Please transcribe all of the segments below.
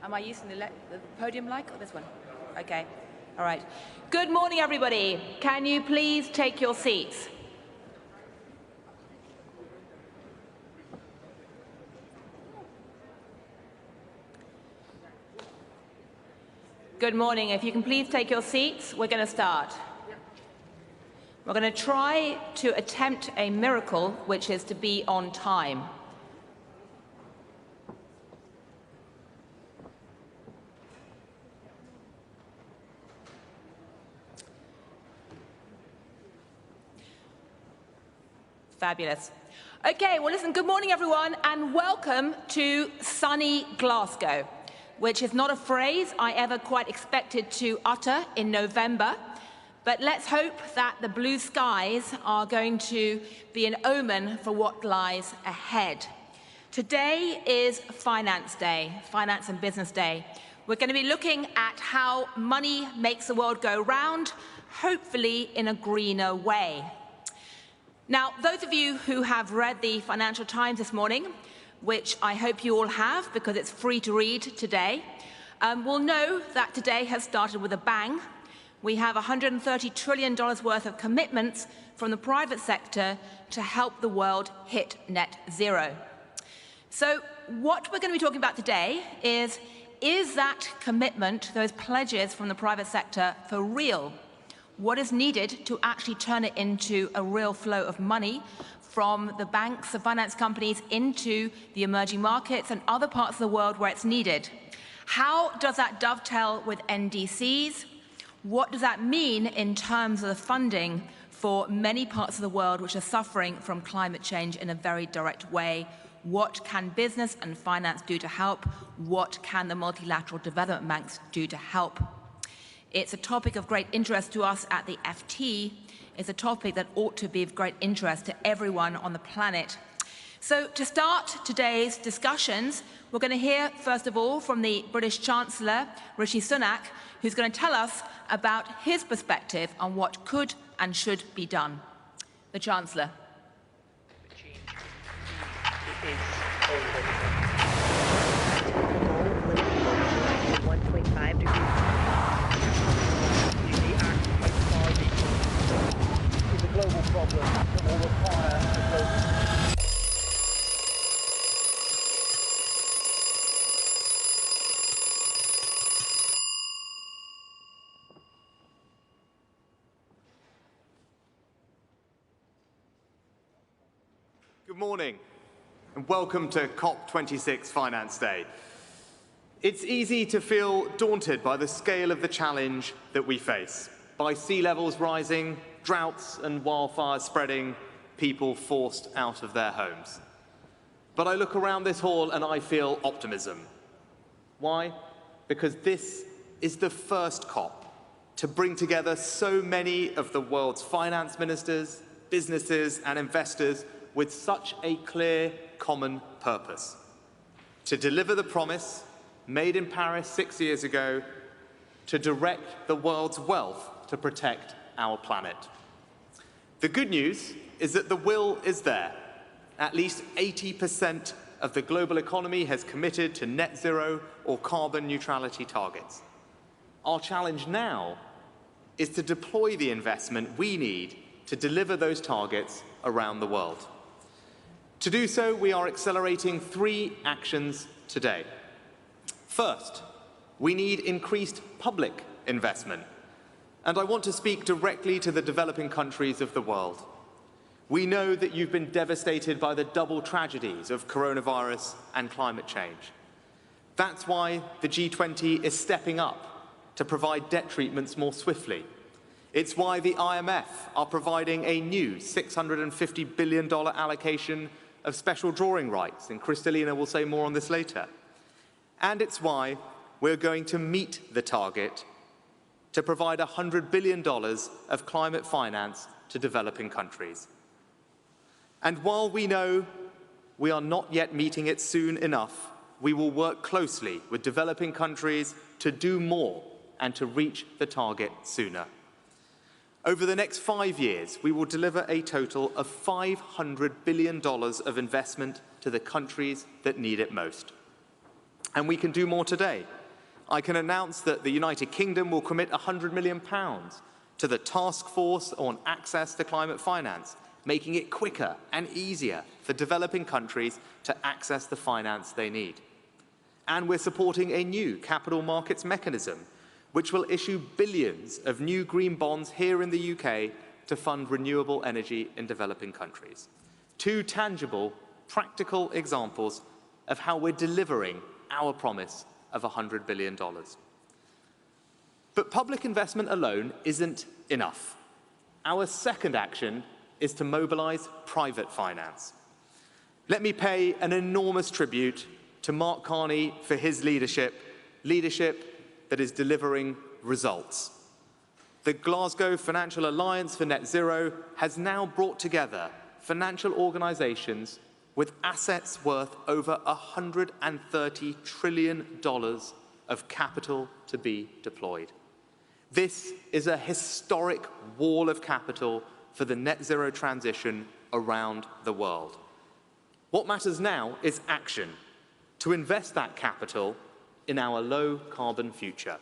Am I using the podium mic or this one? Okay. All right. Good morning, everybody. Can you please take your seats? Good morning. If you can please take your seats, we're going to start. We're going to try to attempt a miracle, which is to be on time. Fabulous. Okay, well, listen, good morning, everyone, and welcome to sunny Glasgow, which is not a phrase I ever quite expected to utter in November. But let's hope that the blue skies are going to be an omen for what lies ahead. Today is Finance Day, Finance and Business Day. We're going to be looking at how money makes the world go round, hopefully in a greener way. Now, those of you who have read the Financial Times this morning, which I hope you all have because it's free to read today, will know that today has started with a bang. We have $130 trillion worth of commitments from the private sector to help the world hit net zero. So what we're going to be talking about today is that commitment, those pledges from the private sector, for real? What is needed to actually turn it into a real flow of money from the banks, the finance companies, into the emerging markets and other parts of the world where it's needed? How does that dovetail with NDCs? What does that mean in terms of the funding for many parts of the world which are suffering from climate change in a very direct way? What can business and finance do to help? What can the multilateral development banks do to help? It's a topic of great interest to us at the FT. It's a topic that ought to be of great interest to everyone on the planet. So to start today's discussions, we're going to hear, first of all, from the British Chancellor, Rishi Sunak, who's going to tell us about his perspective on what could and should be done. The Chancellor. Good morning and welcome to COP26 Finance Day. It's easy to feel daunted by the scale of the challenge that we face, by sea levels rising, droughts and wildfires spreading, people forced out of their homes. But I look around this hall and I feel optimism. Why? Because this is the first COP to bring together so many of the world's finance ministers, businesses and investors with such a clear common purpose: to deliver the promise made in Paris 6 years ago to direct the world's wealth to protect our planet. The good news is that the will is there. At least 80% of the global economy has committed to net zero or carbon neutrality targets. Our challenge now is to deploy the investment we need to deliver those targets around the world. To do so, we are accelerating 3 actions today. First, we need increased public investment. And I want to speak directly to the developing countries of the world. We know that you've been devastated by the double tragedies of coronavirus and climate change. That's why the G20 is stepping up to provide debt treatments more swiftly. It's why the IMF are providing a new $650 billion allocation of special drawing rights, and Kristalina will say more on this later. And it's why we're going to meet the target to provide $100 billion of climate finance to developing countries. And while we know we are not yet meeting it soon enough, we will work closely with developing countries to do more and to reach the target sooner. Over the next 5 years, we will deliver a total of $500 billion of investment to the countries that need it most. And we can do more today. I can announce that the United Kingdom will commit £100 million to the Task Force on Access to Climate Finance, making it quicker and easier for developing countries to access the finance they need. And we're supporting a new capital markets mechanism, which will issue billions of new green bonds here in the UK to fund renewable energy in developing countries. Two tangible, practical examples of how we're delivering our promise of $100 billion. But public investment alone isn't enough. Our second action is to mobilise private finance. Let me pay an enormous tribute to Mark Carney for his leadership that is delivering results. The Glasgow Financial Alliance for Net Zero has now brought together financial organisations with assets worth over $130 trillion of capital to be deployed. This is a historic wall of capital for the net zero transition around the world. What matters now is action, to invest that capital in our low-carbon future.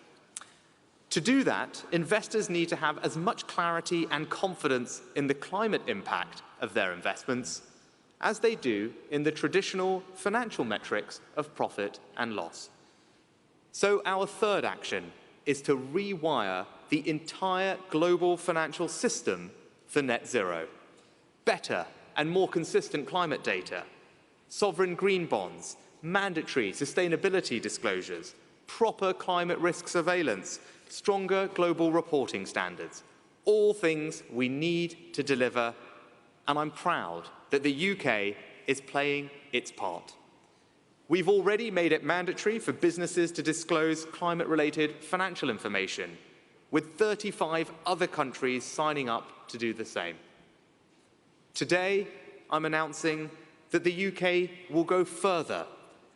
To do that, investors need to have as much clarity and confidence in the climate impact of their investments as they do in the traditional financial metrics of profit and loss. So our third action is to rewire the entire global financial system for net zero. Better and more consistent climate data, sovereign green bonds, mandatory sustainability disclosures, proper climate risk surveillance, stronger global reporting standards, all things we need to deliver, and I'm proud that the UK is playing its part. We've already made it mandatory for businesses to disclose climate-related financial information, with 35 other countries signing up to do the same. Today, I'm announcing that the UK will go further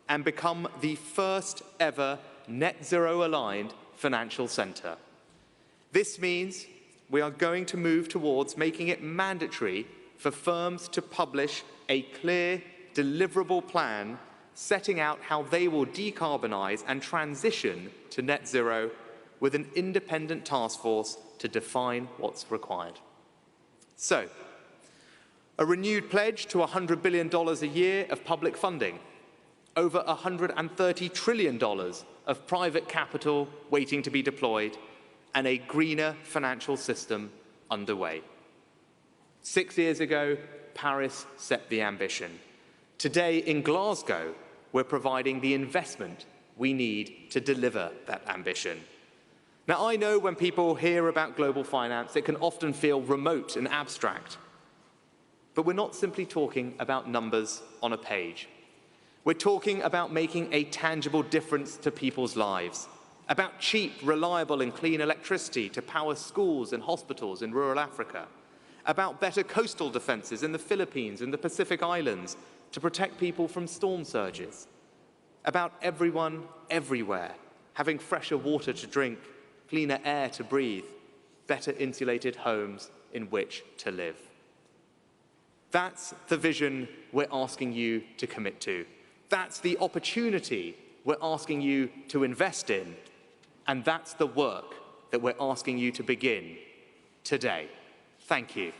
and become the first ever net zero-aligned financial centre. This means we are going to move towards making it mandatory for firms to publish a clear, deliverable plan setting out how they will decarbonise and transition to net zero with an independent task force to define what's required. So, a renewed pledge to $100 billion a year of public funding, over $130 trillion of private capital waiting to be deployed, and a greener financial system underway. 6 years ago, Paris set the ambition. Today, in Glasgow, we're providing the investment we need to deliver that ambition. Now, I know when people hear about global finance, it can often feel remote and abstract. But we're not simply talking about numbers on a page. We're talking about making a tangible difference to people's lives, about cheap, reliable and clean electricity to power schools and hospitals in rural Africa, about better coastal defences in the Philippines and the Pacific Islands to protect people from storm surges, about everyone, everywhere, having fresher water to drink, cleaner air to breathe, better insulated homes in which to live. That's the vision we're asking you to commit to. That's the opportunity we're asking you to invest in. And that's the work that we're asking you to begin today. Thank you.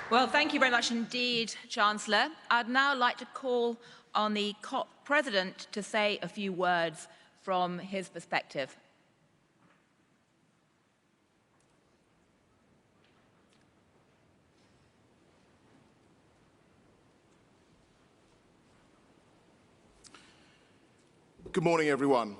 Well, thank you very much indeed, Chancellor. I'd now like to call on the COP President to say a few words from his perspective. Good morning, everyone.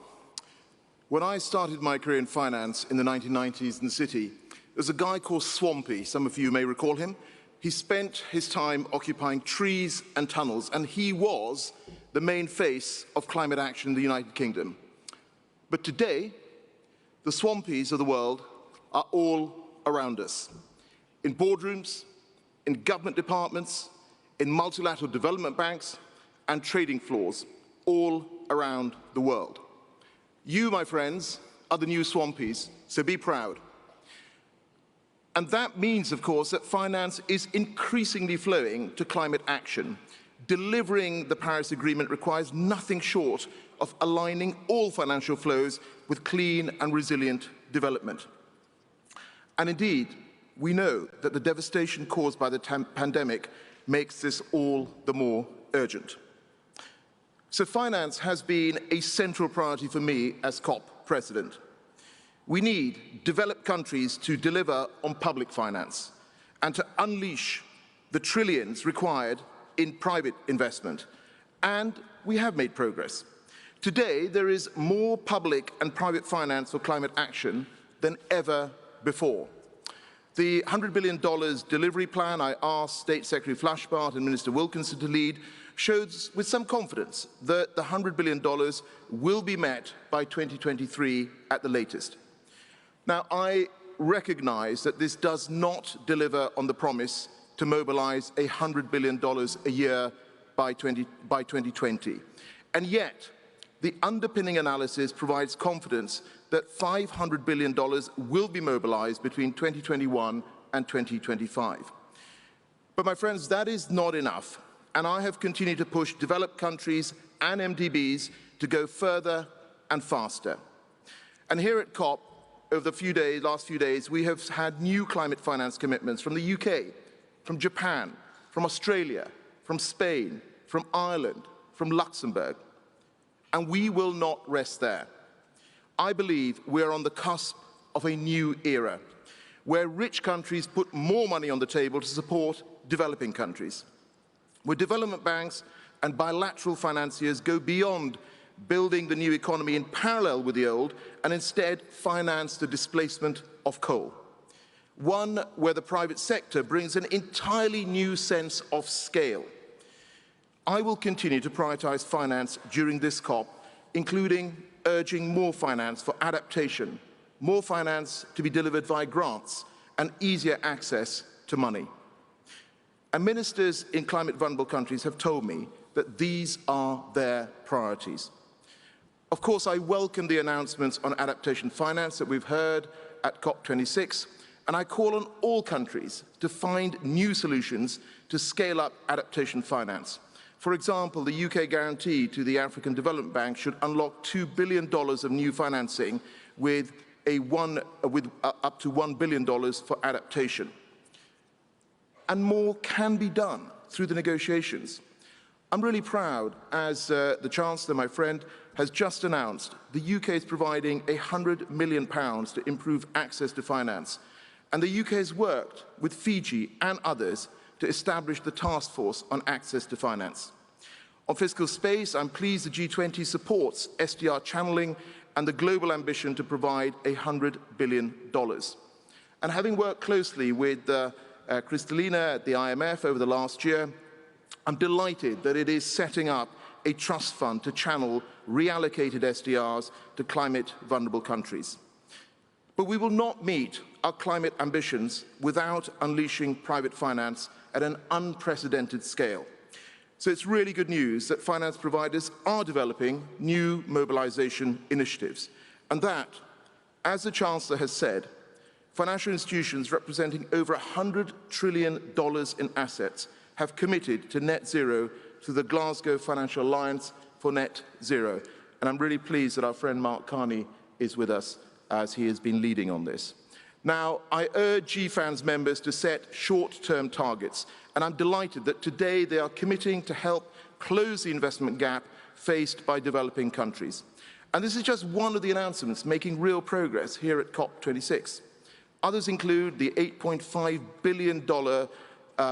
When I started my career in finance in the 1990s in the city, there was a guy called Swampy. Some of you may recall him. He spent his time occupying trees and tunnels, and he was the main face of climate action in the United Kingdom. But today, the Swampies of the world are all around us, in boardrooms, in government departments, in multilateral development banks, and trading floors, all around the world. You, my friends, are the new Swampies, so be proud. And that means, of course, that finance is increasingly flowing to climate action. Delivering the Paris Agreement requires nothing short of aligning all financial flows with clean and resilient development. And indeed, we know that the devastation caused by the pandemic makes this all the more urgent. So finance has been a central priority for me as COP president. We need developed countries to deliver on public finance and to unleash the trillions required in private investment. And we have made progress. Today, there is more public and private finance for climate action than ever before. The $100 billion delivery plan I asked State Secretary Flashbart and Minister Wilkinson to lead shows with some confidence that the $100 billion will be met by 2023 at the latest. Now, I recognize that this does not deliver on the promise to mobilize $100 billion a year by 2020. And yet, the underpinning analysis provides confidence that $500 billion will be mobilized between 2021 and 2025. But my friends, that is not enough. And I have continued to push developed countries and MDBs to go further and faster. And here at COP, over the last few days, we have had new climate finance commitments from the UK, from Japan, from Australia, from Spain, from Ireland, from Luxembourg. And we will not rest there. I believe we are on the cusp of a new era, where rich countries put more money on the table to support developing countries, where development banks and bilateral financiers go beyond building the new economy in parallel with the old and instead finance the displacement of coal. One where the private sector brings an entirely new sense of scale. I will continue to prioritize finance during this COP, including urging more finance for adaptation, more finance to be delivered via grants, and easier access to money. And ministers in climate vulnerable countries have told me that these are their priorities. Of course, I welcome the announcements on adaptation finance that we've heard at COP26, and I call on all countries to find new solutions to scale up adaptation finance. For example, the UK guarantee to the African Development Bank should unlock $2 billion of new financing with up to $1 billion for adaptation. And more can be done through the negotiations. I'm really proud, as the Chancellor, my friend, has just announced, the UK is providing £100 million to improve access to finance. And the UK has worked with Fiji and others to establish the task force on access to finance. On fiscal space, I'm pleased the G20 supports SDR channeling and the global ambition to provide $100 billion. And having worked closely with Kristalina at the IMF over the last year, I'm delighted that it is setting up a trust fund to channel reallocated SDRs to climate vulnerable countries. But we will not meet our climate ambitions without unleashing private finance at an unprecedented scale. So it's really good news that finance providers are developing new mobilization initiatives. And that, as the Chancellor has said, financial institutions representing over $100 trillion in assets have committed to net zero through the GLASGOW Financial Alliance for Net Zero. And I'm really pleased that our friend Mark Carney is with us as he has been leading on this. Now, I urge GFANZ members to set short-term targets, and I'm delighted that today they are committing to help close the investment gap faced by developing countries. And this is just one of the announcements making real progress here at COP26. Others include the $8.5 billion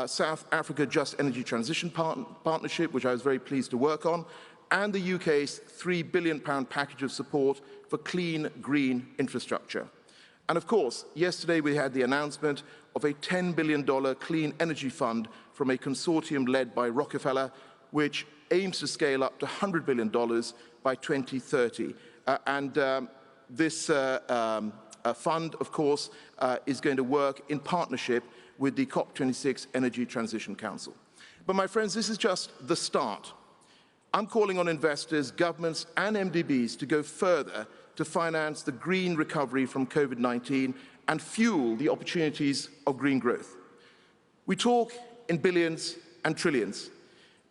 South Africa Just Energy Transition Partnership, which I was very pleased to work on, and the UK's £3 billion package of support for clean, green infrastructure. And of course, yesterday we had the announcement of a $10 billion clean energy fund from a consortium led by Rockefeller, which aims to scale up to $100 billion by 2030. This fund, of course, is going to work in partnership with the COP26 Energy Transition Council. But my friends, this is just the start. I'm calling on investors, governments and MDBs to go further to finance the green recovery from COVID-19 and fuel the opportunities of green growth. We talk in billions and trillions,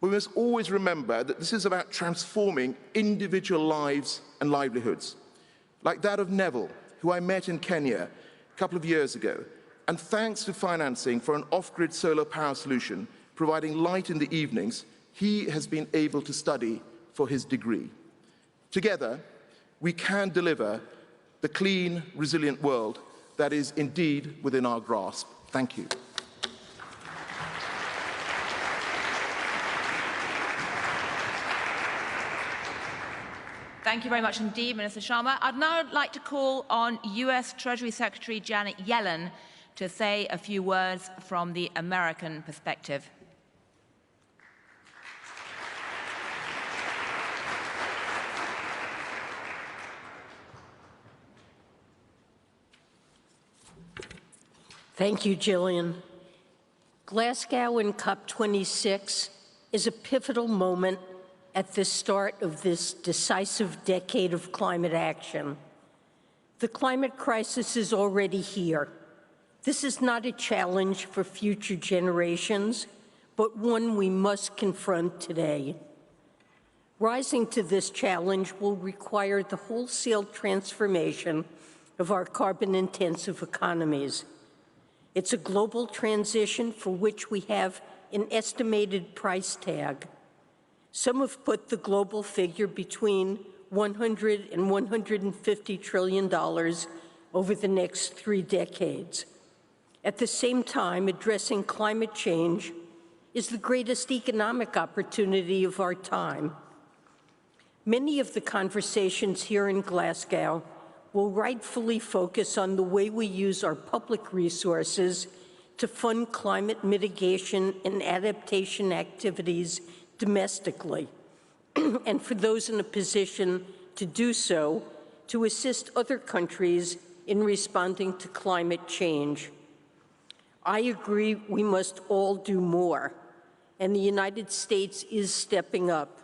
but we must always remember that this is about transforming individual lives and livelihoods, like that of Neville, who I met in Kenya a couple of years ago, and thanks to financing for an off-grid solar power solution, providing light in the evenings, he has been able to study for his degree. Together, we can deliver the clean, resilient world that is indeed within our grasp. Thank you. Thank you very much indeed, Minister Sharma. I'd now like to call on US Treasury Secretary Janet Yellen to say a few words from the American perspective. Thank you, Gillian. Glasgow and COP26 is a pivotal moment at the start of this decisive decade of climate action. The climate crisis is already here. This is not a challenge for future generations, but one we must confront today. Rising to this challenge will require the wholesale transformation of our carbon-intensive economies. It's a global transition for which we have an estimated price tag. Some have put the global figure between $100 and $150 trillion over the next 3 decades. At the same time, addressing climate change is the greatest economic opportunity of our time. Many of the conversations here in Glasgow will rightfully focus on the way we use our public resources to fund climate mitigation and adaptation activities domestically, and for those in a position to do so, to assist other countries in responding to climate change. I agree we must all do more, and the United States is stepping up.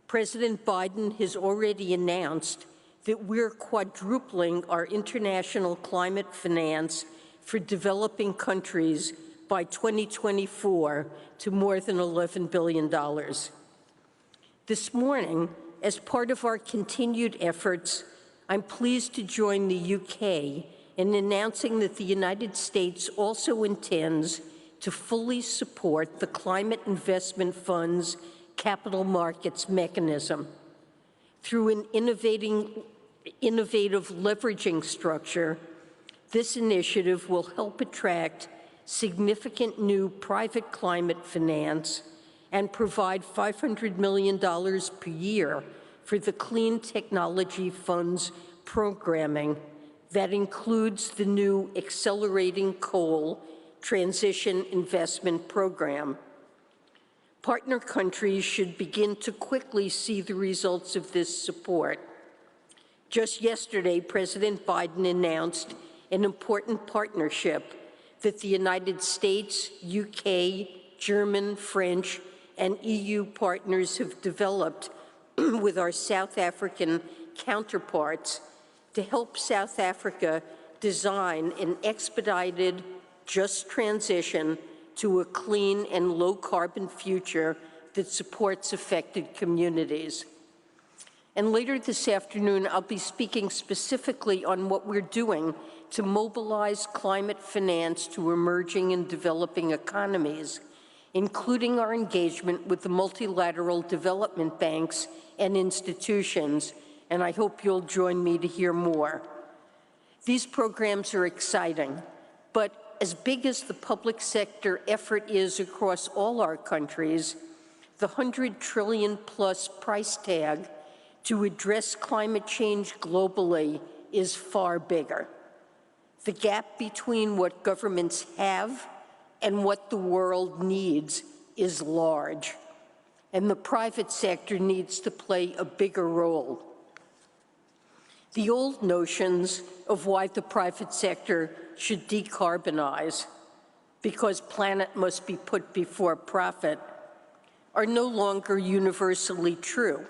President Biden has already announced that we're quadrupling our international climate finance for developing countries by 2024 to more than $11 billion. This morning, as part of our continued efforts, I'm pleased to join the UK in announcing that the United States also intends to fully support the Climate Investment Fund's capital markets mechanism. Through an innovative leveraging structure, this initiative will help attract significant new private climate finance and provide $500 million per year for the Clean Technology Fund's programming that includes the new Accelerating Coal Transition Investment Program. Partner countries should begin to quickly see the results of this support. Just yesterday, President Biden announced an important partnership that the United States, UK, German, French, and EU partners have developed with our South African counterparts to help South Africa design an expedited, just transition to a clean and low-carbon future that supports affected communities. And later this afternoon, I'll be speaking specifically on what we're doing to mobilize climate finance to emerging and developing economies, including our engagement with the multilateral development banks and institutions, and I hope you'll join me to hear more. These programs are exciting, but as big as the public sector effort is across all our countries, the $100 trillion plus price tag to address climate change globally is far bigger. The gap between what governments have and what the world needs is large, and the private sector needs to play a bigger role. The old notions of why the private sector should decarbonize, because planet must be put before profit, are no longer universally true.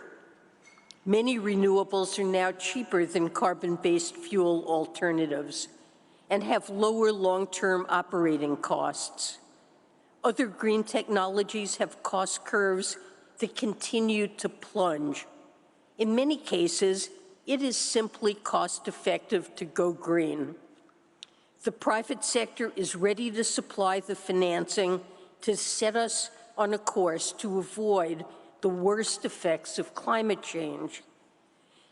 Many renewables are now cheaper than carbon-based fuel alternatives and have lower long-term operating costs. Other green technologies have cost curves that continue to plunge. In many cases, it is simply cost-effective to go green. The private sector is ready to supply the financing to set us on a course to avoid the worst effects of climate change.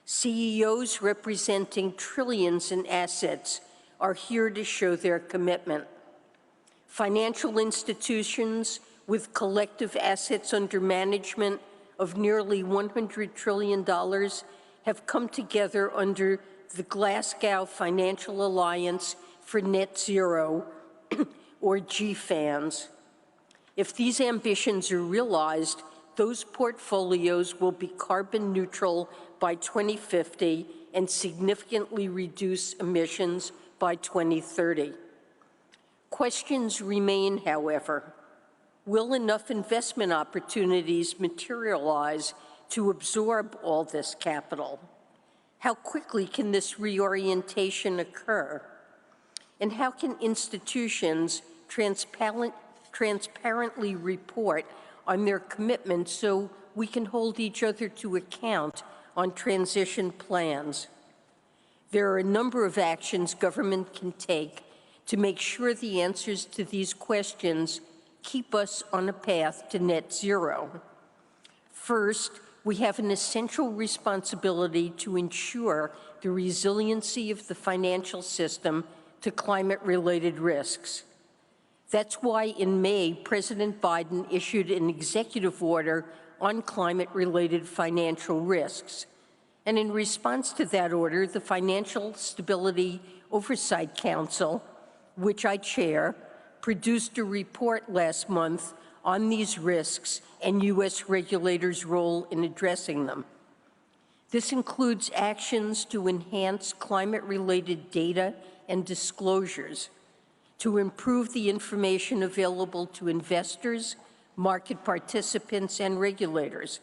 CEOs representing trillions in assets are here to show their commitment. Financial institutions with collective assets under management of nearly $100 trillion have come together under the GLASGOW Financial Alliance for Net Zero, or GFANZ. If these ambitions are realized, those portfolios will be carbon neutral by 2050 and significantly reduce emissions by 2030. Questions remain, however. Will enough investment opportunities materialize to absorb all this capital? How quickly can this reorientation occur? And how can institutions transparently report on their commitments so we can hold each other to account on transition plans? There are a number of actions government can take to make sure the answers to these questions keep us on a path to net zero. First, we have an essential responsibility to ensure the resiliency of the financial system to climate-related risks. That's why in May, President Biden issued an executive order on climate-related financial risks. And in response to that order, the Financial Stability Oversight Council, which I chair, produced a report last month on these risks and U.S. regulators' role in addressing them. This includes actions to enhance climate-related data and disclosures, to improve the information available to investors, market participants, and regulators.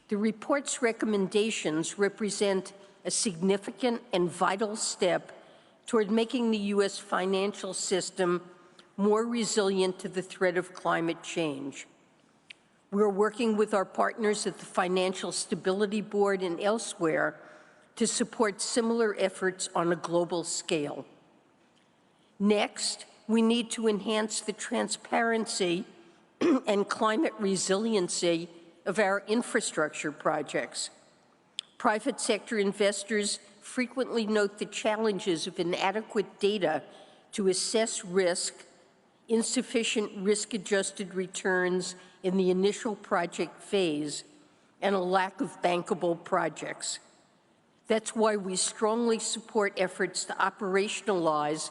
The report's recommendations represent a significant and vital step toward making the U.S. financial system more resilient to the threat of climate change. We're working with our partners at the Financial Stability Board and elsewhere to support similar efforts on a global scale. Next, we need to enhance the transparency and climate resiliency of our infrastructure projects. Private sector investors frequently note the challenges of inadequate data to assess risk, insufficient risk-adjusted returns in the initial project phase, and a lack of bankable projects. That's why we strongly support efforts to operationalize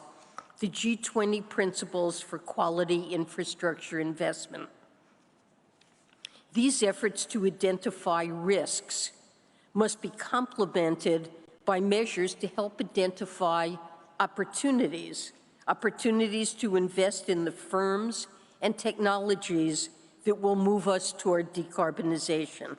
the G20 principles for quality infrastructure investment. These efforts to identify risks must be complemented by measures to help identify opportunities to invest in the firms and technologies that will move us toward decarbonization.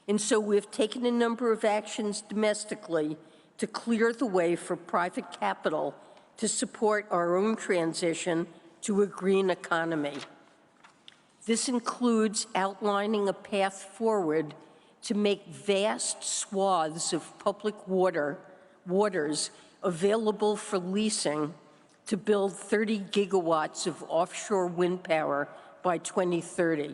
And so we've taken a number of actions domestically to clear the way for private capital to support our own transition to a green economy. This includes outlining a path forward to make vast swaths of public waters available for leasing to build 30 gigawatts of offshore wind power by 2030.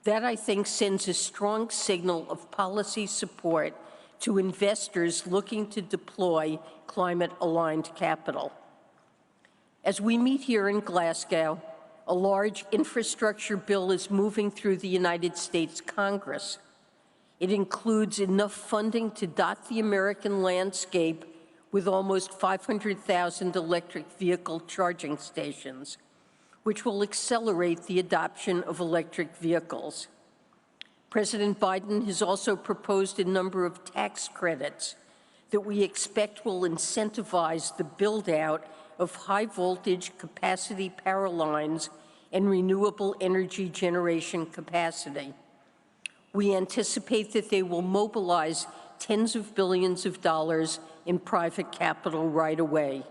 That, I think, sends a strong signal of policy support to investors looking to deploy climate-aligned capital. As we meet here in Glasgow, a large infrastructure bill is moving through the United States Congress. It includes enough funding to dot the American landscape with almost 500,000 electric vehicle charging stations, which will accelerate the adoption of electric vehicles. President Biden has also proposed a number of tax credits that we expect will incentivize the build-out of high-voltage capacity power lines and renewable energy generation capacity. We anticipate that they will mobilize tens of billions of dollars in private capital right away.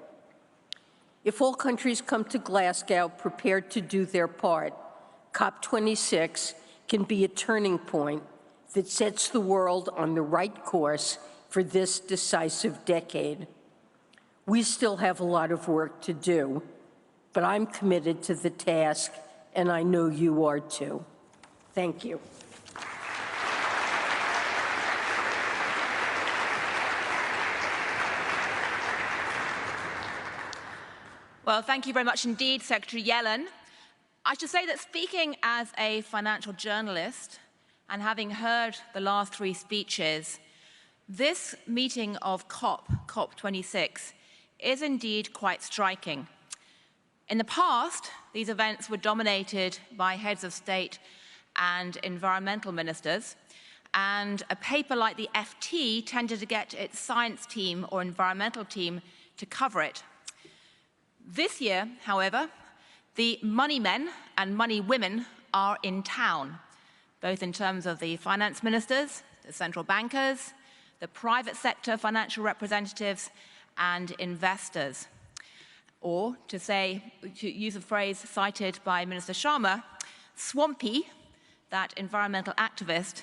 If all countries come to Glasgow prepared to do their part, COP26 can be a turning point that sets the world on the right course for this decisive decade. We still have a lot of work to do, but I'm committed to the task, and I know you are too. Thank you. Well, thank you very much indeed, Secretary Yellen. I should say that speaking as a financial journalist and having heard the last three speeches, this meeting of COP26 is indeed quite striking. In the past, these events were dominated by heads of state and environmental ministers, and a paper like the FT tended to get its science team or environmental team to cover it. This year, however, the money men and money women are in town, both in terms of the finance ministers, the central bankers, the private sector financial representatives, and investors. Or, to use a phrase cited by Minister Sharma, Swampy, that environmental activist,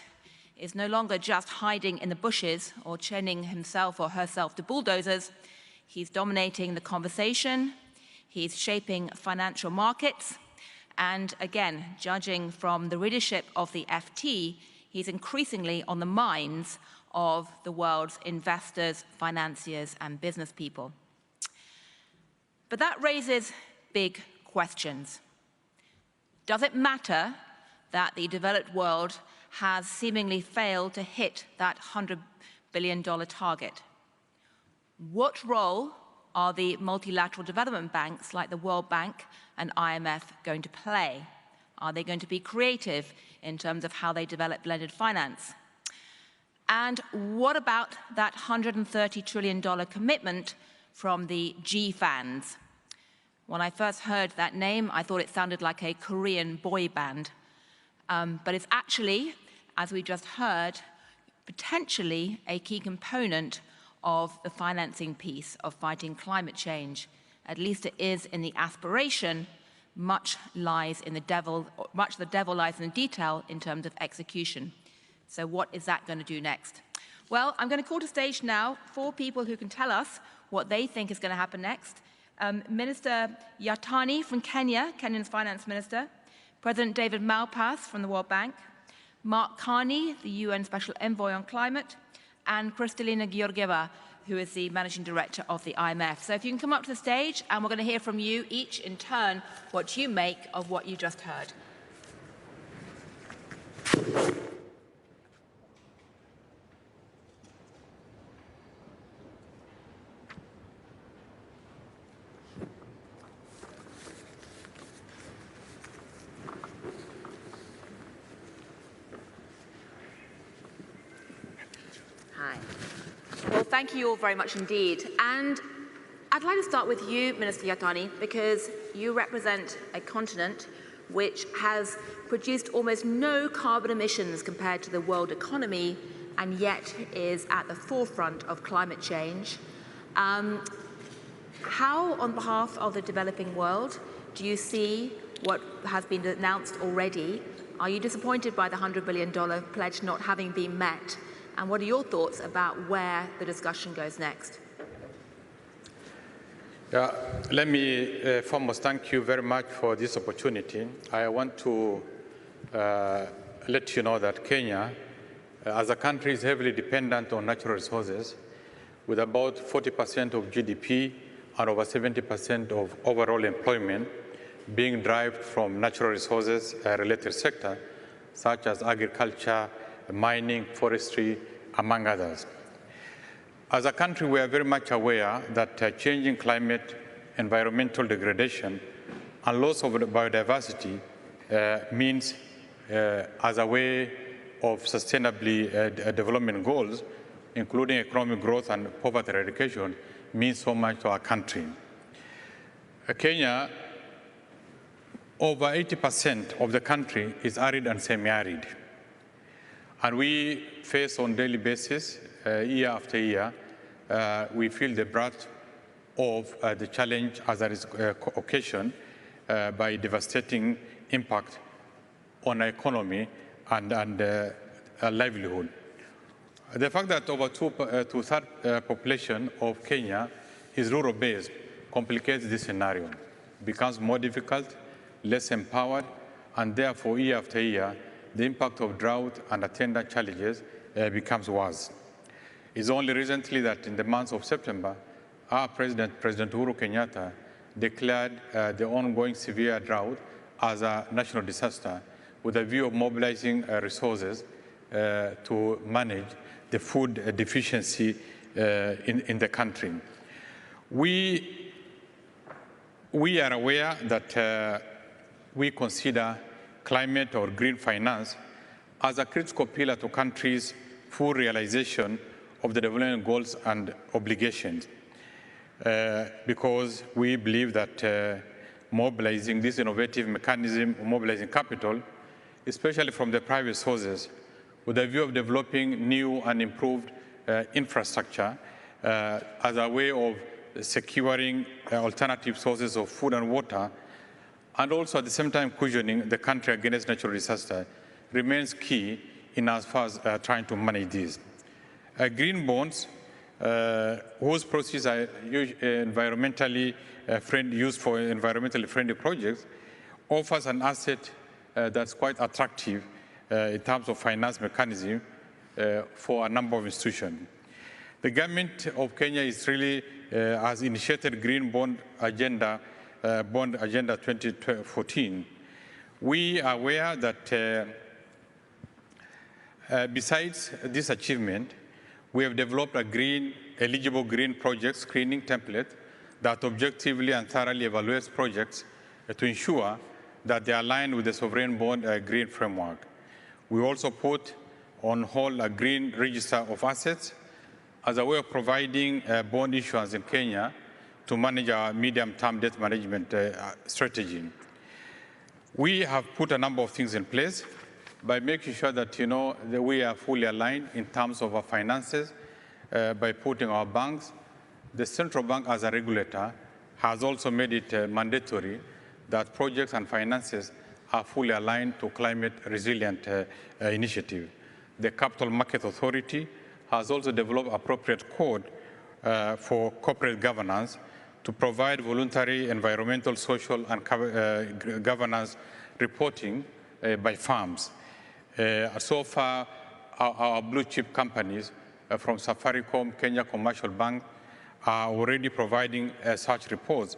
is no longer just hiding in the bushes or chaining himself or herself to bulldozers. He's dominating the conversation. He's shaping financial markets, and again, judging from the readership of the FT, he's increasingly on the minds of the world's investors, financiers, and business people. But that raises big questions. Does it matter that the developed world has seemingly failed to hit that $100 billion target? What role are the multilateral development banks like the World Bank and IMF going to play? Are they going to be creative in terms of how they develop blended finance? And what about that $130 trillion commitment from the GFANs? When I first heard that name, I thought it sounded like a Korean boy band. But it's actually, as we just heard, potentially a key component of the financing piece of fighting climate change. At least it is in the aspiration. Much the devil lies in the detail in terms of execution. So what is that going to do next? Well, I'm going to call to stage now 4 people who can tell us what they think is going to happen next. Minister Yatani from Kenya, Kenya's finance minister, President David Malpass from the World Bank, Mark Carney, the UN Special Envoy on Climate, and Kristalina Georgieva, who is the Managing Director of the IMF. So if you can come up to the stage, and we're going to hear from you each in turn what you make of what you just heard. Hi. Well, thank you all very much indeed. And I'd like to start with you, Minister Yatani, because you represent a continent which has produced almost no carbon emissions compared to the world economy, and yet is at the forefront of climate change. How, on behalf of the developing world, do you see what has been announced already? Are you disappointed by the $100 billion pledge not having been met? And what are your thoughts about where the discussion goes next? Yeah, let me foremost thank you very much for this opportunity. I want to let you know that Kenya, as a country, is heavily dependent on natural resources, with about 40% of GDP and over 70% of overall employment being derived from natural resources related sector, such as agriculture, mining, forestry, among others. As a country, we are very much aware that changing climate, environmental degradation, and loss of biodiversity means, as a way of sustainably development goals, including economic growth and poverty eradication, means so much to our country. Kenya, over 80% of the country is arid and semi-arid. And we face on a daily basis, year after year, we feel the brunt of the challenge as there is occasion by devastating impact on our economy and livelihood. The fact that over two-thirds population of Kenya is rural-based complicates this scenario. It becomes more difficult, less empowered, and therefore, year after year, the impact of drought and attendant challenges becomes worse. It's only recently that in the month of September, our President Uhuru Kenyatta, declared the ongoing severe drought as a national disaster with a view of mobilizing resources to manage the food deficiency in the country. We are aware that we consider climate or green finance as a critical pillar to countries' full realization of the development goals and obligations, because we believe that mobilizing this innovative mechanism of mobilizing capital, especially from the private sources, with a view of developing new and improved infrastructure as a way of securing alternative sources of food and water, and also at the same time cushioning the country against natural disaster, remains key in as far as trying to manage these. Green bonds, whose proceeds are environmentally used for environmentally friendly projects, offers an asset that's quite attractive in terms of finance mechanism for a number of institutions. The government of Kenya is really has initiated Green Bond Agenda 2014. We are aware that besides this achievement, we have developed a eligible green project screening template that objectively and thoroughly evaluates projects to ensure that they align with the sovereign bond green framework. We also put on hold a green register of assets as a way of providing bond issuance in Kenya to manage our medium-term debt management strategy. We have put a number of things in place by making sure that, that we are fully aligned in terms of our finances, by putting our banks. The central bank as a regulator has also made it mandatory that projects and finances are fully aligned to climate resilient initiative. The Capital Market Authority has also developed appropriate code for corporate governance to provide voluntary environmental, social, and governance reporting by firms. So far, our blue chip companies from Safaricom, Kenya Commercial Bank are already providing such reports,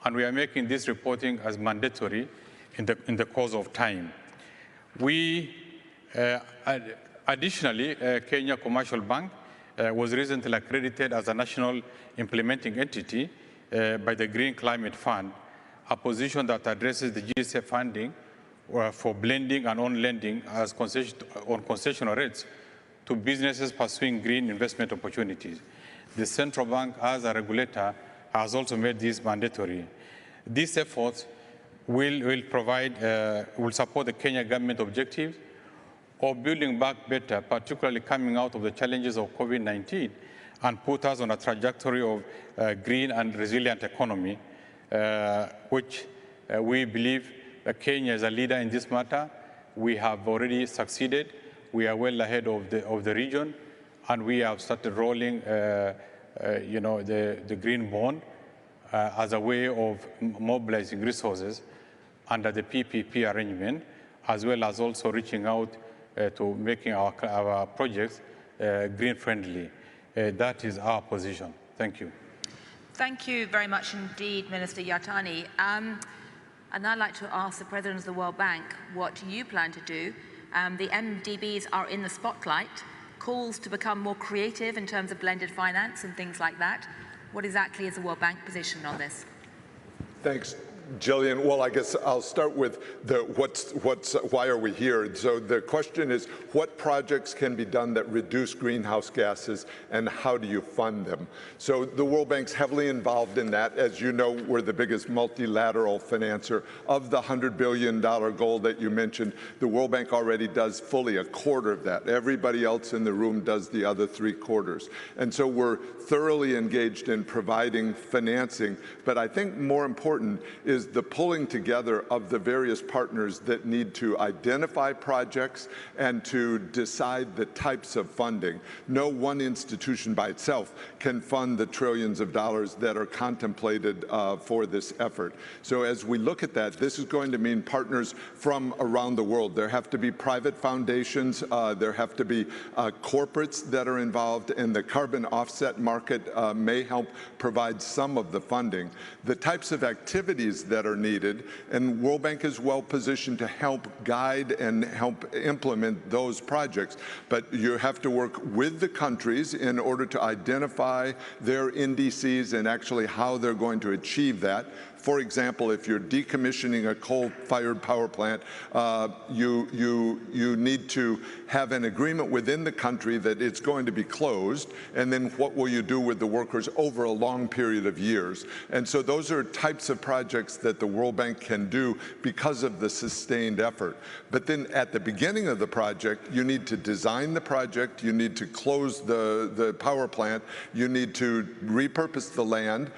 and we are making this reporting as mandatory in the course of time. Additionally, Kenya Commercial Bank was recently accredited as a national implementing entity by the Green Climate Fund, a position that addresses the GSA funding for blending and on-lending as on concessional rates to businesses pursuing green investment opportunities. The central bank, as a regulator, has also made this mandatory. These efforts will support the Kenya government objectives of building back better, particularly coming out of the challenges of COVID-19, and put us on a trajectory of green and resilient economy, which we believe that Kenya is a leader in this matter. We have already succeeded. We are well ahead of the region, and we have started rolling, the green bond as a way of mobilizing resources under the PPP arrangement, as well as also reaching out to making our projects green friendly. That is our position. Thank you. Thank you very much indeed, Minister Yatani. And I'd like to ask the President of the World Bank what you plan to do. The MDBs are in the spotlight, calls to become more creative in terms of blended finance and things like that. What exactly is the World Bank position on this? Thanks. Jillian, well, I guess I'll start with why are we here? So the question is, what projects can be done that reduce greenhouse gases, and how do you fund them? So the World Bank's heavily involved in that. As you know, we're the biggest multilateral financer. Of the $100 billion goal that you mentioned, the World Bank already does fully a quarter of that. Everybody else in the room does the other 3/4. And so we're thoroughly engaged in providing financing. But I think more important is the pulling together of the various partners that need to identify projects and to decide the types of funding. No one institution by itself can fund the trillions of dollars that are contemplated for this effort. So as we look at that, this is going to mean partners from around the world. There have to be private foundations, there have to be corporates that are involved, and the carbon offset market may help provide some of the funding. The types of activities that are needed, and World Bank is well positioned to help guide and help implement those projects, but you have to work with the countries in order to identify their indices and actually how they're going to achieve that. For example, if you're decommissioning a coal-fired power plant, you need to have an agreement within the country that it's going to be closed, and then what will you do with the workers over a long period of years? And so those are types of projects that the World Bank can do because of the sustained effort. But then at the beginning of the project, you need to design the project, you need to close the power plant, you need to repurpose the land.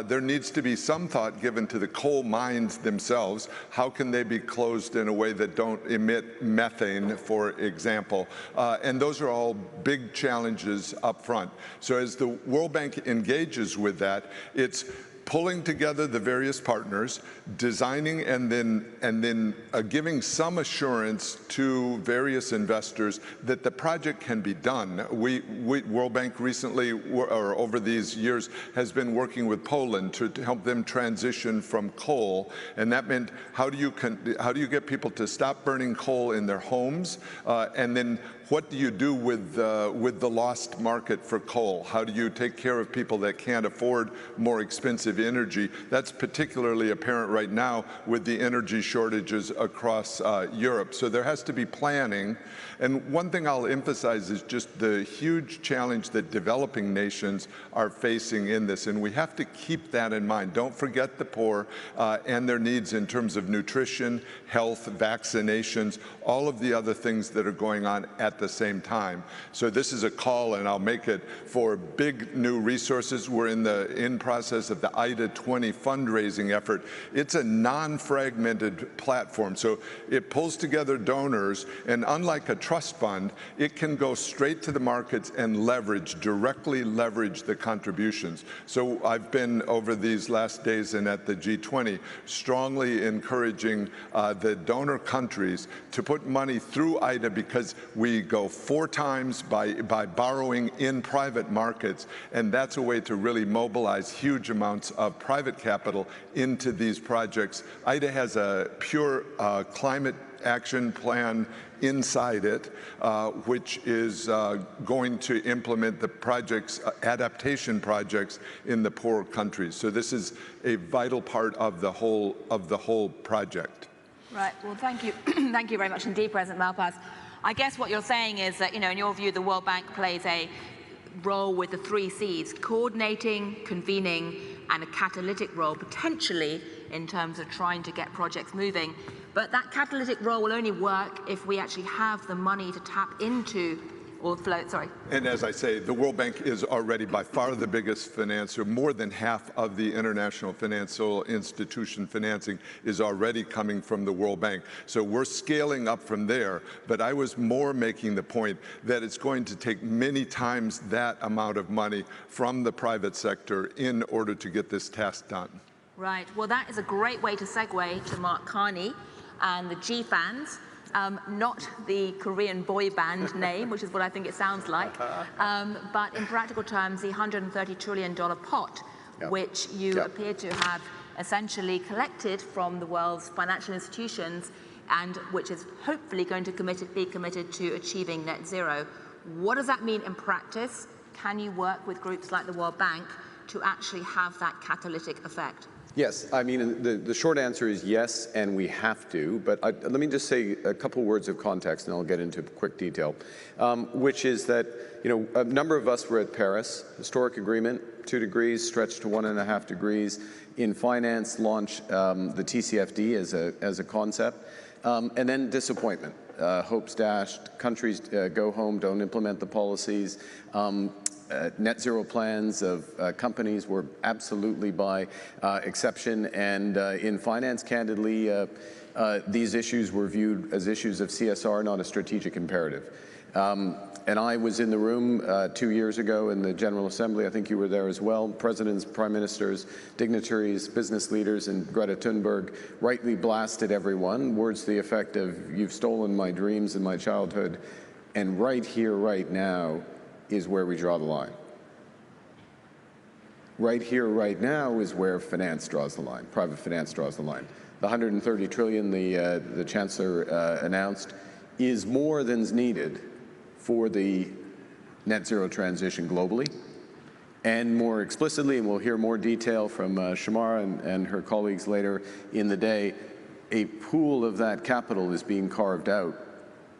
There needs to be some thought given to the coal mines themselves. How can they be closed in a way that don't emit methane, for example? And those are all big challenges up front. So as the World Bank engages with that, it's pulling together the various partners, designing and then giving some assurance to various investors that the project can be done. World Bank recently, or over these years, has been working with Poland to help them transition from coal, and that meant how do you get people to stop burning coal in their homes, and then what do you do with the lost market for coal? How do you take care of people that can't afford more expensive energy? That's particularly apparent right now with the energy shortages across Europe. So there has to be planning. And one thing I'll emphasize is just the huge challenge that developing nations are facing in this. And we have to keep that in mind. Don't forget the poor and their needs in terms of nutrition, health, vaccinations, all of the other things that are going on at the same time. So this is a call, and I'll make it, for big new resources. We're in process of the IDA 20 fundraising effort. It's a non-fragmented platform, so it pulls together donors, and unlike a trust fund, it can go straight to the markets and directly leverage the contributions. So I've been, over these last days and at the G20, strongly encouraging the donor countries to put money through IDA, because we go 4 times by borrowing in private markets, and that's a way to really mobilize huge amounts of private capital into these projects. IDA has a pure climate action plan inside it, which is going to implement the projects, adaptation projects in the poorer countries. So this is a vital part of the whole project. Right. Well, thank you. Thank you very much indeed, President Malpass. I guess what you're saying is that, in your view, the World Bank plays a role with the 3 Cs: coordinating, convening, and a catalytic role, potentially, in terms of trying to get projects moving. But that catalytic role will only work if we actually have the money to tap into, or float, sorry. And as I say, the World Bank is already by far the biggest financer. More than half of the international financial institution financing is already coming from the World Bank. So we're scaling up from there, but I was more making the point that it's going to take many times that amount of money from the private sector in order to get this task done. Right. Well, that is a great way to segue to Mark Carney and the G-Fans. Not the Korean boy band name, which is what I think it sounds like, but in practical terms, the $130 trillion pot, which you appear to have essentially collected from the world's financial institutions, and which is hopefully going to be committed to achieving net zero. What does that mean in practice? Can you work with groups like the World Bank to actually have that catalytic effect? Yes, I mean, the short answer is yes, and we have to, but let me just say a couple words of context, and I'll get into quick detail, which is that, a number of us were at Paris, historic agreement, 2 degrees, stretched to 1.5 degrees. In finance, launch the TCFD as a concept, and then disappointment. Hopes dashed, countries go home, don't implement the policies. Net zero plans of companies were absolutely by exception, and in finance, candidly, these issues were viewed as issues of CSR, not a strategic imperative. And I was in the room 2 years ago in the General Assembly. I think you were there as well. Presidents, prime ministers, dignitaries, business leaders, and Greta Thunberg rightly blasted everyone. Words to the effect of, "You've stolen my dreams and my childhood." And right here, right now, is where we draw the line. Right here, right now is where finance draws the line, private finance draws the line. The 130 trillion the Chancellor announced is more than's needed for the net zero transition globally. And more explicitly, and we'll hear more detail from Shamara and her colleagues later in the day, a pool of that capital is being carved out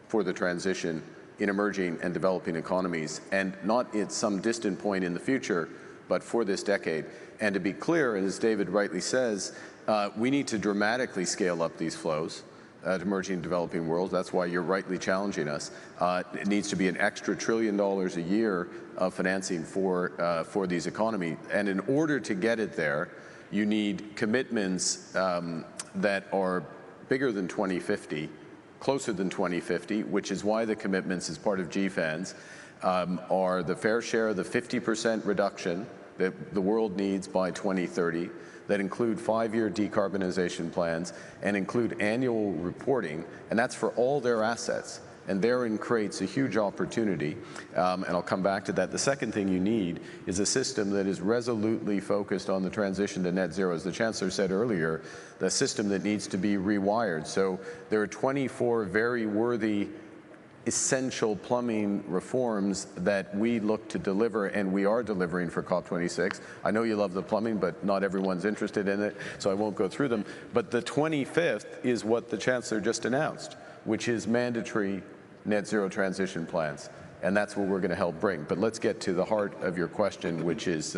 for the transition in emerging and developing economies, and not at some distant point in the future, but for this decade. And to be clear, as David rightly says, we need to dramatically scale up these flows to emerging and developing worlds. That's why you're rightly challenging us. It needs to be an extra $1 trillion a year of financing for these economies. And in order to get it there, you need commitments that are bigger than 2050, closer than 2050, which is why the commitments as part of GFANZ are the fair share of the 50% reduction that the world needs by 2030, that include 5-year decarbonization plans and include annual reporting, and that's for all their assets. And therein creates a huge opportunity, and I'll come back to that. The second thing you need is a system that is resolutely focused on the transition to net zero. As the Chancellor said earlier, the system that needs to be rewired. So there are 24 very worthy, essential plumbing reforms that we look to deliver, and we are delivering for COP26. I know you love the plumbing, but not everyone's interested in it, so I won't go through them. But the 25th is what the Chancellor just announced, which is mandatory net zero transition plans. And that's what we're going to help bring. But let's get to the heart of your question, which is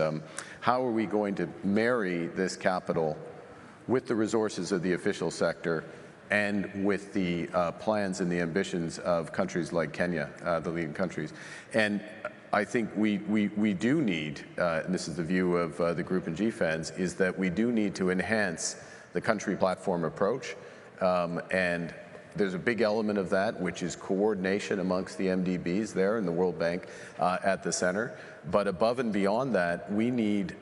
how are we going to marry this capital with the resources of the official sector and with the plans and the ambitions of countries like Kenya, the leading countries. And I think we do need, and this is the view of the group in GFANZ, is that we do need to enhance the country platform approach. And there's a big element of that, which is coordination amongst the MDBs there and the World Bank at the center. But above and beyond that, we need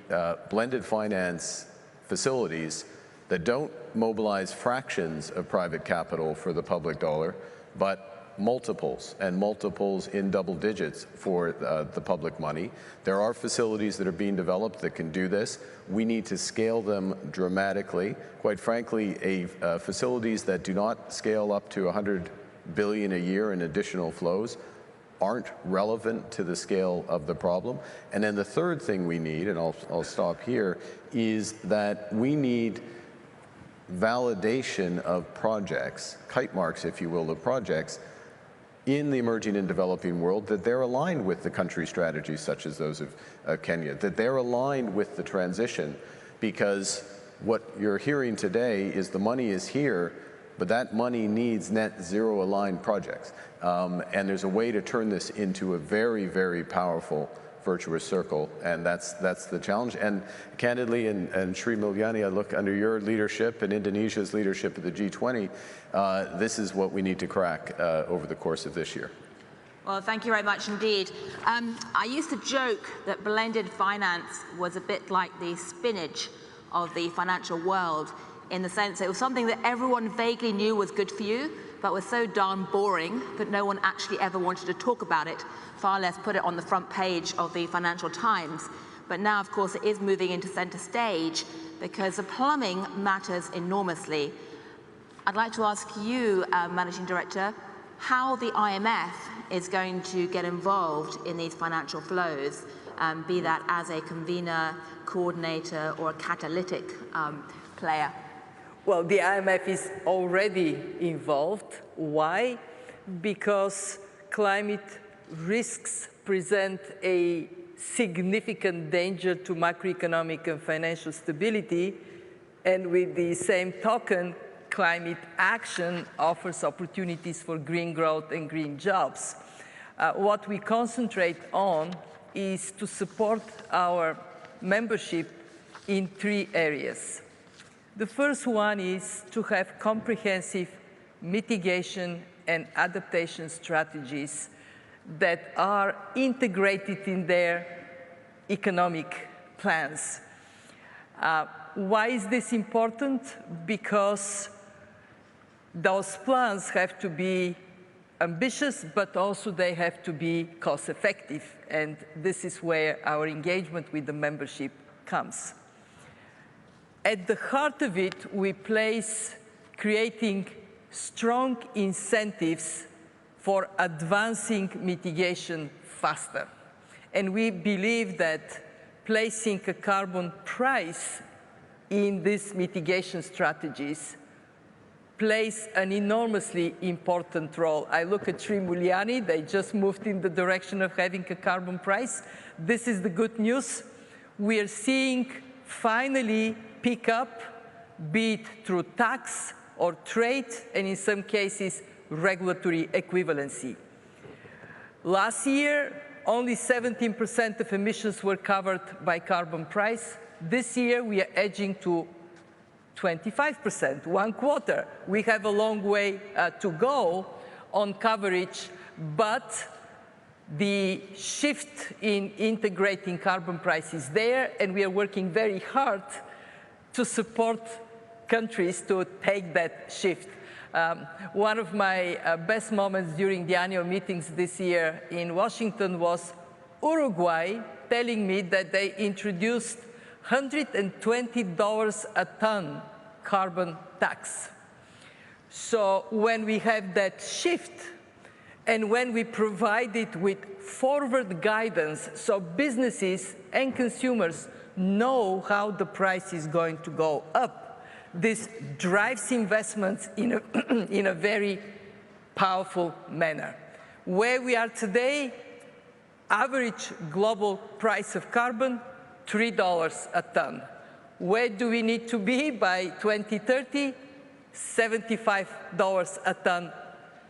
blended finance facilities that don't mobilize fractions of private capital for the public dollar, but multiples, and multiples in double digits for the public money. There are facilities that are being developed that can do this. We need to scale them dramatically. Quite frankly, facilities that do not scale up to 100 billion a year in additional flows aren't relevant to the scale of the problem. And then the third thing we need, and I'll stop here, is that we need validation of projects, kite marks, if you will, of projects in the emerging and developing world, that they're aligned with the country strategies such as those of Kenya, that they're aligned with the transition, because what you're hearing today is the money is here, but that money needs net zero aligned projects. And there's a way to turn this into a very, very powerful virtuous circle, and that's the challenge. And candidly, and Sri Mulyani, I look under your leadership and Indonesia's leadership of the G20, this is what we need to crack over the course of this year. Well, thank you very much indeed. I used to joke that blended finance was a bit like the spinach of the financial world, in the sense that it was something that everyone vaguely knew was good for you, but was so darn boring that no one actually ever wanted to talk about it, far less put it on the front page of the Financial Times. But now, of course, it is moving into center stage because the plumbing matters enormously. I'd like to ask you, Managing Director, how the IMF is going to get involved in these financial flows. be that as a convener, coordinator, or a catalytic player? Well, the IMF is already involved. Why? Because climate risks present a significant danger to macroeconomic and financial stability, and with the same token, climate action offers opportunities for green growth and green jobs. What we concentrate on is to support our membership in 3 areas. The first one is to have comprehensive mitigation and adaptation strategies that are integrated in their economic plans. Why is this important? Because those plans have to be ambitious, but also they have to be cost-effective, and this is where our engagement with the membership comes. At the heart of it, we place creating strong incentives for advancing mitigation faster. And we believe that placing a carbon price in these mitigation strategies plays an enormously important role. I look at Sri Mulyani, they just moved in the direction of having a carbon price. This is the good news. We are seeing finally pick up, be it through tax or trade, and in some cases, regulatory equivalency. Last year, only 17% of emissions were covered by carbon price. This year, we are edging to 25%, 1/4. We have a long way to go on coverage, but the shift in integrating carbon price is there, and we are working very hard to support countries to take that shift. One of my best moments during the annual meetings this year in Washington was Uruguay telling me that they introduced $120 a ton carbon tax. So when we have that shift, and when we provide it with forward guidance, so businesses and consumers know how the price is going to go up, this drives investments in a very powerful manner. Where we are today, average global price of carbon, $3 a ton. Where do we need to be by 2030? $75 a ton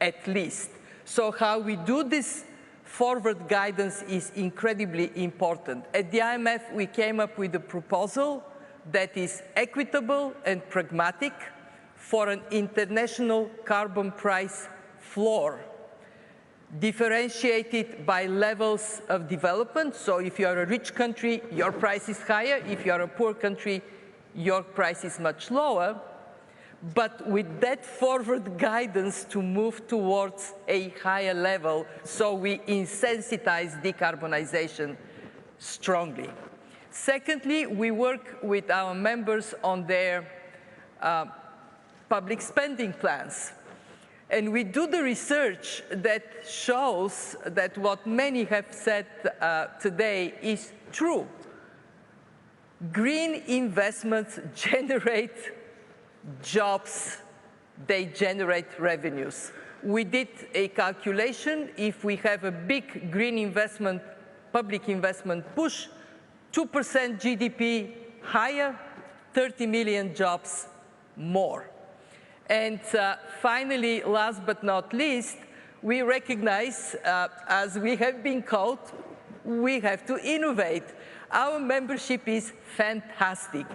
at least. So how we do this forward guidance is incredibly important. At the IMF, we came up with a proposal that is equitable and pragmatic for an international carbon price floor, differentiated by levels of development. So if you are a rich country, your price is higher. If you are a poor country, your price is much lower. But with that forward guidance to move towards a higher level, so we insensitize decarbonization strongly. Secondly, we work with our members on their public spending plans. And we do the research that shows that what many have said today is true. Green investments generate jobs, they generate revenues. We did a calculation. If we have a big green investment, public investment push, 2% GDP higher, 30 million jobs more. And finally, last but not least, we recognize, as we have been called, we have to innovate. Our membership is fantastic.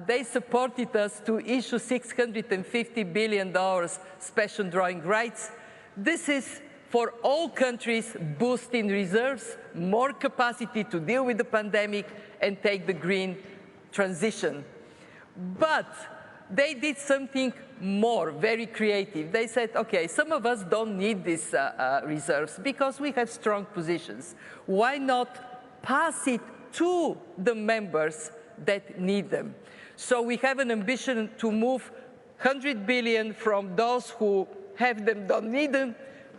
They supported us to issue $650 billion special drawing rights. This is for all countries, boosting reserves, more capacity to deal with the pandemic and take the green transition. But they did something more, very creative. They said, okay, some of us don't need these reserves because we have strong positions. Why not pass it to the members that need them? So we have an ambition to move 100 billion from those who have them, don't need them,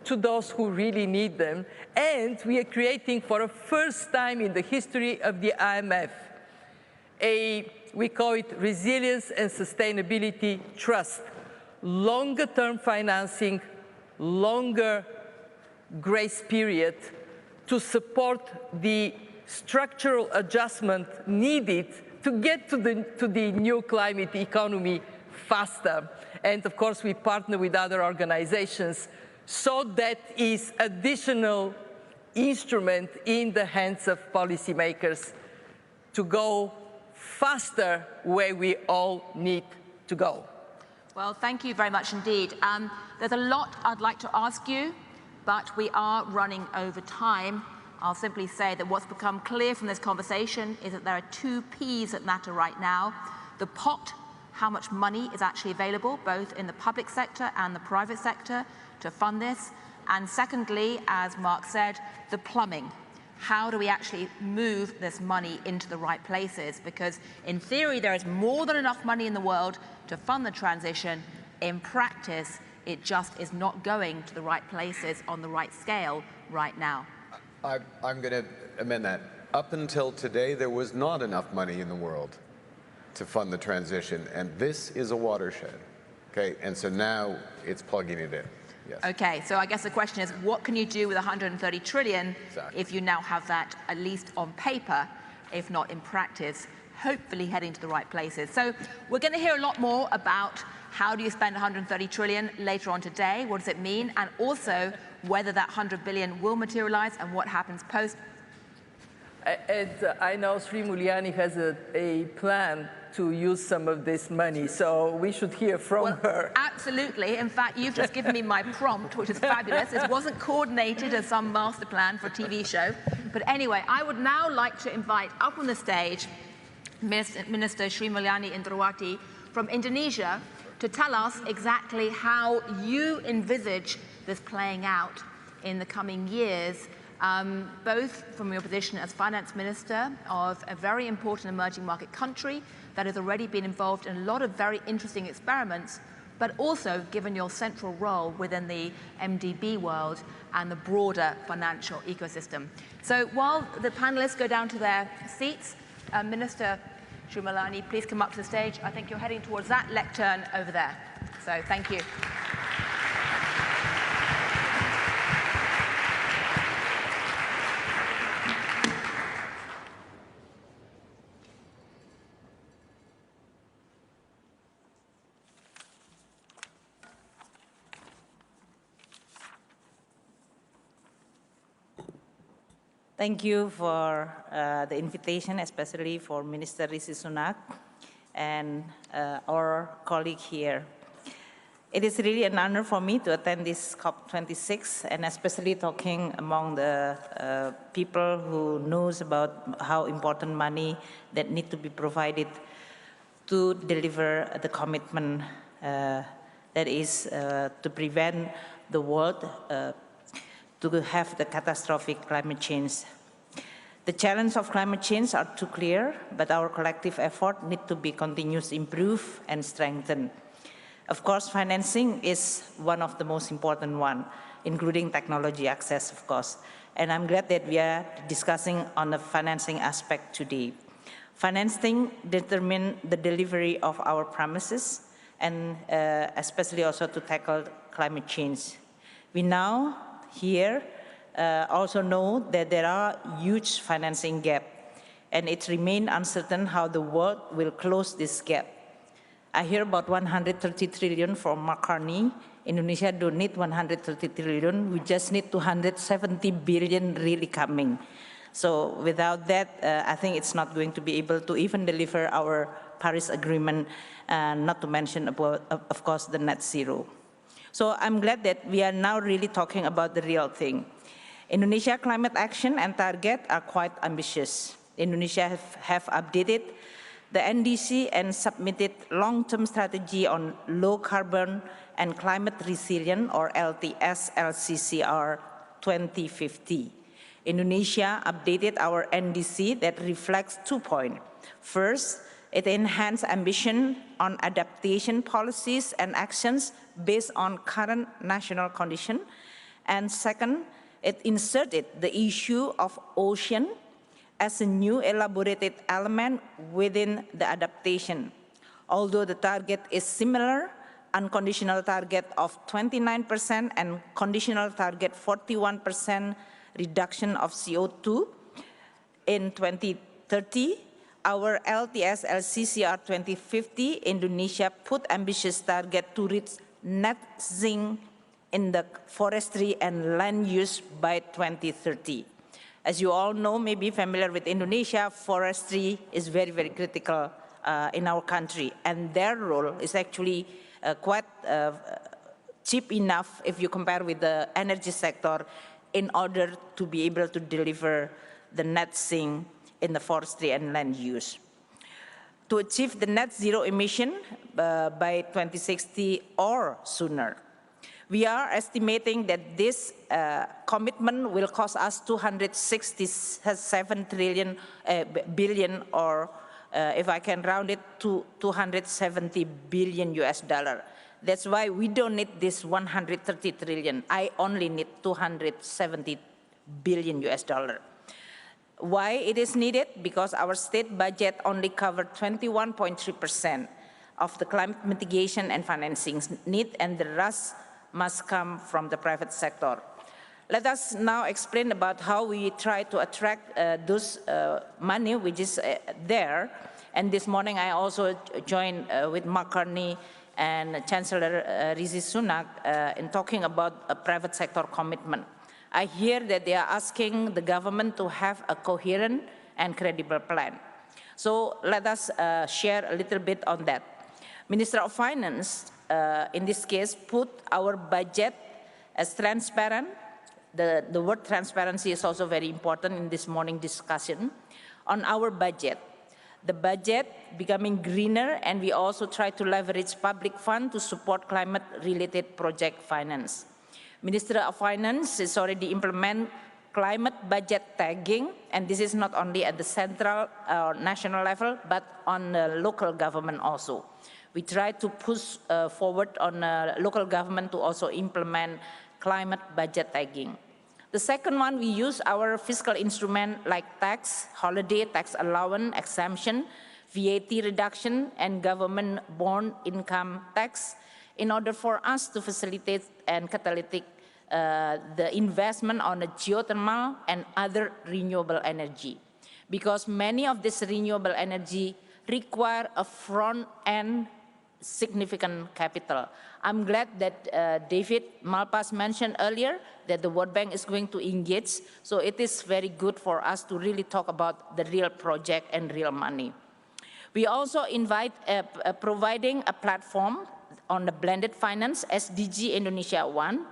to those who really need them. And we are creating, for the first time in the history of the IMF, we call it Resilience and Sustainability Trust. Longer-term financing, longer grace period to support the structural adjustment needed to get to the new climate economy faster. And of course, we partner with other organizations. So that is additional instrument in the hands of policymakers to go faster where we all need to go. Well, thank you very much indeed. There's a lot I'd like to ask you, but we are running over time. I'll simply say that what's become clear from this conversation is that there are two P's that matter right now. The pot, how much money is actually available, both in the public sector and the private sector, to fund this. And secondly, as Mark said, the plumbing. How do we actually move this money into the right places? Because in theory, there is more than enough money in the world to fund the transition. In practice, it just is not going to the right places on the right scale right now. I'm going to amend that. Up until today, there was not enough money in the world to fund the transition, and this is a watershed. Okay, and so now it's plugging it in. Yes. Okay, so I guess the question is, what can you do with 130 trillion if you now have that at least on paper, if not in practice, hopefully heading to the right places? So we're going to hear a lot more about how do you spend 130 trillion later on today, what does it mean, and also whether that 100 billion will materialize and what happens post. And I know Sri Mulyani has a plan to use some of this money, so we should hear from her. Absolutely. In fact, you've just given me my prompt, which is fabulous. It wasn't coordinated as some master plan for a TV show. But anyway, I would now like to invite up on the stage Minister Sri Mulyani Indrawati from Indonesia to tell us exactly how you envisage this playing out in the coming years, both from your position as finance minister of a very important emerging market country that has already been involved in a lot of very interesting experiments, but also given your central role within the MDB world and the broader financial ecosystem. So while the panelists go down to their seats, Minister Sri Mulyani, please come up to the stage. I think you're heading towards that lectern over there. So thank you. Thank you for the invitation, especially for Minister Rishi Sunak and our colleague here. It is really an honor for me to attend this COP26 and especially talking among the people who knows about how important money that need to be provided to deliver the commitment that is to prevent the world to have the catastrophic climate change. The challenge of climate change are too clear, but our collective effort need to be continuously improved and strengthened. Of course, financing is one of the most important one, including technology access, of course. And I'm glad that we are discussing on the financing aspect today. Financing determines the delivery of our promises and especially also to tackle climate change. We now here also know that there are huge financing gap, and it remains uncertain how the world will close this gap. I hear about 130 trillion from Mark Carney. Indonesia don't need 130 trillion, we just need 270 billion really coming. So without that, I think it's not going to be able to even deliver our Paris Agreement, not to mention about, of course, the net zero. So I'm glad that we are now really talking about the real thing. Indonesia climate action and target are quite ambitious. Indonesia have updated the NDC and submitted long-term strategy on low carbon and climate resilient, or LTS LCCR 2050. Indonesia updated our NDC that reflects 2 points. First, it enhanced ambition on adaptation policies and actions based on current national condition. And second, it inserted the issue of ocean as a new elaborated element within the adaptation. Although the target is similar, unconditional target of 29% and conditional target 41% reduction of CO2 in 2030, our LTS LCCR 2050, Indonesia put ambitious target to reach net zinc in the forestry and land use by 2030. As you all know, maybe familiar with Indonesia, forestry is very, very critical in our country, and their role is actually quite cheap enough if you compare with the energy sector in order to be able to deliver the net zinc in the forestry and land use. To achieve the net zero emission by 2060 or sooner, we are estimating that this commitment will cost us 267 billion, or if I can round it to 270 billion US dollar. That's why we don't need this 130 trillion. I only need 270 billion US dollar. Why it is needed? Because our state budget only covered 21.3% of the climate mitigation and financing need, and the rest must come from the private sector. Let us now explain about how we try to attract those money which is there. And this morning I also joined with Mark Carney and Chancellor Rishi Sunak in talking about a private sector commitment. I hear that they are asking the government to have a coherent and credible plan. So let us share a little bit on that. Minister of Finance, in this case, put our budget as transparent. The word transparency is also very important in this morning discussion on our budget. The budget becoming greener, and we also try to leverage public fund to support climate-related project finance. Minister of Finance is already implement climate budget tagging, and this is not only at the central or national level, but on the local government also. We try to push forward on local government to also implement climate budget tagging. The second one, we use our fiscal instrument like tax, holiday, tax allowance, exemption, VAT reduction, and government bond income tax in order for us to facilitate and catalytic the investment on the geothermal and other renewable energy. Because many of this renewable energy require a front-end significant capital. I'm glad that David Malpass mentioned earlier that the World Bank is going to engage. So it is very good for us to really talk about the real project and real money. We also invite providing a platform on the blended finance SDG Indonesia 1,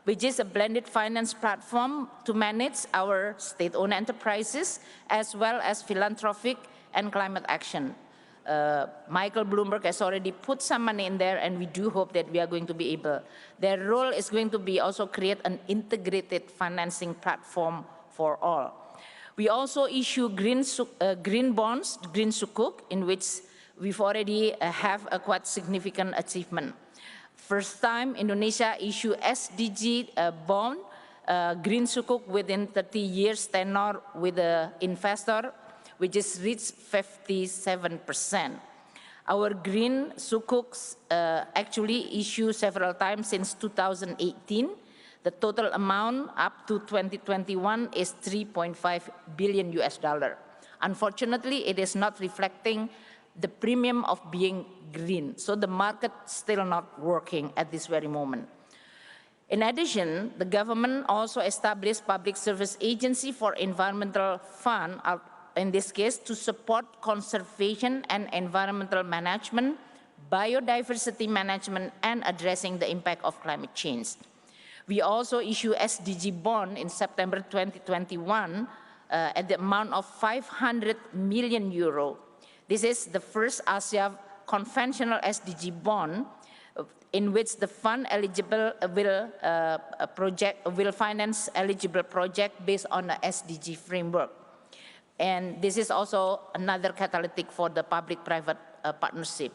which is a blended finance platform to manage our state-owned enterprises as well as philanthropic and climate action. Michael Bloomberg has already put some money in there, and we do hope that we are going to be able. Their role is going to be also create an integrated financing platform for all. We also issue green bonds, green sukuk, in which we've already have a quite significant achievement. First time Indonesia issue SDG bond, green sukuk within 30 years tenor with the investor, which is reached 57%. Our green sukuks actually issue several times since 2018. The total amount up to 2021 is 3.5 billion US dollar. Unfortunately, it is not reflecting the premium of being green. So the market still not working at this very moment. In addition, the government also established Public Service Agency for Environmental Fund, in this case, to support conservation and environmental management, biodiversity management, and addressing the impact of climate change. We also issue SDG bond in September 2021 at the amount of 500 million euro. This is the first Asia conventional SDG bond in which the fund eligible will finance eligible project based on the SDG framework. And this is also another catalytic for the public-private partnership.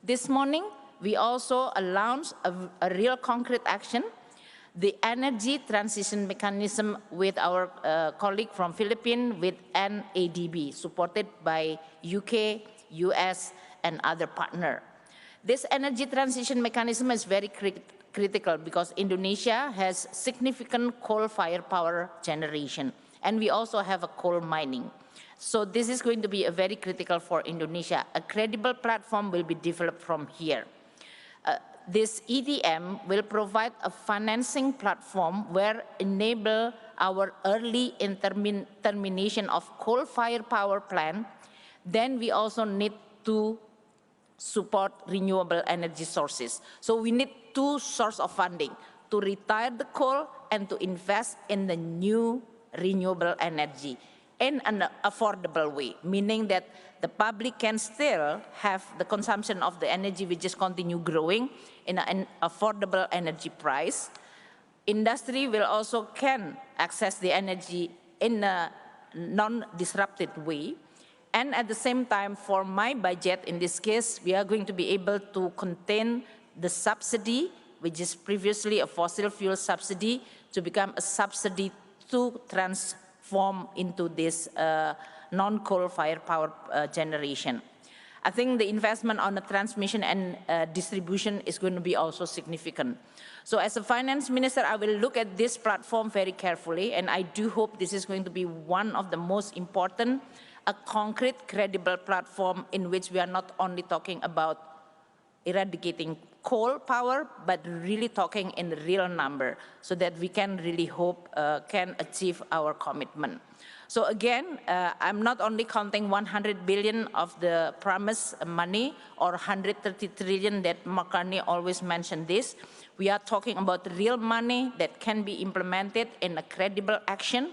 This morning, we also announced a real concrete action the energy transition mechanism with our colleague from Philippines with NADB, supported by UK, US, and other partners. This energy transition mechanism is very critical because Indonesia has significant coal-fired power generation, and we also have a coal mining. So this is going to be a very critical for Indonesia. A credible platform will be developed from here. This EDM will provide a financing platform where enable our early termination of coal-fired power plant. Then we also need to support renewable energy sources. So we need two sources of funding, to retire the coal and to invest in the new renewable energy in an affordable way, meaning that the public can still have the consumption of the energy which just continue growing in an affordable energy price. Industry will also can access the energy in a non-disrupted way. And at the same time, for my budget, in this case, we are going to be able to contain the subsidy, which is previously a fossil fuel subsidy, to become a subsidy to transform into this non-coal-fired power generation. I think the investment on the transmission and distribution is going to be also significant. So as a finance minister, I will look at this platform very carefully, and I do hope this is going to be one of the most important, a concrete, credible platform in which we are not only talking about eradicating coal power, but really talking in real number, so that we can really hope can achieve our commitment. So again, I'm not only counting 100 billion of the promised money or 130 trillion that McCartney always mentioned this. We are talking about real money that can be implemented in a credible action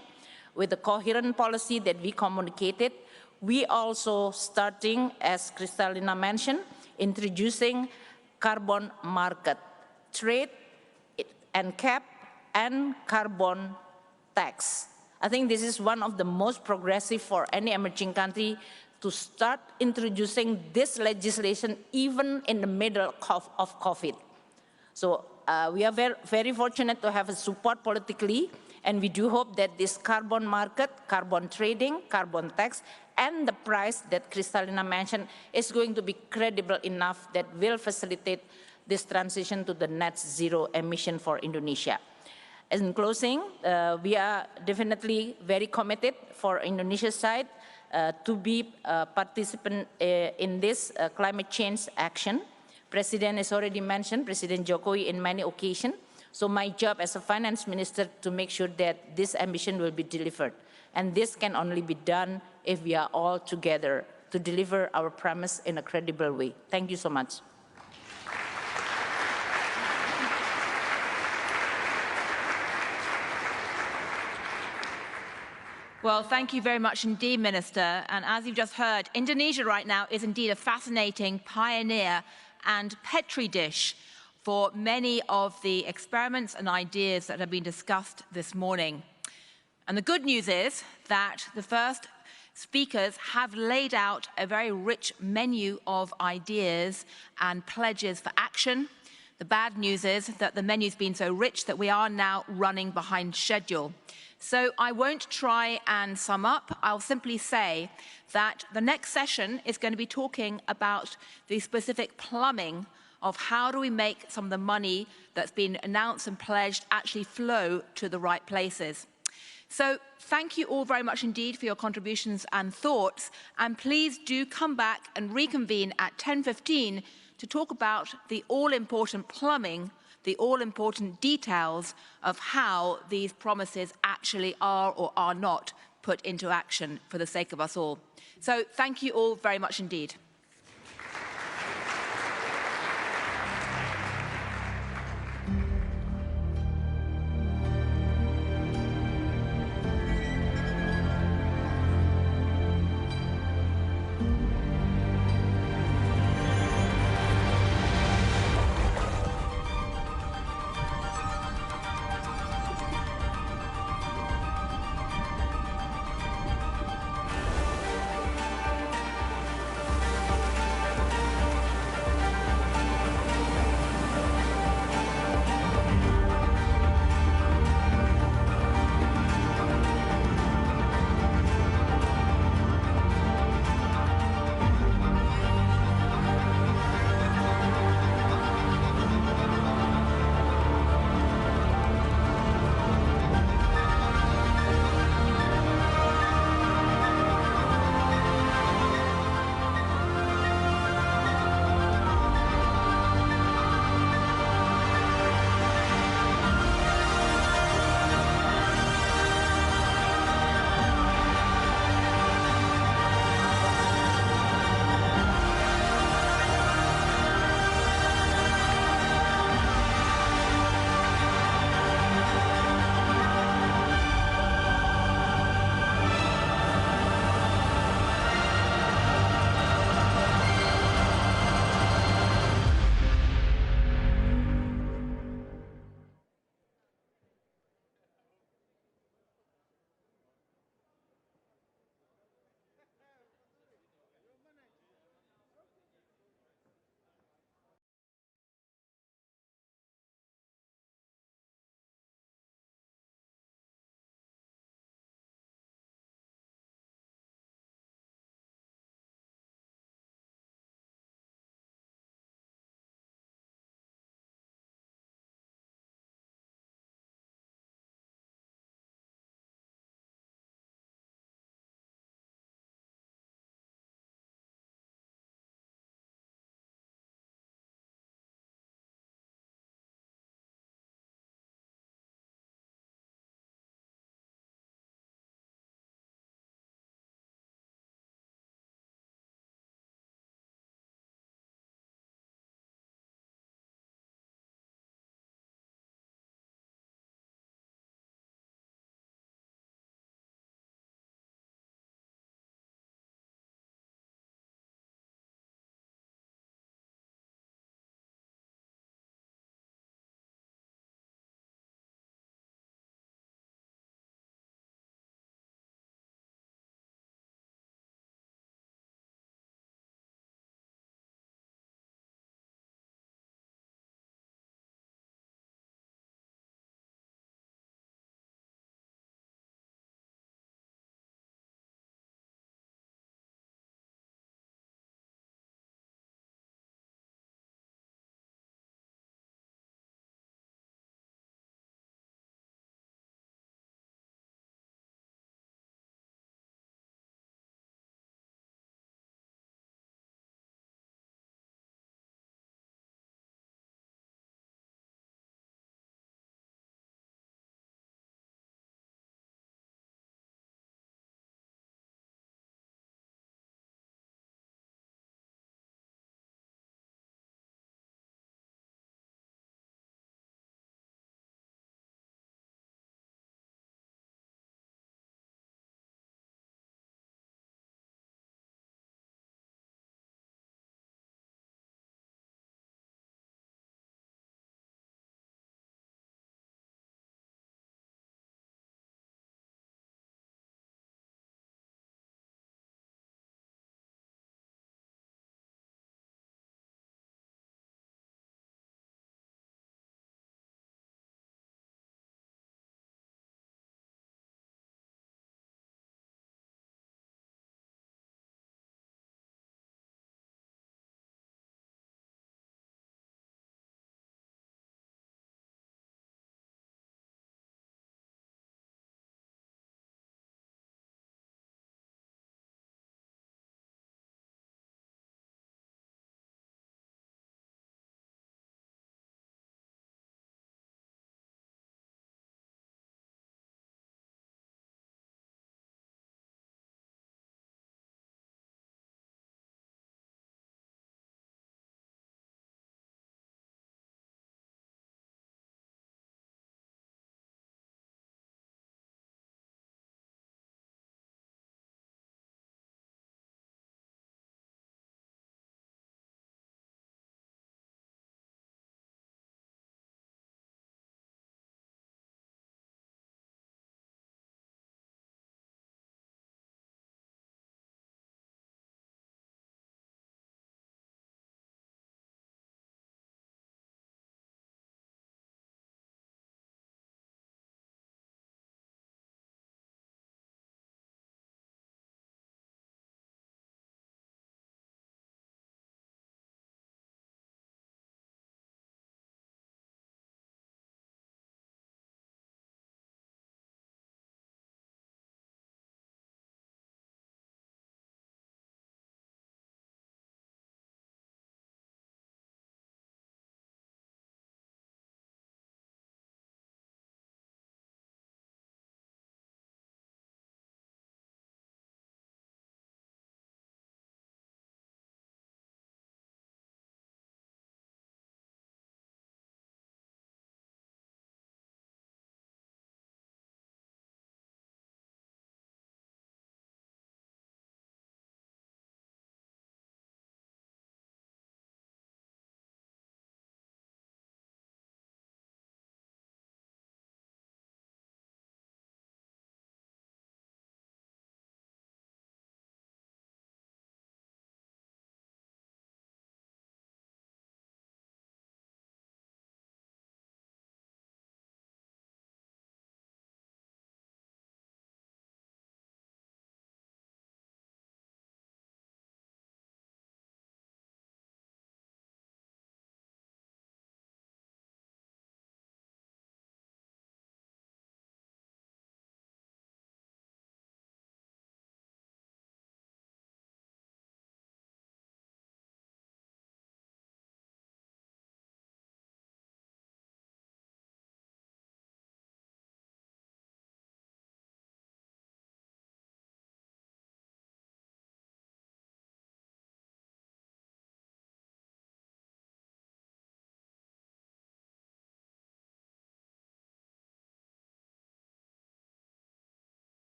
with a coherent policy that we communicated. We also starting, as Kristalina mentioned, introducing carbon market, trade and cap, and carbon tax. I think this is one of the most progressive for any emerging country to start introducing this legislation even in the middle of COVID. So we are very fortunate to have a support politically, and we do hope that this carbon market, carbon trading, carbon tax, and the price that Kristalina mentioned is going to be credible enough that will facilitate this transition to the net zero emission for Indonesia. In closing, we are definitely very committed for Indonesia's side to be a participant in this climate change action. President has already mentioned, President Jokowi in many occasions. So my job as a finance minister to make sure that this ambition will be delivered. And this can only be done if we are all together to deliver our promise in a credible way. Thank you so much. Well, thank you very much indeed, Minister. And as you've just heard, Indonesia right now is indeed a fascinating pioneer and petri dish for many of the experiments and ideas that have been discussed this morning. And the good news is that the first speakers have laid out a very rich menu of ideas and pledges for action. The bad news is that the menu's been so rich that we are now running behind schedule. So I won't try and sum up. I'll simply say that the next session is going to be talking about the specific plumbing of how do we make some of the money that's been announced and pledged actually flow to the right places. So thank you all very much indeed for your contributions and thoughts, and please do come back and reconvene at 10:15 to talk about the all-important plumbing, the all-important details of how these promises actually are or are not put into action for the sake of us all. So thank you all very much indeed.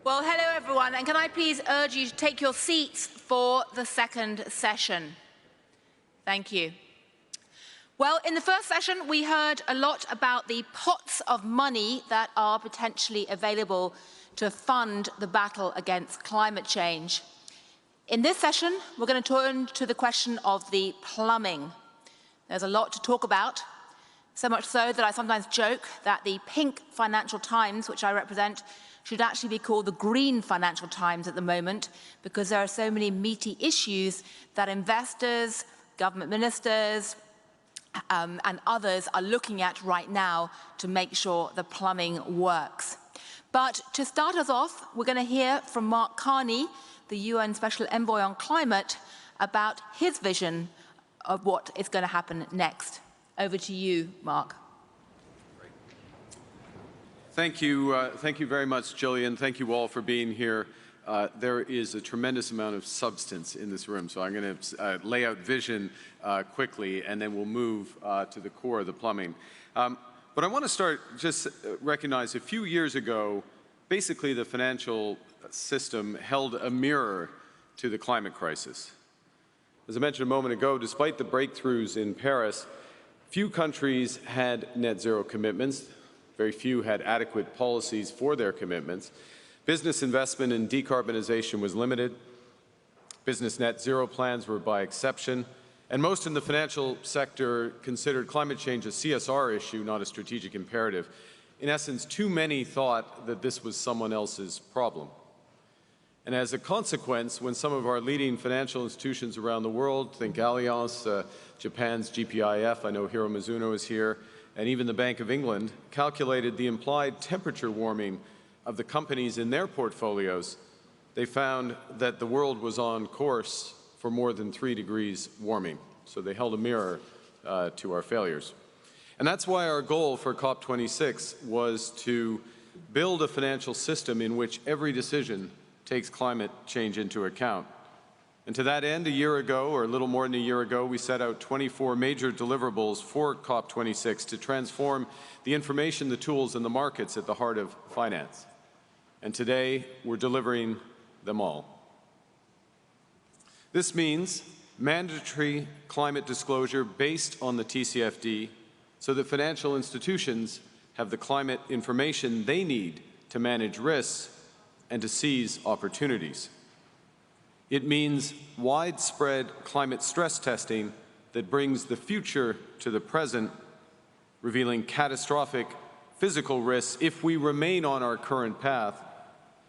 Well, hello everyone, and can I please urge you to take your seats for the second session? Thank you. Well, in the first session, we heard a lot about the pots of money that are potentially available to fund the battle against climate change. In this session, we're going to turn to the question of the plumbing. There's a lot to talk about, so much so that I sometimes joke that the pink Financial Times, which I represent, should actually be called the green Financial Times at the moment, because there are so many meaty issues that investors, government ministers, and others are looking at right now to make sure the plumbing works. But to start us off, we're going to hear from Mark Carney, the UN Special Envoy on Climate, about his vision of what is going to happen next. Over to you, Mark. Thank you very much, Gillian. Thank you all for being here. There is a tremendous amount of substance in this room, so I'm going to lay out vision quickly, and then we'll move to the core of the plumbing. But I want to start just recognize a few years ago, basically the financial system held a mirror to the climate crisis. As I mentioned a moment ago, despite the breakthroughs in Paris, few countries had net zero commitments. Very few had adequate policies for their commitments. Business investment in decarbonization was limited. Business net zero plans were by exception. And most in the financial sector considered climate change a CSR issue, not a strategic imperative. In essence, too many thought that this was someone else's problem. And as a consequence, when some of our leading financial institutions around the world, think Allianz, Japan's GPIF, I know Hiro Mizuno is here, and even the Bank of England, calculated the implied temperature warming of the companies in their portfolios, they found that the world was on course for more than 3 degrees warming. So they held a mirror to our failures. And that's why our goal for COP26 was to build a financial system in which every decision takes climate change into account. And to that end, a year ago, or a little more than a year ago, we set out 24 major deliverables for COP26 to transform the information, the tools, and the markets at the heart of finance. And today, we're delivering them all. This means mandatory climate disclosure based on the TCFD so that financial institutions have the climate information they need to manage risks and to seize opportunities. It means widespread climate stress testing that brings the future to the present, revealing catastrophic physical risks if we remain on our current path,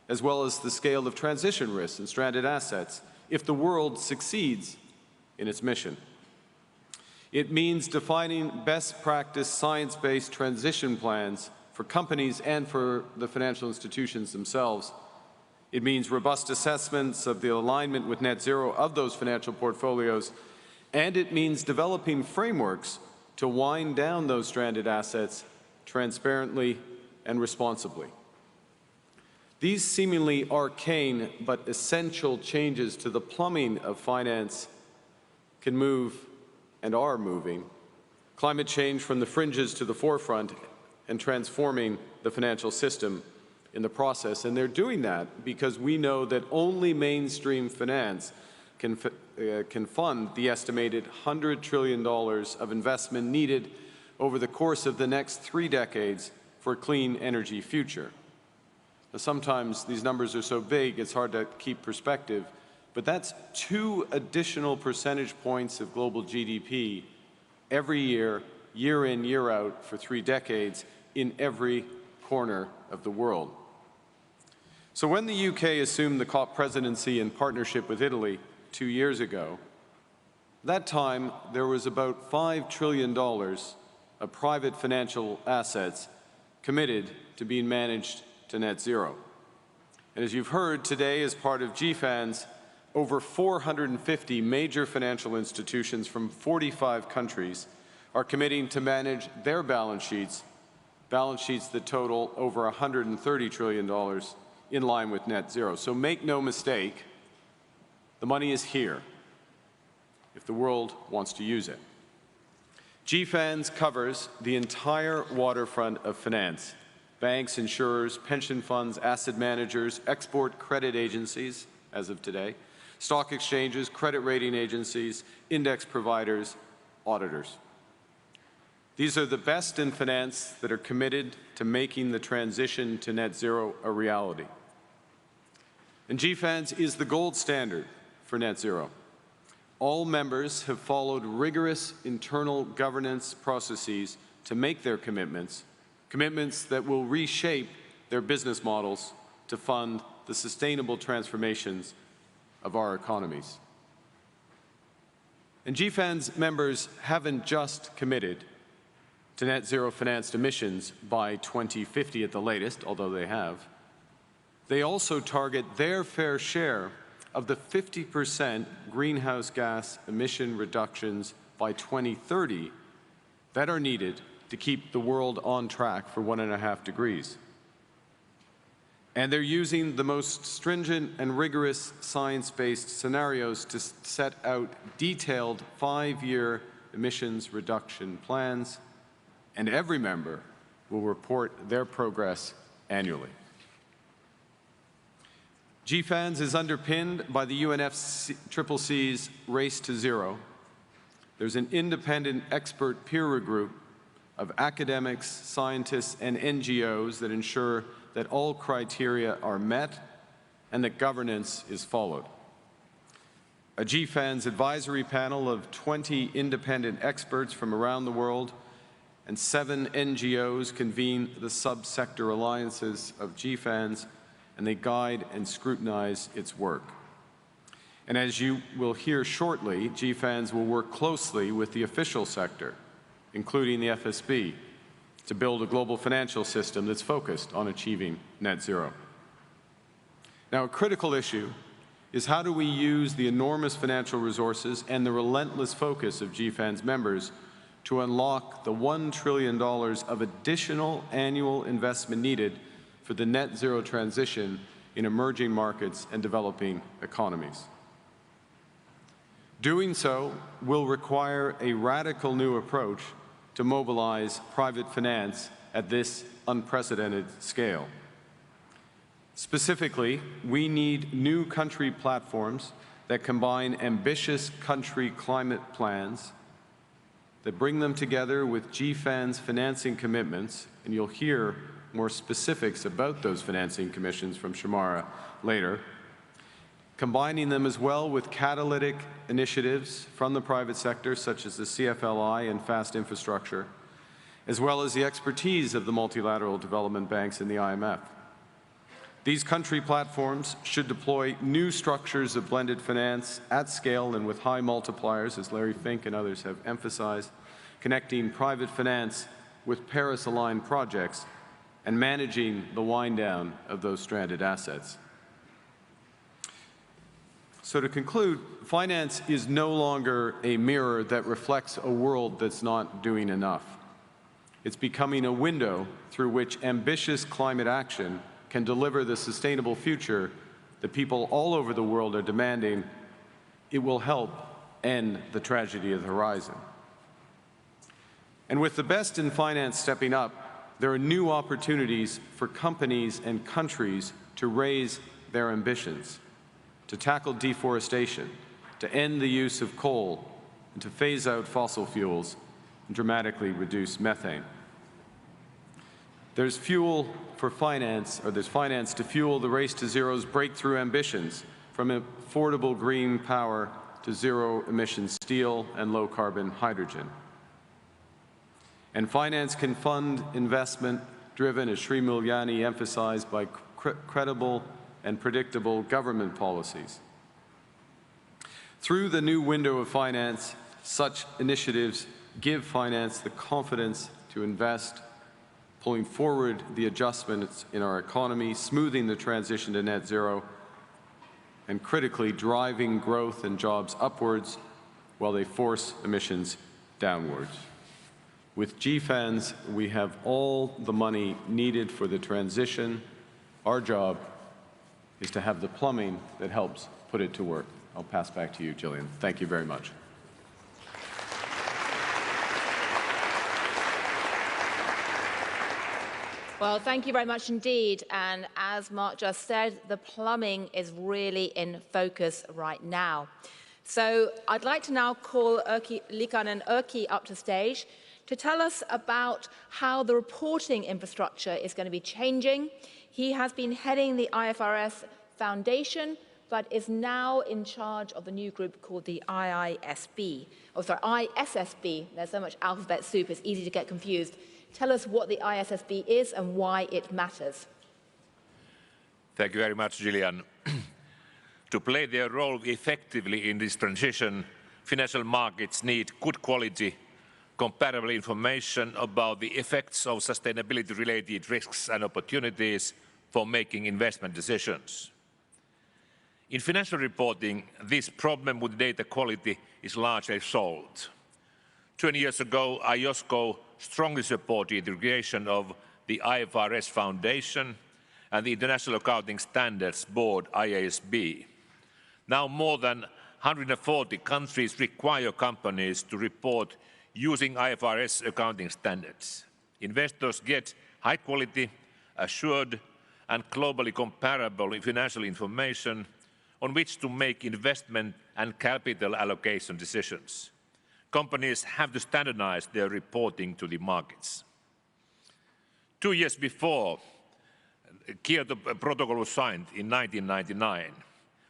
as well as the scale of transition risks and stranded assets if the world succeeds in its mission. It means defining best practice science-based transition plans for companies and for the financial institutions themselves. It means robust assessments of the alignment with net zero of those financial portfolios, and it means developing frameworks to wind down those stranded assets transparently and responsibly. These seemingly arcane but essential changes to the plumbing of finance can move, and are moving, climate change from the fringes to the forefront and transforming the financial system in the process. And they're doing that because we know that only mainstream finance can fund the estimated $100 trillion of investment needed over the course of the next 3 decades for a clean energy future. Now, sometimes these numbers are so big it's hard to keep perspective, but that's 2 additional percentage points of global GDP every year, year in, year out, for 3 decades in every corner of the world. So when the UK assumed the COP presidency in partnership with Italy 2 years ago, that time there was about $5 trillion of private financial assets committed to being managed to net zero. And as you've heard today, as part of GFANZ, over 450 major financial institutions from 45 countries are committing to manage their balance sheets that total over $130 trillion in line with net zero. So make no mistake, the money is here if the world wants to use it. GFANZ covers the entire waterfront of finance, banks, insurers, pension funds, asset managers, export credit agencies, as of today, stock exchanges, credit rating agencies, index providers, auditors. These are the best in finance that are committed to making the transition to net zero a reality. And GFANZ is the gold standard for net zero. All members have followed rigorous internal governance processes to make their commitments that will reshape their business models to fund the sustainable transformations of our economies. And GFANZ members haven't just committed to net zero financed emissions by 2050 at the latest, although they have. They also target their fair share of the 50% greenhouse gas emission reductions by 2030 that are needed to keep the world on track for 1.5 degrees. And they're using the most stringent and rigorous science-based scenarios to set out detailed 5-year emissions reduction plans, and every member will report their progress annually. GFANZ is underpinned by the UNFCCC's Race to Zero. There's an independent expert peer group of academics, scientists, and NGOs that ensure that all criteria are met and that governance is followed. A GFANZ advisory panel of 20 independent experts from around the world and 7 NGOs convene the sub-sector alliances of GFANZ, and they guide and scrutinize its work. And as you will hear shortly, GFANZ will work closely with the official sector, including the FSB, to build a global financial system that's focused on achieving net zero. Now, a critical issue is how do we use the enormous financial resources and the relentless focus of GFANZ members to unlock the $1 trillion of additional annual investment needed for the net zero transition in emerging markets and developing economies. Doing so will require a radical new approach to mobilize private finance at this unprecedented scale. Specifically, we need new country platforms that combine ambitious country climate plans, that bring them together with GFANZ financing commitments, and you'll hear more specifics about those financing commissions from Shamara later, combining them as well with catalytic initiatives from the private sector, such as the CFLI and fast infrastructure, as well as the expertise of the multilateral development banks and the IMF. These country platforms should deploy new structures of blended finance at scale and with high multipliers, as Larry Fink and others have emphasized, connecting private finance with Paris-aligned projects and managing the wind-down of those stranded assets. So to conclude, finance is no longer a mirror that reflects a world that's not doing enough. It's becoming a window through which ambitious climate action can deliver the sustainable future that people all over the world are demanding. It will help end the tragedy of the horizon. And with the best in finance stepping up, there are new opportunities for companies and countries to raise their ambitions, to tackle deforestation, to end the use of coal, and to phase out fossil fuels and dramatically reduce methane. There's fuel for finance, or there's finance to fuel the Race to Zero's breakthrough ambitions, from affordable green power to zero-emission steel and low-carbon hydrogen. And finance can fund investment driven, as Sri Mulyani emphasized, by credible and predictable government policies. Through the new window of finance, such initiatives give finance the confidence to invest, pulling forward the adjustments in our economy, smoothing the transition to net zero, and critically driving growth and jobs upwards while they force emissions downwards. With GFANZ, we have all the money needed for the transition. Our job is to have the plumbing that helps put it to work. I'll pass back to you, Gillian. Thank you very much. Well, thank you very much indeed. And as Mark just said, the plumbing is really in focus right now. So I'd like to now call Liikanen Erkki up to stage to tell us about how the reporting infrastructure is going to be changing. He has been heading the IFRS Foundation, but is now in charge of the new group called the ISB. There's so much alphabet soup, it's easy to get confused. Tell us what the ISSB is and why it matters. Thank you very much, Gillian. To play their role effectively in this transition, financial markets need good quality, comparable information about the effects of sustainability-related risks and opportunities for making investment decisions. In financial reporting, this problem with data quality is largely solved. 20 years ago, IOSCO strongly supported the creation of the IFRS Foundation and the International Accounting Standards Board, IASB. Now more than 140 countries require companies to report using IFRS accounting standards. Investors get high quality, assured and globally comparable financial information on which to make investment and capital allocation decisions. Companies have to standardize their reporting to the markets. 2 years before, the Kyoto Protocol was signed in 1999.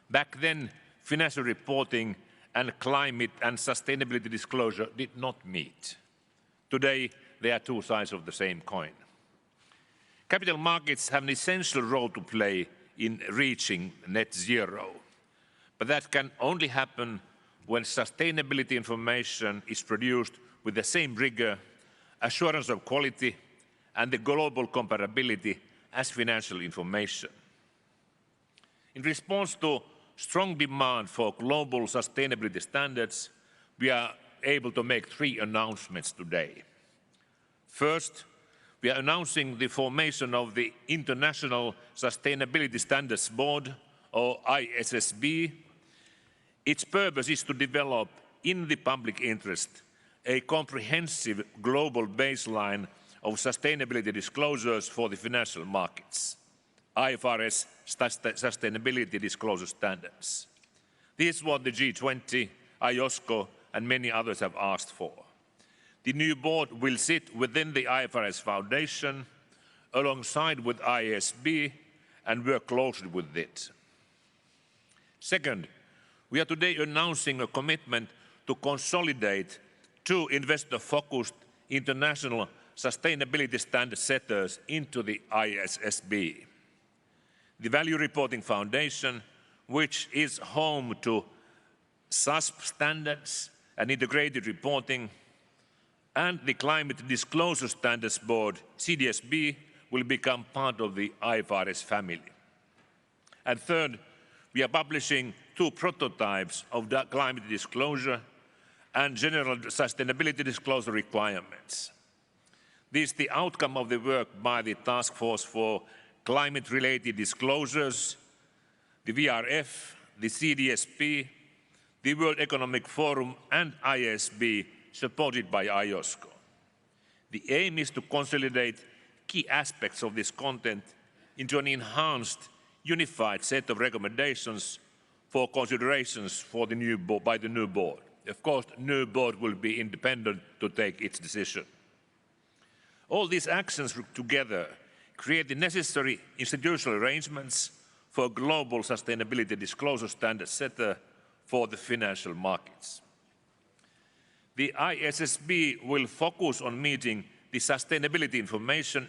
Back then, financial reporting and climate and sustainability disclosure did not meet. Today, they are two sides of the same coin. Capital markets have an essential role to play in reaching net zero, but that can only happen when sustainability information is produced with the same rigor, assurance of quality, and the global comparability as financial information. In response to strong demand for global sustainability standards, we are able to make 3 announcements today. First, we are announcing the formation of the International Sustainability Standards Board, or ISSB. Its purpose is to develop, in the public interest, a comprehensive global baseline of sustainability disclosures for the financial markets, IFRS Sustainability Disclosure Standards. This is what the G20, IOSCO, and many others have asked for. The new board will sit within the IFRS Foundation, alongside with ISB, and work closely with it. Second, we are today announcing a commitment to consolidate 2 investor-focused international sustainability standard setters into the ISSB. The Value Reporting Foundation, which is home to SASP standards and integrated reporting, and the Climate Disclosure Standards Board, CDSB, will become part of the IFRS family. And third, we are publishing 2 prototypes of the climate disclosure and general sustainability disclosure requirements. This is the outcome of the work by the Task Force for Climate-Related Disclosures, the VRF, the CDSP, the World Economic Forum, and ISB, supported by IOSCO. The aim is to consolidate key aspects of this content into an enhanced, unified set of recommendations for considerations for the by the new board. Of course, the new board will be independent to take its decision. All these actions together create the necessary institutional arrangements for a global sustainability disclosure standard setter for the financial markets. The ISSB will focus on meeting the sustainability information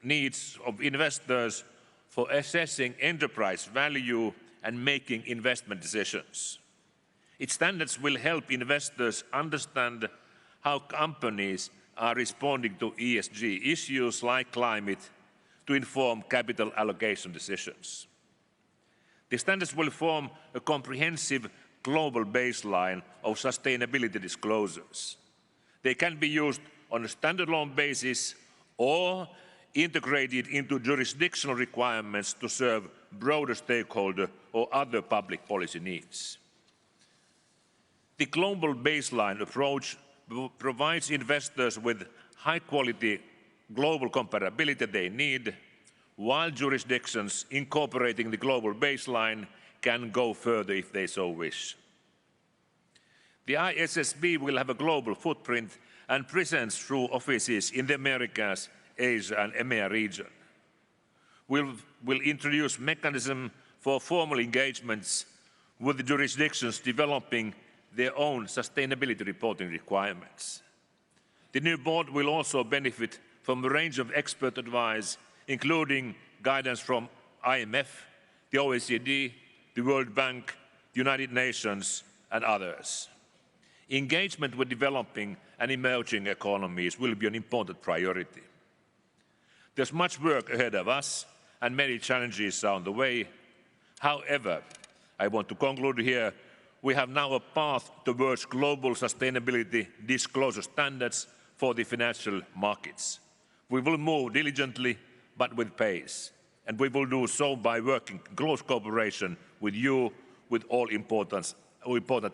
needs of investors for assessing enterprise value and making investment decisions. Its standards will help investors understand how companies are responding to ESG issues like climate to inform capital allocation decisions. The standards will form a comprehensive global baseline of sustainability disclosures. They can be used on a standalone basis or integrated into jurisdictional requirements to serve broader stakeholder or other public policy needs. The global baseline approach provides investors with high-quality global comparability they need, while jurisdictions incorporating the global baseline can go further if they so wish. The Issb will have a global footprint and presence through offices in the Americas, Asia and EMEA region. We'll introduce mechanism for formal engagements with the jurisdictions developing their own sustainability reporting requirements. The new board will also benefit from a range of expert advice, including guidance from IMF, the OECD, the World Bank, the United Nations, and others. Engagement with developing and emerging economies will be an important priority. There's much work ahead of us, and many challenges are on the way. However, I want to conclude here, we have now a path towards global sustainability disclosure standards for the financial markets. We will move diligently, but with pace. And we will do so by working in close cooperation with you, with all important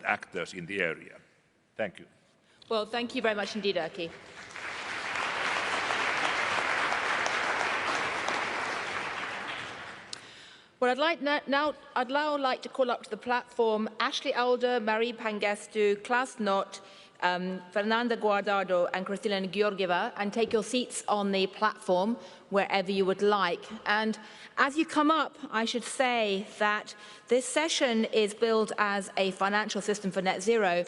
actors in the area. Thank you. Well, thank you very much indeed, Erkki. Well, I'd now like to call up to the platform Ashley Alder, Marie Pangestu, Klaas Knott, Fernanda Guardado and Kristina Georgieva, and take your seats on the platform wherever you would like. And as you come up, I should say that this session is billed as a financial system for net zero.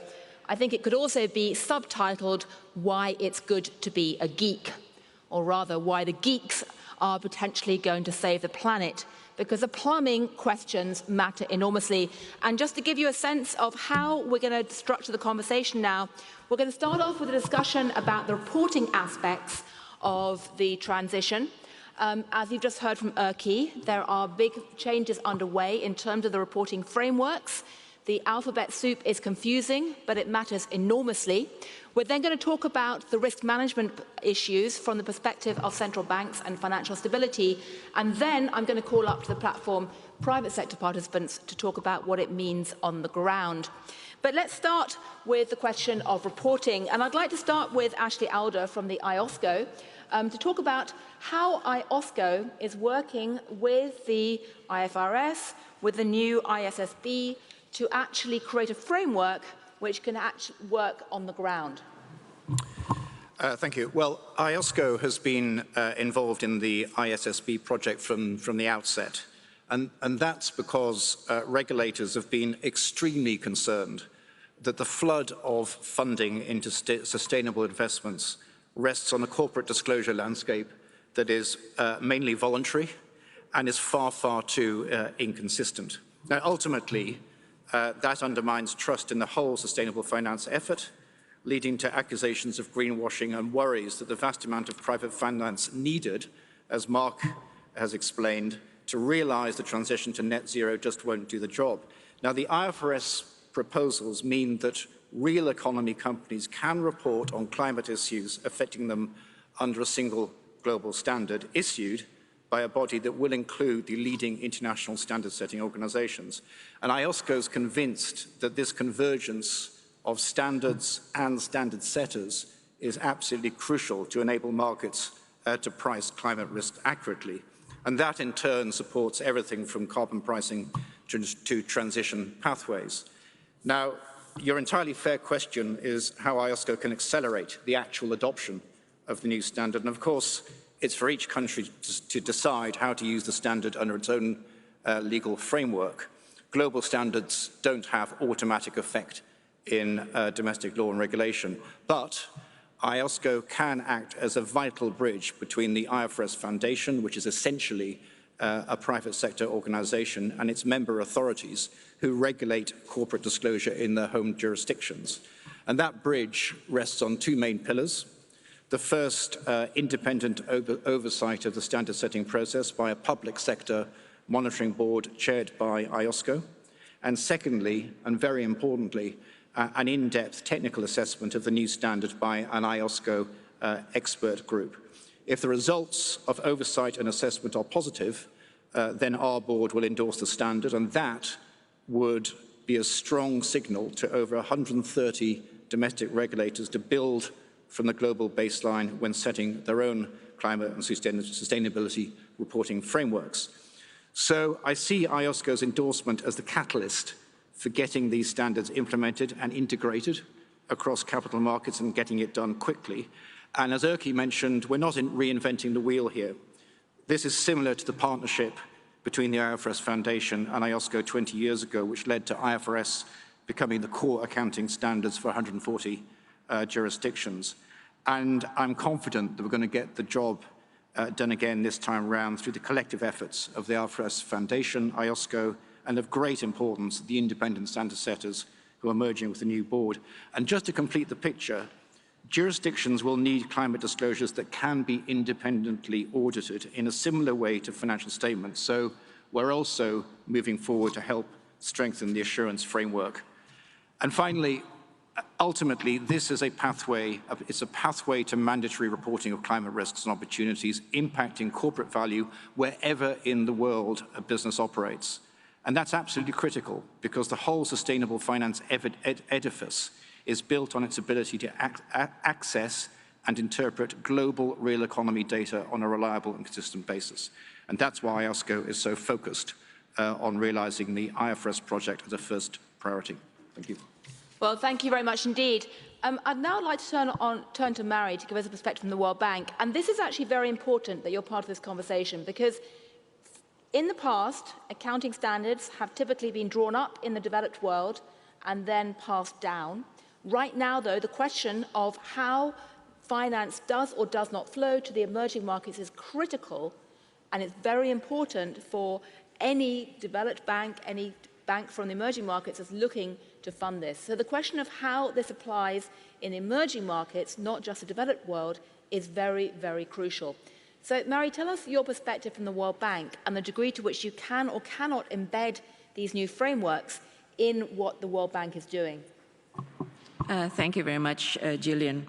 I think it could also be subtitled, Why It's Good to Be a Geek, or rather, why the geeks are potentially going to save the planet, because the plumbing questions matter enormously. And just to give you a sense of how we're going to structure the conversation now, we're going to start off with a discussion about the reporting aspects of the transition. As you've just heard from Erkki, there are big changes underway in terms of the reporting frameworks. The alphabet soup is confusing, but it matters enormously. We're then going to talk about the risk management issues from the perspective of central banks and financial stability. And then I'm going to call up to the platform private sector participants to talk about what it means on the ground. But let's start with the question of reporting. And I'd like to start with Ashley Alder from the IOSCO to talk about how IOSCO is working with the IFRS, with the new ISSB, to actually create a framework which can actually work on the ground. Thank you. Well, IOSCO has been involved in the ISSB project from the outset. And that's because regulators have been extremely concerned that the flood of funding into sustainable investments rests on a corporate disclosure landscape that is mainly voluntary and is far, far too inconsistent. Now, ultimately, that undermines trust in the whole sustainable finance effort, leading to accusations of greenwashing and worries that the vast amount of private finance needed, as Mark has explained, to realize the transition to net zero just won't do the job. Now, the IFRS proposals mean that real economy companies can report on climate issues affecting them under a single global standard issued by a body that will include the leading international standard-setting organizations. And IOSCO is convinced that this convergence of standards and standard setters is absolutely crucial to enable markets to price climate risk accurately. And that in turn supports everything from carbon pricing to transition pathways. Now, your entirely fair question is how IOSCO can accelerate the actual adoption of the new standard. And of course, it's for each country to decide how to use the standard under its own legal framework. Global standards don't have automatic effect in domestic law and regulation, but IOSCO can act as a vital bridge between the IFRS Foundation, which is essentially a private sector organization, and its member authorities who regulate corporate disclosure in their home jurisdictions. And that bridge rests on two main pillars. The first, independent oversight of the standard setting process by a public sector monitoring board chaired by IOSCO. And secondly, and very importantly, an in-depth technical assessment of the new standard by an IOSCO expert group. If the results of oversight and assessment are positive, then our board will endorse the standard, and that would be a strong signal to over 130 domestic regulators to build from the global baseline when setting their own climate and sustainability reporting frameworks. So I see IOSCO's endorsement as the catalyst for getting these standards implemented and integrated across capital markets and getting it done quickly. And as Erkki mentioned, we're not reinventing the wheel here. This is similar to the partnership between the IFRS Foundation and IOSCO 20 years ago, which led to IFRS becoming the core accounting standards for 140 jurisdictions. And I'm confident that we're going to get the job done again this time around through the collective efforts of the IFRS Foundation, IOSCO, and of great importance, the independent standard setters who are merging with the new board. And just to complete the picture, jurisdictions will need climate disclosures that can be independently audited in a similar way to financial statements. So we're also moving forward to help strengthen the assurance framework. And finally, ultimately, this is a pathway, it's a pathway to mandatory reporting of climate risks and opportunities impacting corporate value wherever in the world a business operates. And that's absolutely critical because the whole sustainable finance edifice is built on its ability to access and interpret global real economy data on a reliable and consistent basis. And that's why IOSCO is so focused on realizing the IFRS project as a first priority. Thank you. Well, thank you very much indeed. I'd now like to turn to Mary to give us a perspective from the World Bank. And this is actually very important that you're part of this conversation because in the past, accounting standards have typically been drawn up in the developed world and then passed down. Right now, though, the question of how finance does or does not flow to the emerging markets is critical, and it's very important for any developed bank, any bank from the emerging markets that's looking to fund this. So the question of how this applies in emerging markets, not just the developed world, is very, very crucial. So, Mary, tell us your perspective from the World Bank and the degree to which you can or cannot embed these new frameworks in what the World Bank is doing. Thank you very much, Gillian.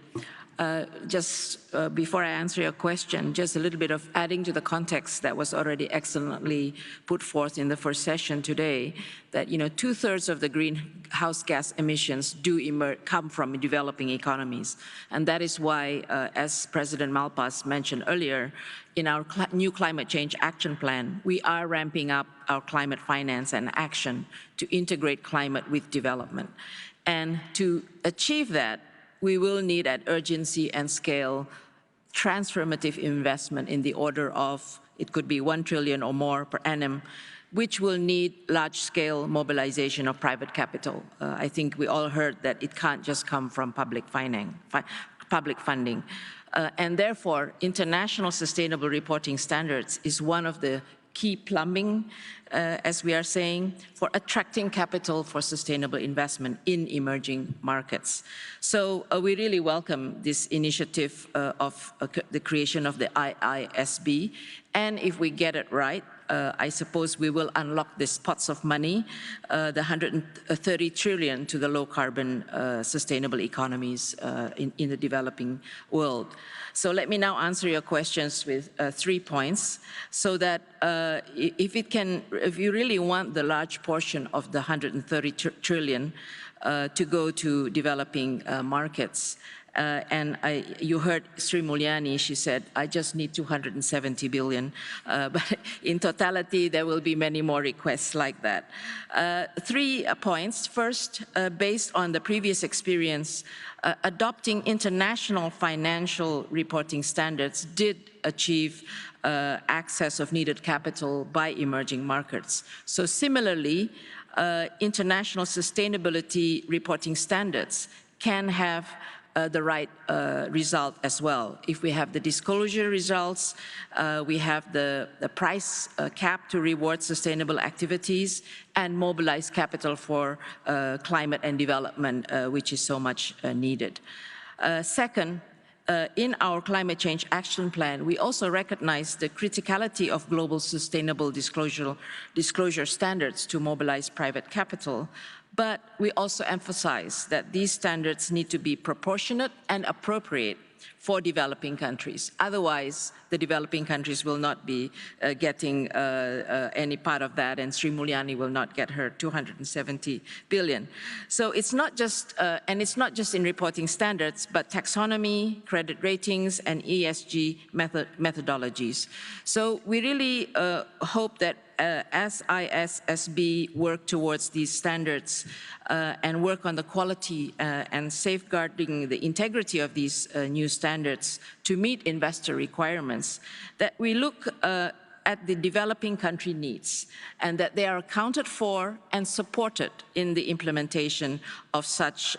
Before I answer your question, just a little bit of adding to the context that was already excellently put forth in the first session today, that 2/3 of the greenhouse gas emissions do come from developing economies. And that is why, as President Malpass mentioned earlier, in our new climate change action plan, we are ramping up our climate finance and action to integrate climate with development. And to achieve that, we will need at urgency and scale transformative investment in the order of, it could be 1 trillion or more per annum, which will need large-scale mobilization of private capital. I think we all heard that it can't just come from public funding. And therefore, international sustainable reporting standards is one of the key plumbing, as we are saying, for attracting capital for sustainable investment in emerging markets. So we really welcome this initiative of the creation of the Issb. And if we get it right, I suppose we will unlock these pots of money, the 130 trillion to the low-carbon sustainable economies in the developing world. So let me now answer your questions with 3 points, so that if you really want the large portion of the 130 trillion to go to developing markets, you heard Sri Mulyani, she said, I just need 270 billion. But in totality, there will be many more requests like that. 3 points. First, based on the previous experience, adopting international financial reporting standards did achieve access of needed capital by emerging markets. So similarly, international sustainability reporting standards can have the right result as well. If we have the disclosure results, we have the price cap to reward sustainable activities and mobilize capital for climate and development, which is so much needed. Second, in our climate change action plan, we also recognize the criticality of global sustainable disclosure standards to mobilize private capital. But we also emphasize that these standards need to be proportionate and appropriate for developing countries. Otherwise, the developing countries will not be getting any part of that, and Sri Mulyani will not get her 270 billion. So it's not just, and it's not just in reporting standards, but taxonomy, credit ratings, and ESG methodologies. So we really hope that as ISSB work towards these standards and work on the quality and safeguarding the integrity of these new standards to meet investor requirements, that we look at the developing country needs and that they are accounted for and supported in the implementation of such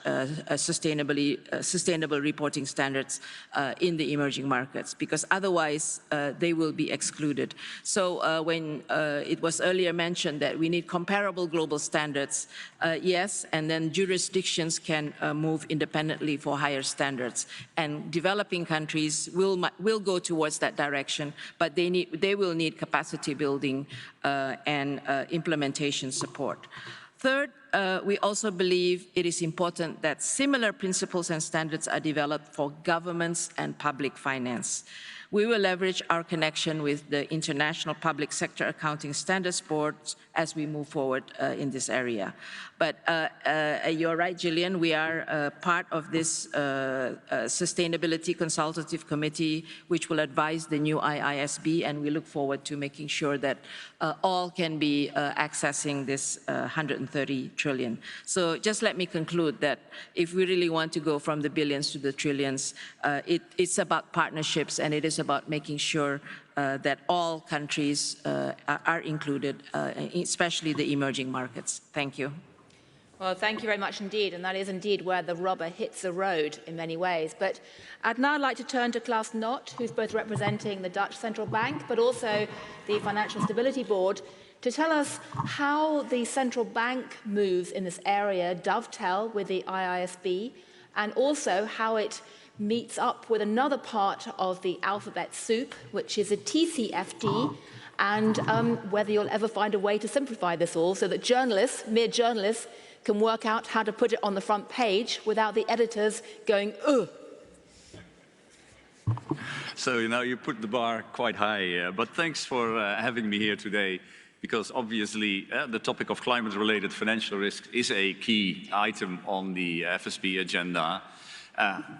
sustainable reporting standards in the emerging markets, because otherwise they will be excluded. So when it was earlier mentioned that we need comparable global standards, yes, and then jurisdictions can move independently for higher standards, and developing countries will go towards that direction, but they will need capacity building and implementation support. Third, we also believe it is important that similar principles and standards are developed for governments and public finance. We will leverage our connection with the International Public Sector Accounting Standards Board as we move forward in this area. But you're right, Gillian, we are part of this Sustainability Consultative Committee, which will advise the new IISB, and we look forward to making sure that all can be accessing this 130 trillion. So just let me conclude that if we really want to go from the billions to the trillions, it's about partnerships, and it is about making sure that all countries are included, especially the emerging markets. Thank you. Well, thank you very much indeed, and that is indeed where the rubber hits the road in many ways. But I'd now like to turn to Klaus Knott, who's both representing the Dutch Central Bank, but also the Financial Stability Board, to tell us how the central bank moves in this area dovetail with the IISB, and also how it meets up with another part of the alphabet soup, which is a TCFD, and whether you'll ever find a way to simplify this all so that journalists, mere journalists, can work out how to put it on the front page without the editors going, ugh. So, you put the bar quite high, but thanks for having me here today, because obviously the topic of climate-related financial risk is a key item on the FSB agenda,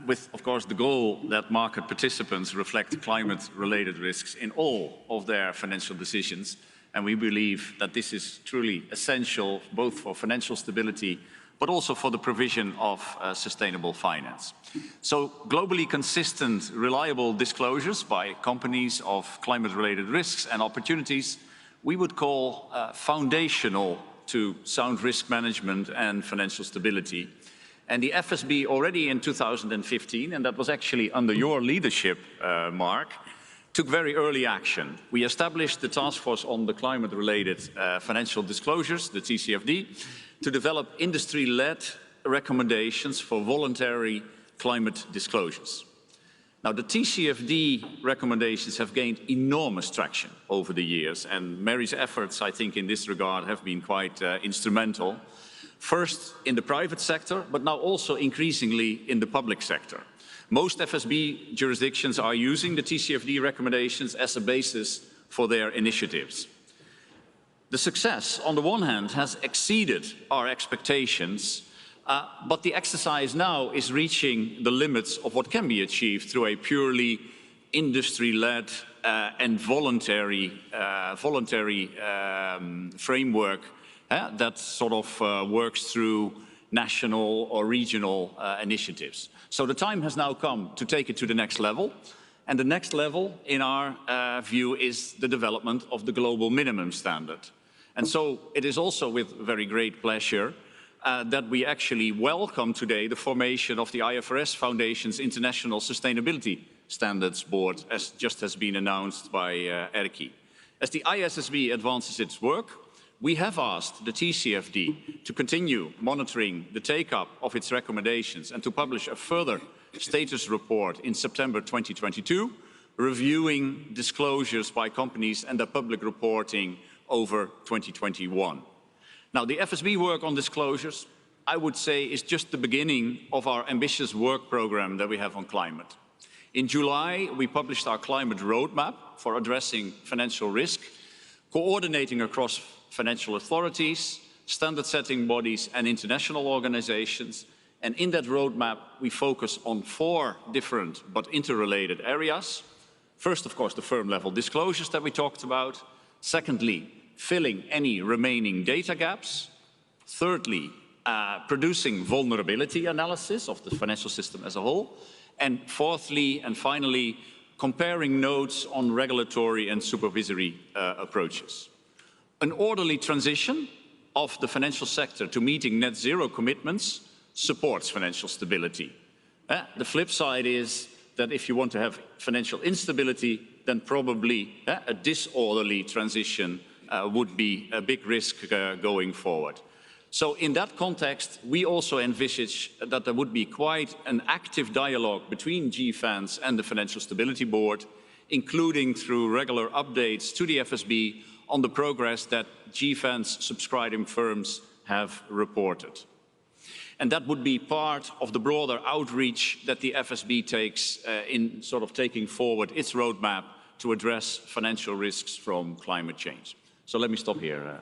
with, of course, the goal that market participants reflect climate-related risks in all of their financial decisions. And we believe that this is truly essential both for financial stability, but also for the provision of sustainable finance. So globally consistent, reliable disclosures by companies of climate-related risks and opportunities we would call foundational to sound risk management and financial stability. And the FSB already in 2015, and that was actually under your leadership, Mark, took very early action. We established the Task Force on the Climate-Related Financial Disclosures, the TCFD, to develop industry-led recommendations for voluntary climate disclosures. Now, the TCFD recommendations have gained enormous traction over the years, and Mary's efforts, I think, in this regard have been quite instrumental. First in the private sector, but now also increasingly in the public sector. Most FSB jurisdictions are using the TCFD recommendations as a basis for their initiatives. The success, on the one hand, has exceeded our expectations, but the exercise now is reaching the limits of what can be achieved through a purely industry-led and voluntary framework that sort of works through national or regional initiatives. So the time has now come to take it to the next level. And the next level, in our view, is the development of the global minimum standard. And so it is also with very great pleasure that we actually welcome today the formation of the IFRS Foundation's International Sustainability Standards Board, as just has been announced by Erkki. As the ISSB advances its work, we have asked the TCFD to continue monitoring the take-up of its recommendations and to publish a further status report in September 2022, reviewing disclosures by companies and their public reporting over 2021. Now, the FSB work on disclosures, I would say, is just the beginning of our ambitious work program that we have on climate. In July, we published our climate roadmap for addressing financial risk, coordinating across financial authorities, standard-setting bodies and international organizations. And in that roadmap, we focus on 4 different but interrelated areas. First, of course, the firm-level disclosures that we talked about. Secondly, filling any remaining data gaps. Thirdly, producing vulnerability analysis of the financial system as a whole. And fourthly and finally, comparing notes on regulatory and supervisory approaches. An orderly transition of the financial sector to meeting net zero commitments supports financial stability. The flip side is that if you want to have financial instability, then probably a disorderly transition would be a big risk going forward. So in that context, we also envisage that there would be quite an active dialogue between GFANZ and the Financial Stability Board, including through regular updates to the FSB on the progress that GFANZ subscribing firms have reported. And that would be part of the broader outreach that the FSB takes in sort of taking forward its roadmap to address financial risks from climate change. So let me stop here.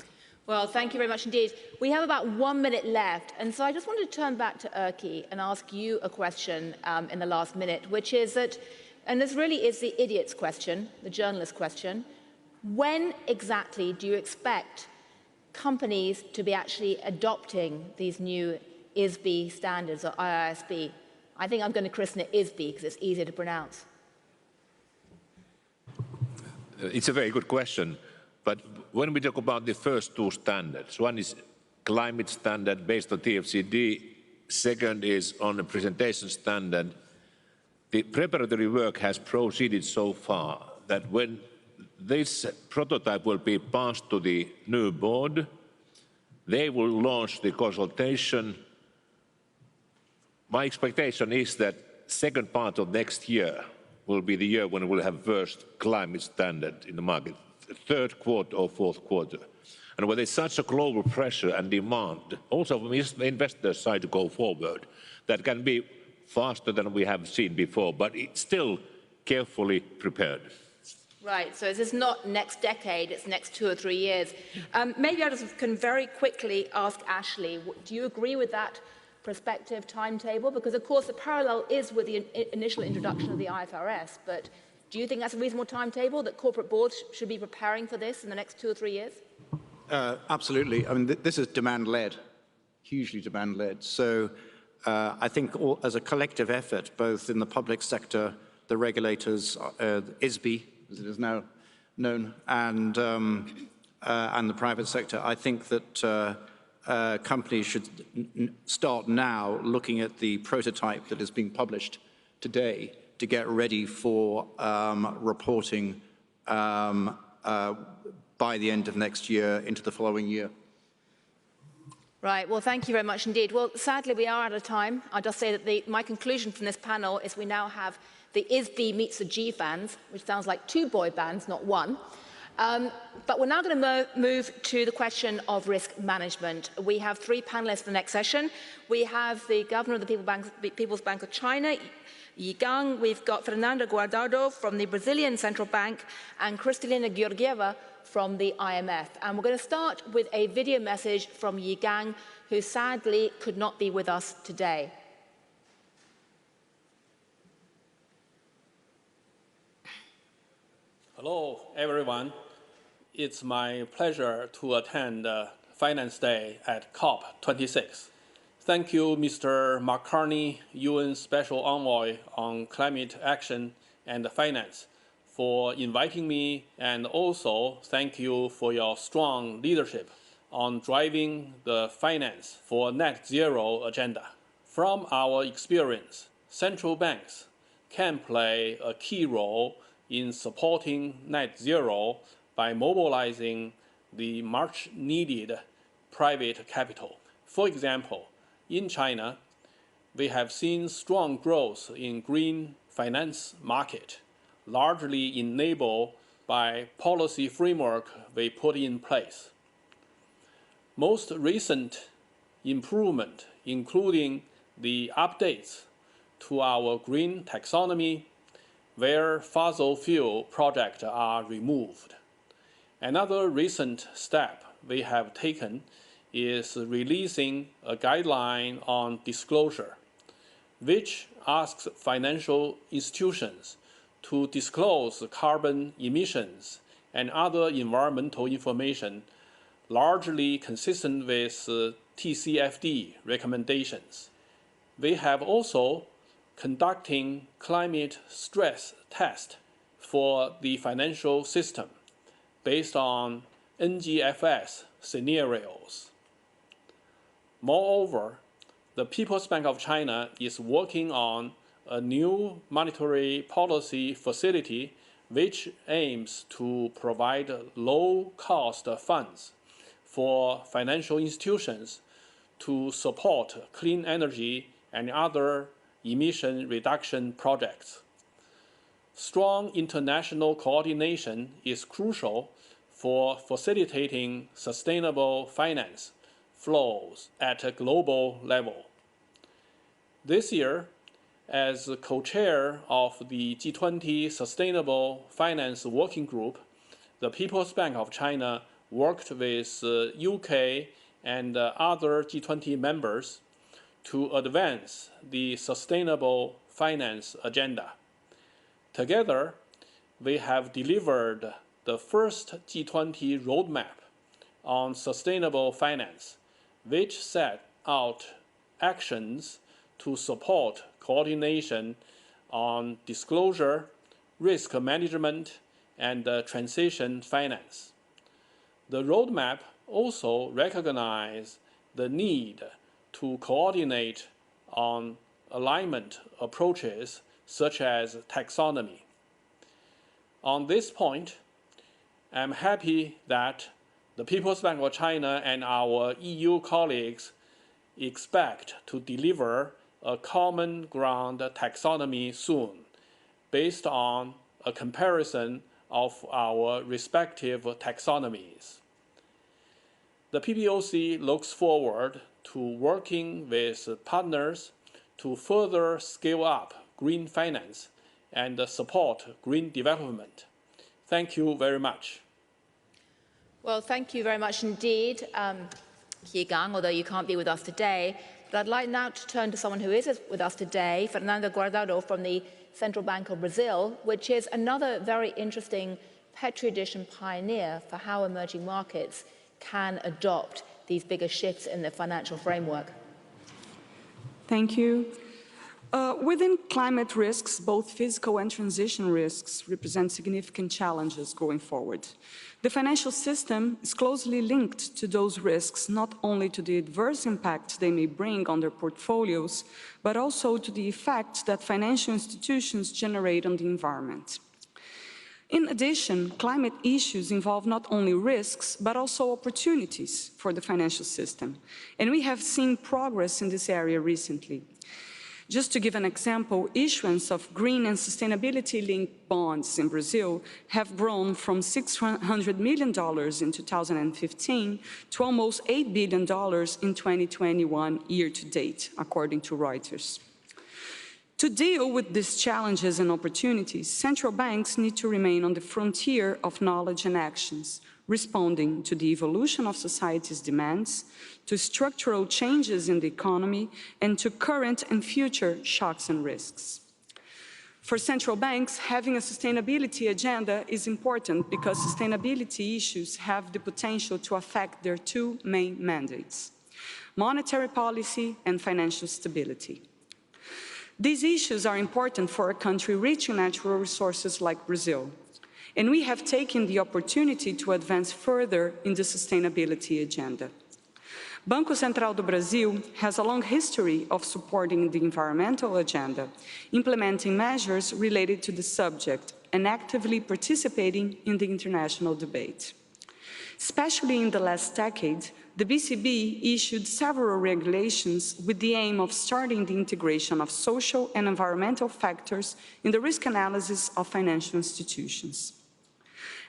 Well, thank you very much indeed. We have about 1 minute left, and so I just wanted to turn back to Erkki and ask you a question in the last minute, which is that, and this really is the idiot's question, the journalist question, when exactly do you expect companies to be actually adopting these new Issb standards or IISB? I think I'm going to christen it Issb because it's easier to pronounce. It's a very good question. But when we talk about the first 2 standards, one is climate standard based on TFCD, second is on a presentation standard. The preparatory work has proceeded so far that when this prototype will be passed to the new board, they will launch the consultation. My expectation is that second part of next year will be the year when we'll have first climate standard in the market. Third quarter or fourth quarter. And when there's such a global pressure and demand, also from the investor side to go forward, that can be faster than we have seen before, but it's still carefully prepared. Right, so this is not next decade, it's next 2 or 3 years. Maybe I just can very quickly ask Ashley, do you agree with that prospective timetable? Because of course the parallel is with the initial introduction of the IFRS, but do you think that's a reasonable timetable, that corporate boards should be preparing for this in the next 2 or 3 years? Absolutely. I mean, this is demand-led, hugely demand-led. So I think as a collective effort, both in the public sector, the regulators, Issb, as it is now known, and the private sector, I think that companies should start now looking at the prototype that is being published today to get ready for reporting by the end of next year into the following year. Right, well, thank you very much indeed. Well, sadly, we are out of time. I'll just say that my conclusion from this panel is we now have the Issb meets the GFANZ, which sounds like 2 boy bands, not 1. But we're now going to move to the question of risk management. We have 3 panelists for the next session. We have the Governor of the People's Bank of China, Yi Gang. We've got Fernando Guardado from the Brazilian Central Bank and Kristalina Georgieva from the IMF. And we're going to start with a video message from Yi Gang, who sadly could not be with us today. Hello, everyone. It's my pleasure to attend Finance Day at COP26. Thank you, Mr. Mark Carney, UN Special Envoy on Climate Action and Finance, for inviting me, and also thank you for your strong leadership on driving the finance for net zero agenda. From our experience, central banks can play a key role in supporting net zero by mobilizing the much needed private capital. For example, in China, we have seen strong growth in green finance market, largely enabled by policy framework we put in place. most recent improvement, including the updates to our green taxonomy, where fossil fuel projects are removed. Another recent step we have taken is releasing a guideline on disclosure, which asks financial institutions to disclose carbon emissions and other environmental information largely consistent with TCFD recommendations. We have also conducting climate stress test for the financial system based on NGFS scenarios. Moreover, the People's Bank of China is working on a new monetary policy facility which aims to provide low-cost funds for financial institutions to support clean energy and other emission reduction projects. Strong international coordination is crucial for facilitating sustainable finance flows at a global level. This year, as co-chair of the G20 Sustainable Finance Working Group, the People's Bank of China worked with UK and other G20 members to advance the sustainable finance agenda. Together, we have delivered the first G20 roadmap on sustainable finance, which set out actions to support coordination on disclosure, risk management, and transition finance. The roadmap also recognizes the need to coordinate on alignment approaches such as taxonomy. On this point, I'm happy that the People's Bank of China and our EU colleagues expect to deliver a common ground taxonomy soon, based on a comparison of our respective taxonomies. The PBOC looks forward to working with partners to further scale up green finance and support green development. Thank you very much. Well, thank you very much indeed, Gang, although you can't be with us today. But I'd like now to turn to someone who is with us today, Fernando Guardado from the Central Bank of Brazil, which is another very interesting Petri edition pioneer for how emerging markets can adopt these bigger shifts in the financial framework. Thank you. Within climate risks, both physical and transition risks represent significant challenges going forward. The financial system is closely linked to those risks, not only to the adverse impacts they may bring on their portfolios, but also to the effects that financial institutions generate on the environment. In addition, climate issues involve not only risks, but also opportunities for the financial system. And we have seen progress in this area recently. Just to give an example, issuance of green and sustainability-linked bonds in Brazil have grown from $600 million in 2015 to almost $8 billion in 2021 year-to-date, according to Reuters. To deal with these challenges and opportunities, central banks need to remain on the frontier of knowledge and actions, responding to the evolution of society's demands, to structural changes in the economy, and to current and future shocks and risks. For central banks, having a sustainability agenda is important because sustainability issues have the potential to affect their two main mandates: monetary policy and financial stability. These issues are important for a country rich in natural resources like Brazil, and we have taken the opportunity to advance further in the sustainability agenda. Banco Central do Brasil has a long history of supporting the environmental agenda, implementing measures related to the subject, and actively participating in the international debate. Especially in the last decade, the BCB issued several regulations with the aim of starting the integration of social and environmental factors in the risk analysis of financial institutions.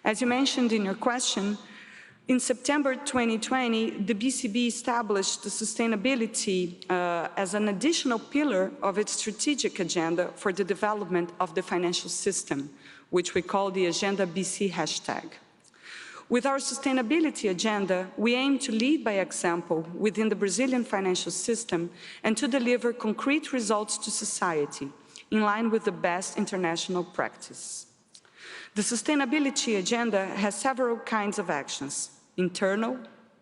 As you mentioned in your question, In September 2020, the BCB established the sustainability as an additional pillar of its strategic agenda for the development of the financial system, which we call the Agenda BC hashtag. With our sustainability agenda, we aim to lead by example within the Brazilian financial system and to deliver concrete results to society in line with the best international practice. The sustainability agenda has several kinds of actions: internal,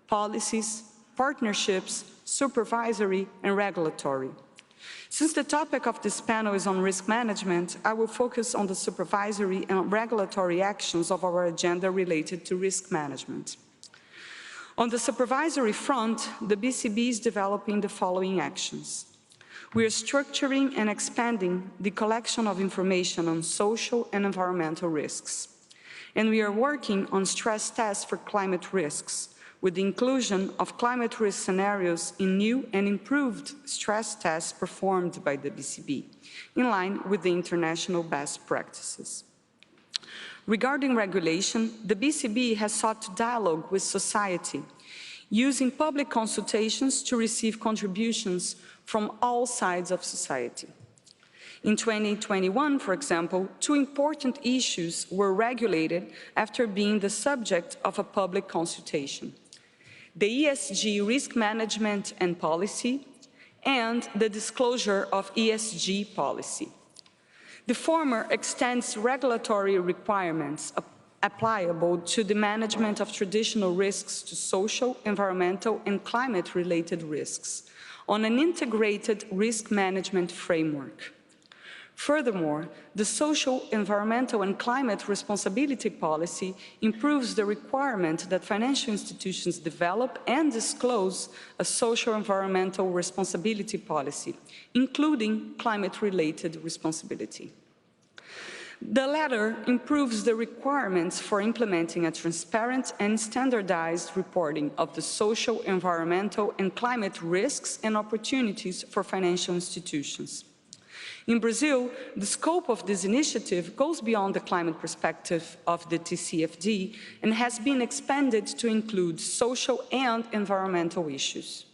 policies, partnerships, supervisory, and regulatory. Since the topic of this panel is on risk management, I will focus on the supervisory and regulatory actions of our agenda related to risk management. On the supervisory front, the BCB is developing the following actions. We are structuring and expanding the collection of information on social and environmental risks. And we are working on stress tests for climate risks, with the inclusion of climate risk scenarios in new and improved stress tests performed by the BCB, in line with the international best practices. Regarding regulation, the BCB has sought to dialogue with society, using public consultations to receive contributions from all sides of society. In 2021, for example, 2 important issues were regulated after being the subject of a public consultation: the ESG risk management and policy, and the disclosure of ESG policy. The former extends regulatory requirements applicable to the management of traditional risks to social, environmental, and climate-related risks on an integrated risk management framework. Furthermore, the social, environmental, and climate responsibility policy improves the requirement that financial institutions develop and disclose a social environmental responsibility policy, including climate-related responsibility. The latter improves the requirements for implementing a transparent and standardized reporting of the social, environmental, and climate risks and opportunities for financial institutions. In Brazil, the scope of this initiative goes beyond the climate perspective of the TCFD and has been expanded to include social and environmental issues.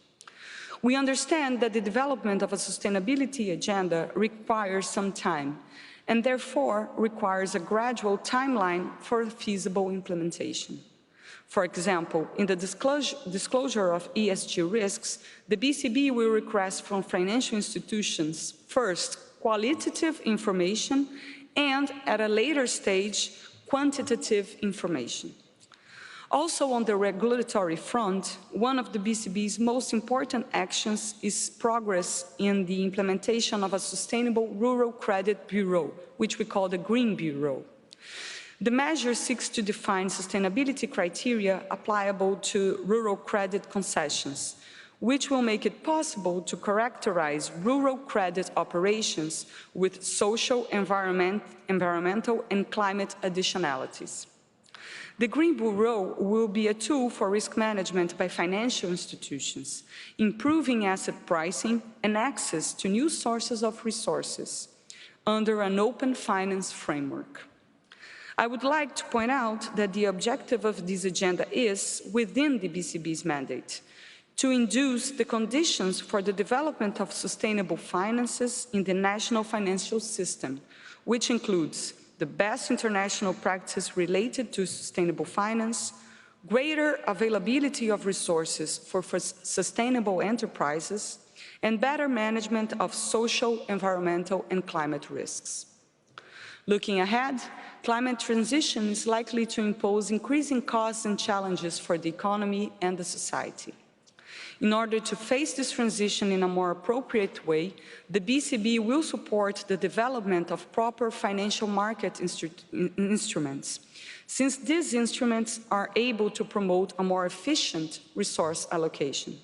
We understand that the development of a sustainability agenda requires some time and therefore requires a gradual timeline for feasible implementation. For example, in the disclosure of ESG risks, the BCB will request from financial institutions, first, qualitative information, and at a later stage, quantitative information. Also on the regulatory front, one of the BCB's most important actions is progress in the implementation of a sustainable rural credit bureau, which we call the Green Bureau. The measure seeks to define sustainability criteria applicable to rural credit concessions, which will make it possible to characterize rural credit operations with social, environmental, and climate additionalities. The Green Bureau will be a tool for risk management by financial institutions, improving asset pricing and access to new sources of resources under an open finance framework. I would like to point out that the objective of this agenda is, within the BCB's mandate, to induce the conditions for the development of sustainable finances in the national financial system, which includes the best international practice related to sustainable finance, greater availability of resources for sustainable enterprises, and better management of social, environmental, and climate risks. Looking ahead, climate transition is likely to impose increasing costs and challenges for the economy and the society. In order to face this transition in a more appropriate way, the BCB will support the development of proper financial market instruments, since these instruments are able to promote a more efficient resource allocation.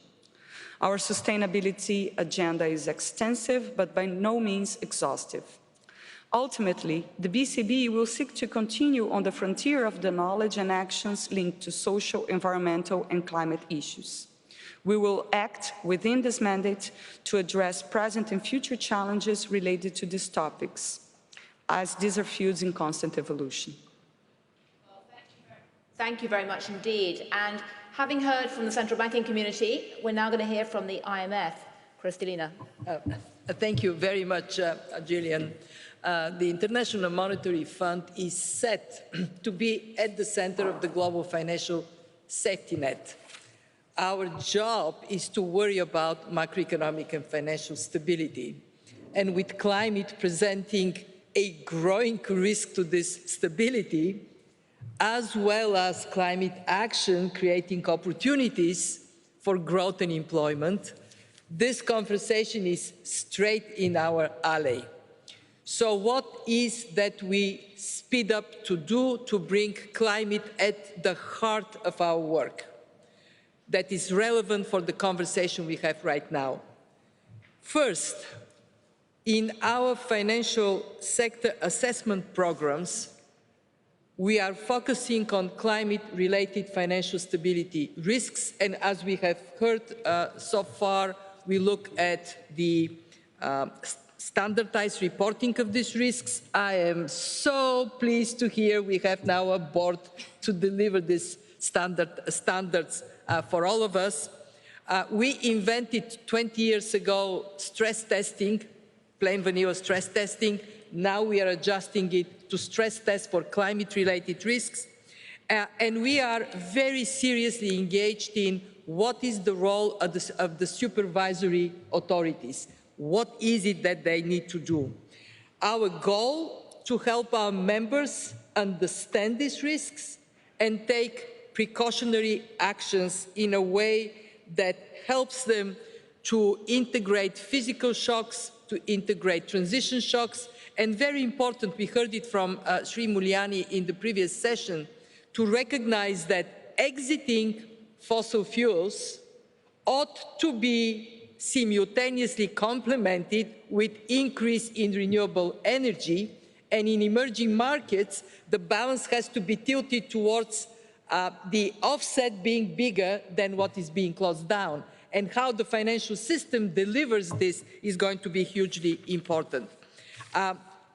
Our sustainability agenda is extensive, but by no means exhaustive. Ultimately, the BCB will seek to continue on the frontier of the knowledge and actions linked to social, environmental, and climate issues. We will act within this mandate to address present and future challenges related to these topics, as these are fields in constant evolution. Thank you very much indeed. And having heard from the central banking community, we're now going to hear from the IMF. Kristalina. Thank you very much, Gillian. The International Monetary Fund is set to be at the center of the global financial safety net. Our job is to worry about macroeconomic and financial stability. And with climate presenting a growing risk to this stability, as well as climate action creating opportunities for growth and employment, this conversation is straight in our alley. So what is that we speed up to do to bring climate at the heart of our work that is relevant for the conversation we have right now? First, in our financial sector assessment programs, we are focusing on climate-related financial stability risks, and as we have heard so far, we look at the standardized reporting of these risks. I am so pleased to hear we have now a board to deliver these standards for all of us. We invented 20 years ago stress testing, plain vanilla stress testing. Now we are adjusting it to stress test for climate-related risks. And we are very seriously engaged in what is the role of the supervisory authorities. What is it that they need to do? Our goal to help our members understand these risks and take precautionary actions in a way that helps them to integrate physical shocks, to integrate transition shocks, and very important, we heard it from Sri Mulyani in the previous session, to recognize that exiting fossil fuels ought to be simultaneously complemented with increase in renewable energy, and in emerging markets, the balance has to be tilted towards the offset being bigger than what is being closed down. And how the financial system delivers this is going to be hugely important.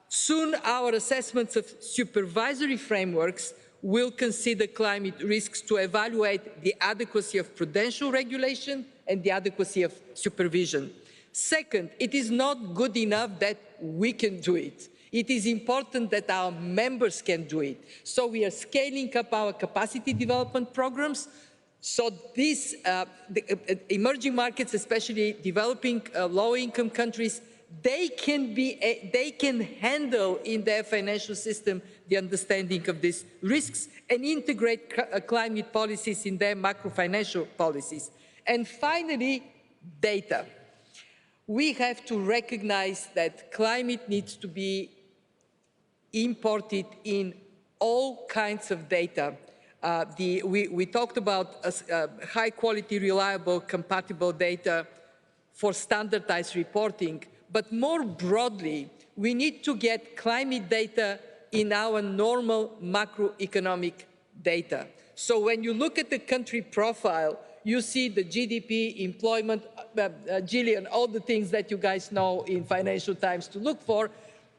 Soon, our assessments of supervisory frameworks will consider climate risks to evaluate the adequacy of prudential regulation and the adequacy of supervision. Second, it is not good enough that we can do it. It is important that our members can do it. So we are scaling up our capacity development programs. So these emerging markets, especially developing low-income countries, they can handle in their financial system the understanding of these risks and integrate climate policies in their macro-financial policies. And finally, data. We have to recognize that climate needs to be imported in all kinds of data. We talked about high-quality, reliable, compatible data for standardized reporting. But more broadly, we need to get climate data in our normal macroeconomic data. So when you look at the country profile, you see the GDP, employment, Gillian, all the things that you guys know in Financial Times to look for.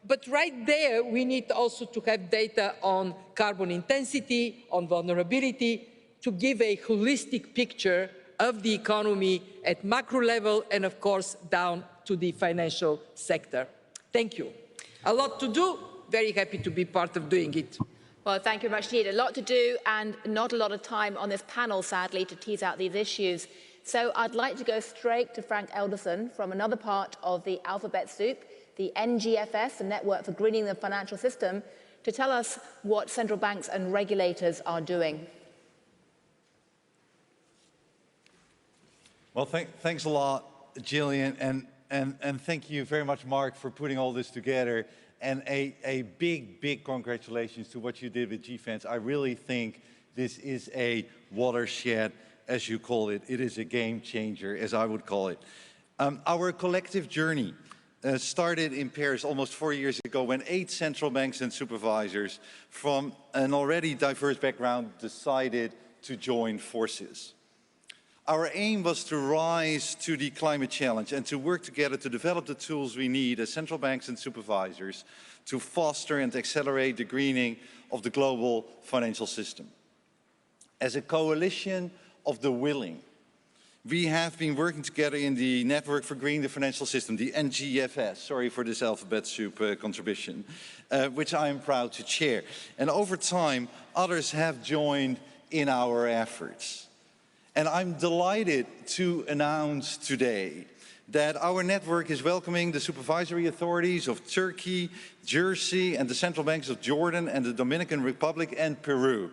But right there, we need also to have data on carbon intensity, on vulnerability, to give a holistic picture of the economy at macro level and, of course, down to the financial sector. Thank you. A lot to do. Very happy to be part of doing it. Well, thank you very much indeed. A lot to do and not a lot of time on this panel, sadly, to tease out these issues. So I'd like to go straight to Frank Elderson from another part of the alphabet soup, the NGFS, the Network for Greening the Financial System, to tell us what central banks and regulators are doing. Well, thanks a lot, Gillian, and thank you very much, Mark, for putting all this together. And a big congratulations to what you did with GFANS. I really think this is a watershed, as you call it. It is a game changer, as I would call it. Our collective journey started in Paris almost 4 years ago when 8 central banks and supervisors from an already diverse background decided to join forces. Our aim was to rise to the climate challenge and to work together to develop the tools we need as central banks and supervisors to foster and accelerate the greening of the global financial system. as a coalition of the willing. We have been working together in the Network for Greening the Financial System, the NGFS, sorry for this alphabet soup contribution, which I am proud to chair. And over time, others have joined in our efforts. And I'm delighted to announce today that our network is welcoming the supervisory authorities of Turkey, Jersey, and the central banks of Jordan and the Dominican Republic and Peru.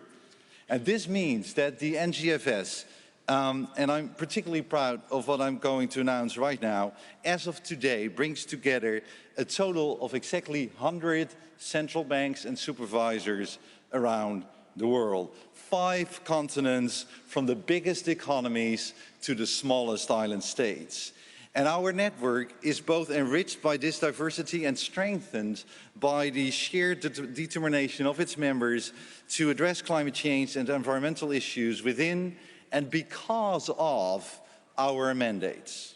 And this means that the NGFS, and I'm particularly proud of what I'm going to announce right now, as of today brings together a total of exactly 100 central banks and supervisors around the world. 5 continents, from the biggest economies to the smallest island states. And our network is both enriched by this diversity and strengthened by the shared determination of its members to address climate change and environmental issues within and because of our mandates.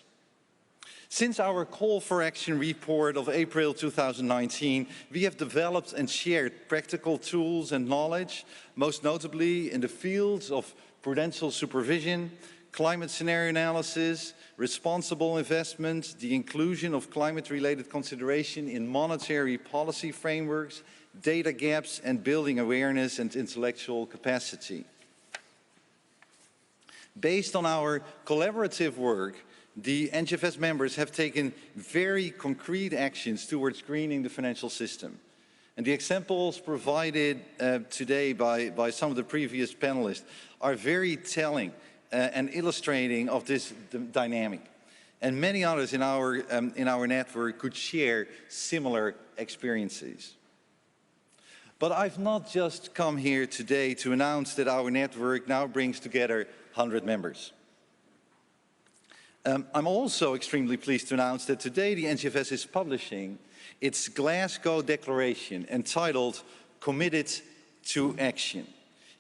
Since our call for action report of April 2019, we have developed and shared practical tools and knowledge, most notably in the fields of prudential supervision, climate scenario analysis, responsible investment, the inclusion of climate-related consideration in monetary policy frameworks, data gaps, and building awareness and intellectual capacity. Based on our collaborative work, the NGFS members have taken very concrete actions towards greening the financial system. And the examples provided today by some of the previous panelists are very telling and illustrating of this dynamic. And many others in our network could share similar experiences. But I've not just come here today to announce that our network now brings together 100 members. I'm also extremely pleased to announce that today the NGFS is publishing its GLASGOW declaration entitled Committed to Action,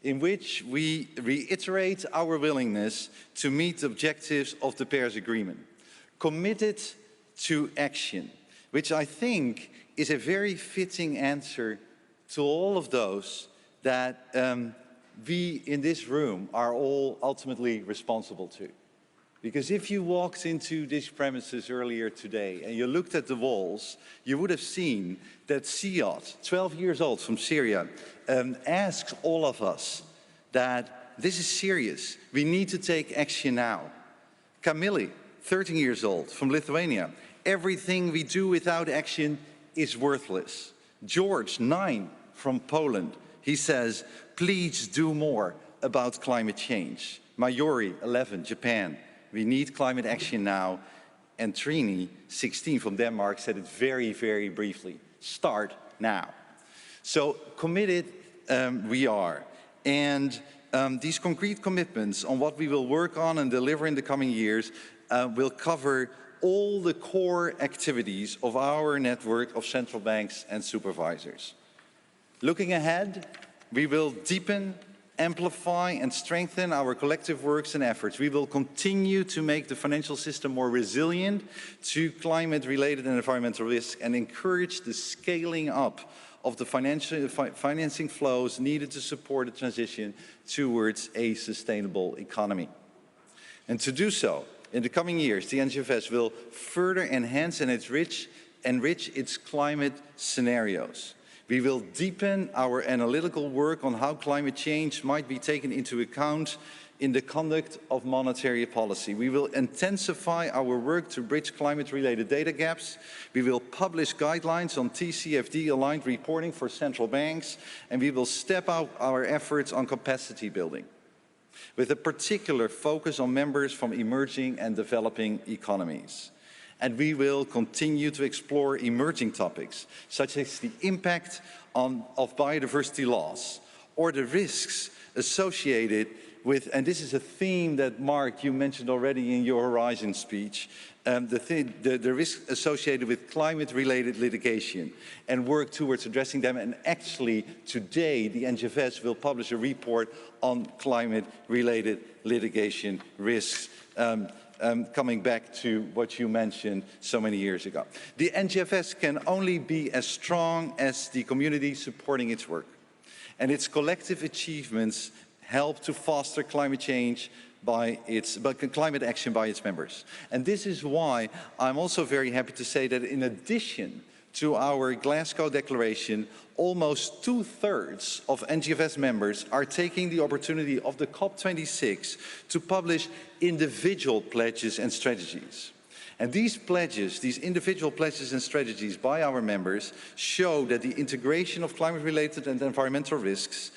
in which we reiterate our willingness to meet the objectives of the Paris Agreement. Committed to action, which I think is a very fitting answer to all of those that we in this room are all ultimately responsible to. Because if you walked into these premises earlier today and you looked at the walls, you would have seen that Siad, 12 years old from Syria, asks all of us that this is serious. We need to take action now. Camille, 13 years old from Lithuania, everything we do without action is worthless. George, 9, from Poland, he says, please do more about climate change. Mayuri, 11, Japan. We need climate action now. And Trini, 16 from Denmark, said it very, very briefly. Start now. So committed we are. And these concrete commitments on what we will work on and deliver in the coming years will cover all the core activities of our network of central banks and supervisors. Looking ahead, we will deepen, amplify and strengthen our collective works and efforts. We will continue to make the financial system more resilient to climate-related and environmental risks and encourage the scaling up of the financing flows needed to support the transition towards a sustainable economy. And to do so, in the coming years, the NGFS will further enhance and enrich its climate scenarios. We will deepen our analytical work on how climate change might be taken into account in the conduct of monetary policy. We will intensify our work to bridge climate-related data gaps. We will publish guidelines on TCFD-aligned reporting for central banks, and we will step up our efforts on capacity building, with a particular focus on members from emerging and developing economies. And we will continue to explore emerging topics, such as the impact of biodiversity loss, or the risks associated with, and this is a theme that, Mark, you mentioned already in your Horizon speech, the risks associated with climate-related litigation, and work towards addressing them. And actually, today, the NGFS will publish a report on climate-related litigation risks. Coming back to what you mentioned so many years ago. The NGFS can only be as strong as the community supporting its work. And its collective achievements help to foster climate change climate action by its members. And this is why I'm also very happy to say that in addition to our Glasgow Declaration, almost 2/3 of NGFS members are taking the opportunity of the COP26 to publish individual pledges and strategies. And these pledges, these individual pledges and strategies by our members show that the integration of climate-related and environmental risks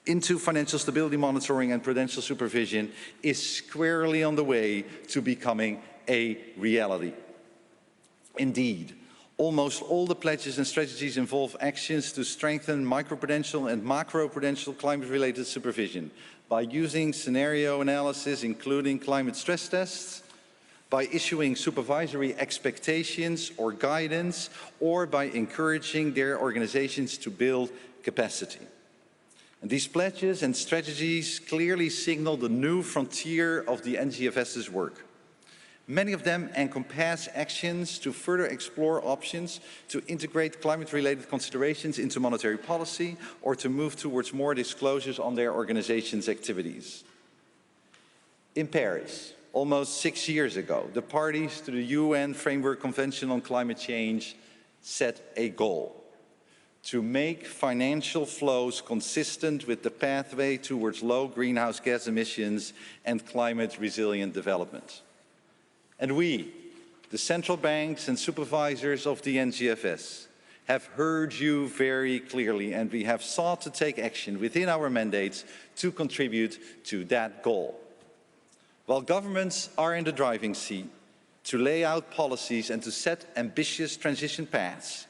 into financial stability monitoring and prudential supervision is squarely on the way to becoming a reality. Indeed, almost all the pledges and strategies involve actions to strengthen microprudential and macroprudential climate-related supervision by using scenario analysis, including climate stress tests, by issuing supervisory expectations or guidance, or by encouraging their organizations to build capacity. And these pledges and strategies clearly signal the new frontier of the NGFS's work. Many of them encompass actions to further explore options to integrate climate-related considerations into monetary policy or to move towards more disclosures on their organization's activities. In Paris, almost 6 years ago, the parties to the UN Framework Convention on Climate Change set a goal to make financial flows consistent with the pathway towards low greenhouse gas emissions and climate-resilient development. And we, the central banks and supervisors of the NGFS, have heard you very clearly, and we have sought to take action within our mandates to contribute to that goal. While governments are in the driving seat to lay out policies and to set ambitious transition paths,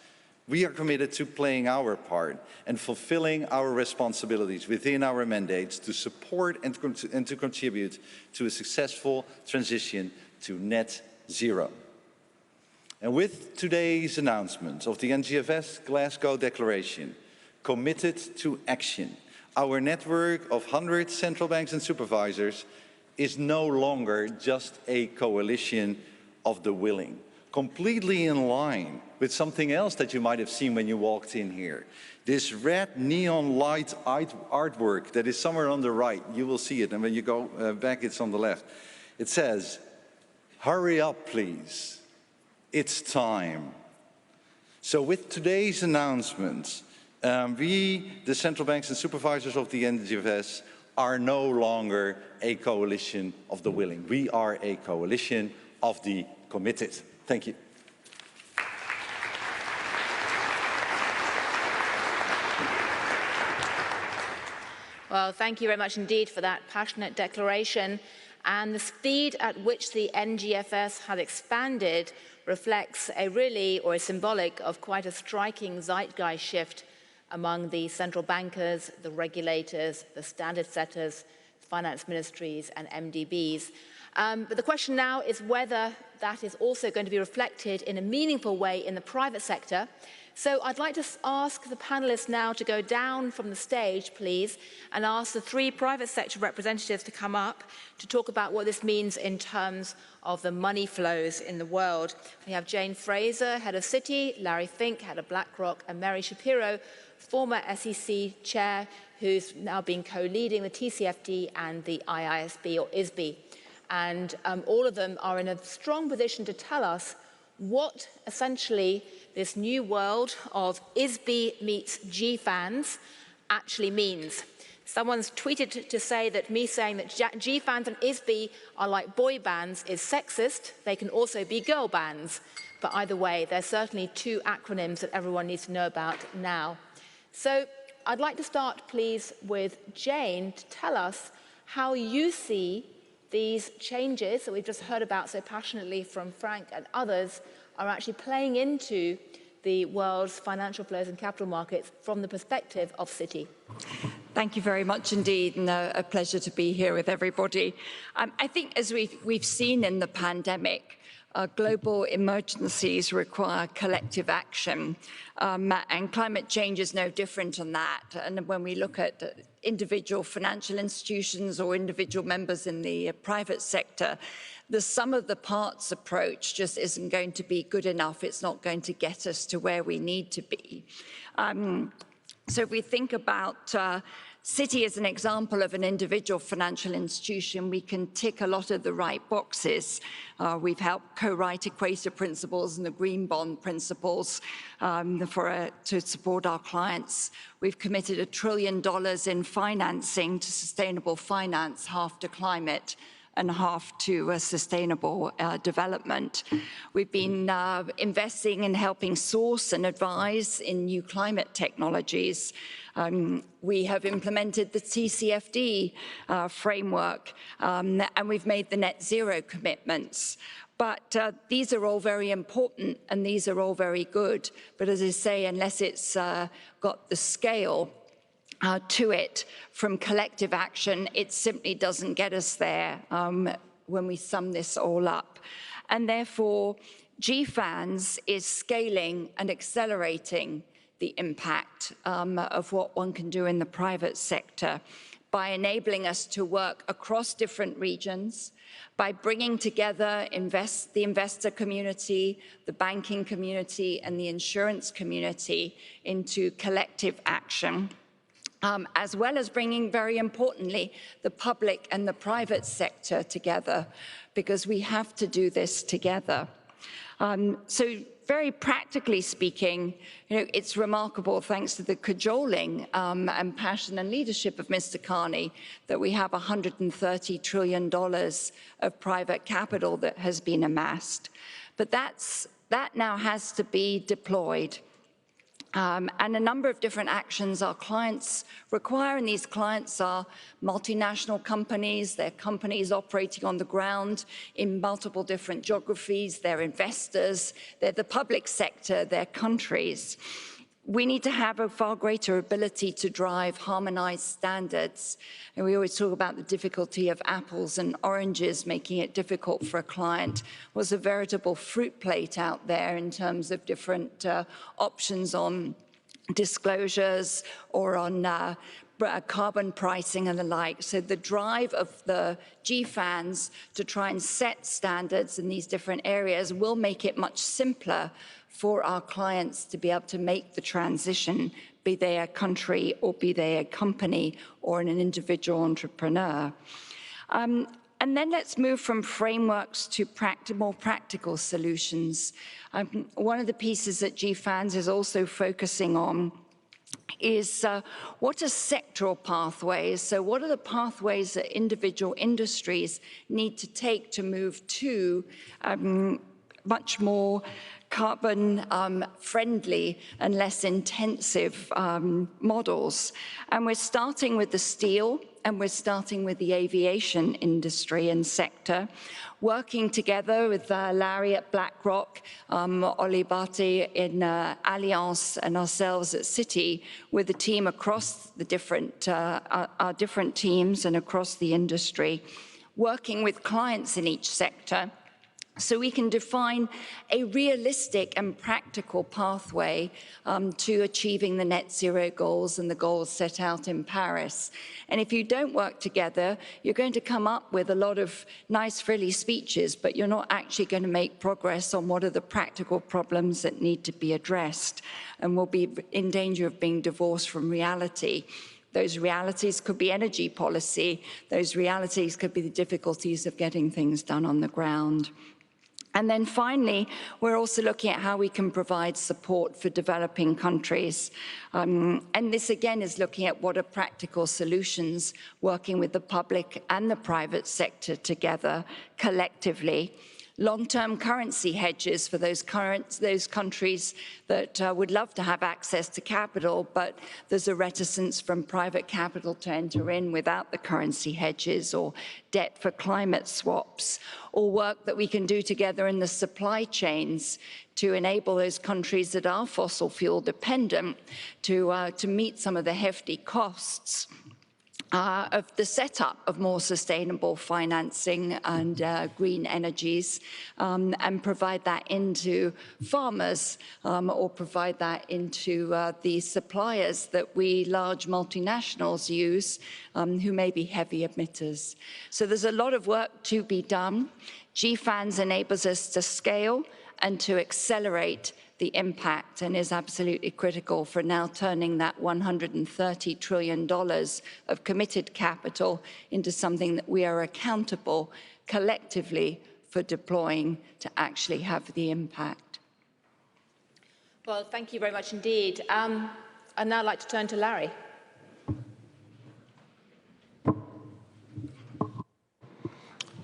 we are committed to playing our part and fulfilling our responsibilities within our mandates to support and to contribute to a successful transition to net zero. And with today's announcement of the NGFS Glasgow Declaration, committed to action, our network of 100 central banks and supervisors is no longer just a coalition of the willing, completely in line with something else that you might have seen when you walked in here. This red neon light artwork that is somewhere on the right, you will see it, and when you go back, it's on the left. It says, "Hurry up, please. It's time." So with today's announcement, we, the central banks and supervisors of the NGFS, are no longer a coalition of the willing. We are a coalition of the committed. Thank you. Well, thank you very much indeed for that passionate declaration. And the speed at which the NGFS has expanded reflects a symbolic of quite a striking zeitgeist shift among the central bankers, the regulators, the standard setters, finance ministries and MDBs. But the question now is whether that is also going to be reflected in a meaningful way in the private sector. So I'd like to ask the panelists now to go down from the stage, please, and ask the three private sector representatives to come up to talk about what this means in terms of the money flows in the world. We have Jane Fraser, head of Citi, Larry Fink, head of BlackRock, and Mary Shapiro, former SEC chair, who's now been co-leading the TCFD and the Issb or Issb. And all of them are in a strong position to tell us what essentially this new world of Issb meets GFANZ actually means. Someone's tweeted to say that me saying that GFANZ and Issb are like boy bands is sexist. They can also be girl bands. But either way, they're certainly two acronyms that everyone needs to know about now. So I'd like to start, please, with Jane to tell us how you see these changes that we've just heard about so passionately from Frank and others are actually playing into the world's financial flows and capital markets from the perspective of Citi. Thank you very much indeed, and a pleasure to be here with everybody. I think as we've seen in the pandemic, global emergencies require collective action, and climate change is no different on that. And when we look at individual financial institutions or individual members in the private sector, the sum of the parts approach just isn't going to be good enough. It's not going to get us to where we need to be. So if we think about Citi is an example of an individual financial institution. We can tick a lot of the right boxes. We've helped co-write Equator Principles and the Green Bond Principles to support our clients. We've committed $1 trillion in financing to sustainable finance, half to climate and half to sustainable development. We've been investing in helping source and advise in new climate technologies. We have implemented the TCFD framework, and we've made the net zero commitments. But these are all very important, and these are all very good. But as I say, unless it's got the scale to it from collective action, it simply doesn't get us there when we sum this all up. And therefore, GFANZ is scaling and accelerating the impact of what one can do in the private sector by enabling us to work across different regions, by bringing together the investor community, the banking community, and the insurance community into collective action. As well as bringing, very importantly, the public and the private sector together, because we have to do this together. So very practically speaking, it's remarkable, thanks to the cajoling and passion and leadership of Mr. Carney, that we have $130 trillion of private capital that has been amassed. But that now has to be deployed. And a number of different actions our clients require, and these clients are multinational companies, they're companies operating on the ground in multiple different geographies, they're investors, they're the public sector, they're countries. We need to have a far greater ability to drive harmonized standards. And we always talk about the difficulty of apples and oranges, making it difficult for a client. Was a veritable fruit plate out there in terms of different options on disclosures or on carbon pricing and the like. So the drive of the GFANZ to try and set standards in these different areas will make it much simpler for our clients to be able to make the transition, be they a country or be they a company or an individual entrepreneur. And then let's move from frameworks to more practical solutions. One of the pieces that GFANZ is also focusing on is what are sectoral pathways? So what are the pathways that individual industries need to take to move to much more carbon-friendly and less intensive models? And we're starting with the steel, and we're starting with the aviation industry and sector, working together with Larry at BlackRock, Oli Bhatti in Allianz, and ourselves at Citi, with the team across the our different teams and across the industry, working with clients in each sector, so we can define a realistic and practical pathway to achieving the net zero goals and the goals set out in Paris. And if you don't work together, you're going to come up with a lot of nice, frilly speeches, but you're not actually going to make progress on what are the practical problems that need to be addressed, and will be in danger of being divorced from reality. Those realities could be energy policy. Those realities could be the difficulties of getting things done on the ground. And then finally, we're also looking at how we can provide support for developing countries. And this again is looking at what are practical solutions, working with the public and the private sector together collectively. Long-term currency hedges for those countries that would love to have access to capital, but there's a reticence from private capital to enter in without the currency hedges, or debt for climate swaps, or work that we can do together in the supply chains to enable those countries that are fossil fuel dependent to meet some of the hefty costs of the setup of more sustainable financing and green energies, and provide that into farmers, or provide that into the suppliers that we large multinationals use, who may be heavy emitters. So there's a lot of work to be done. GFANZ enables us to scale and to accelerate the impact and is absolutely critical for now turning that $130 trillion of committed capital into something that we are accountable collectively for deploying to actually have the impact. Well, thank you very much indeed. I'd now like to turn to Larry.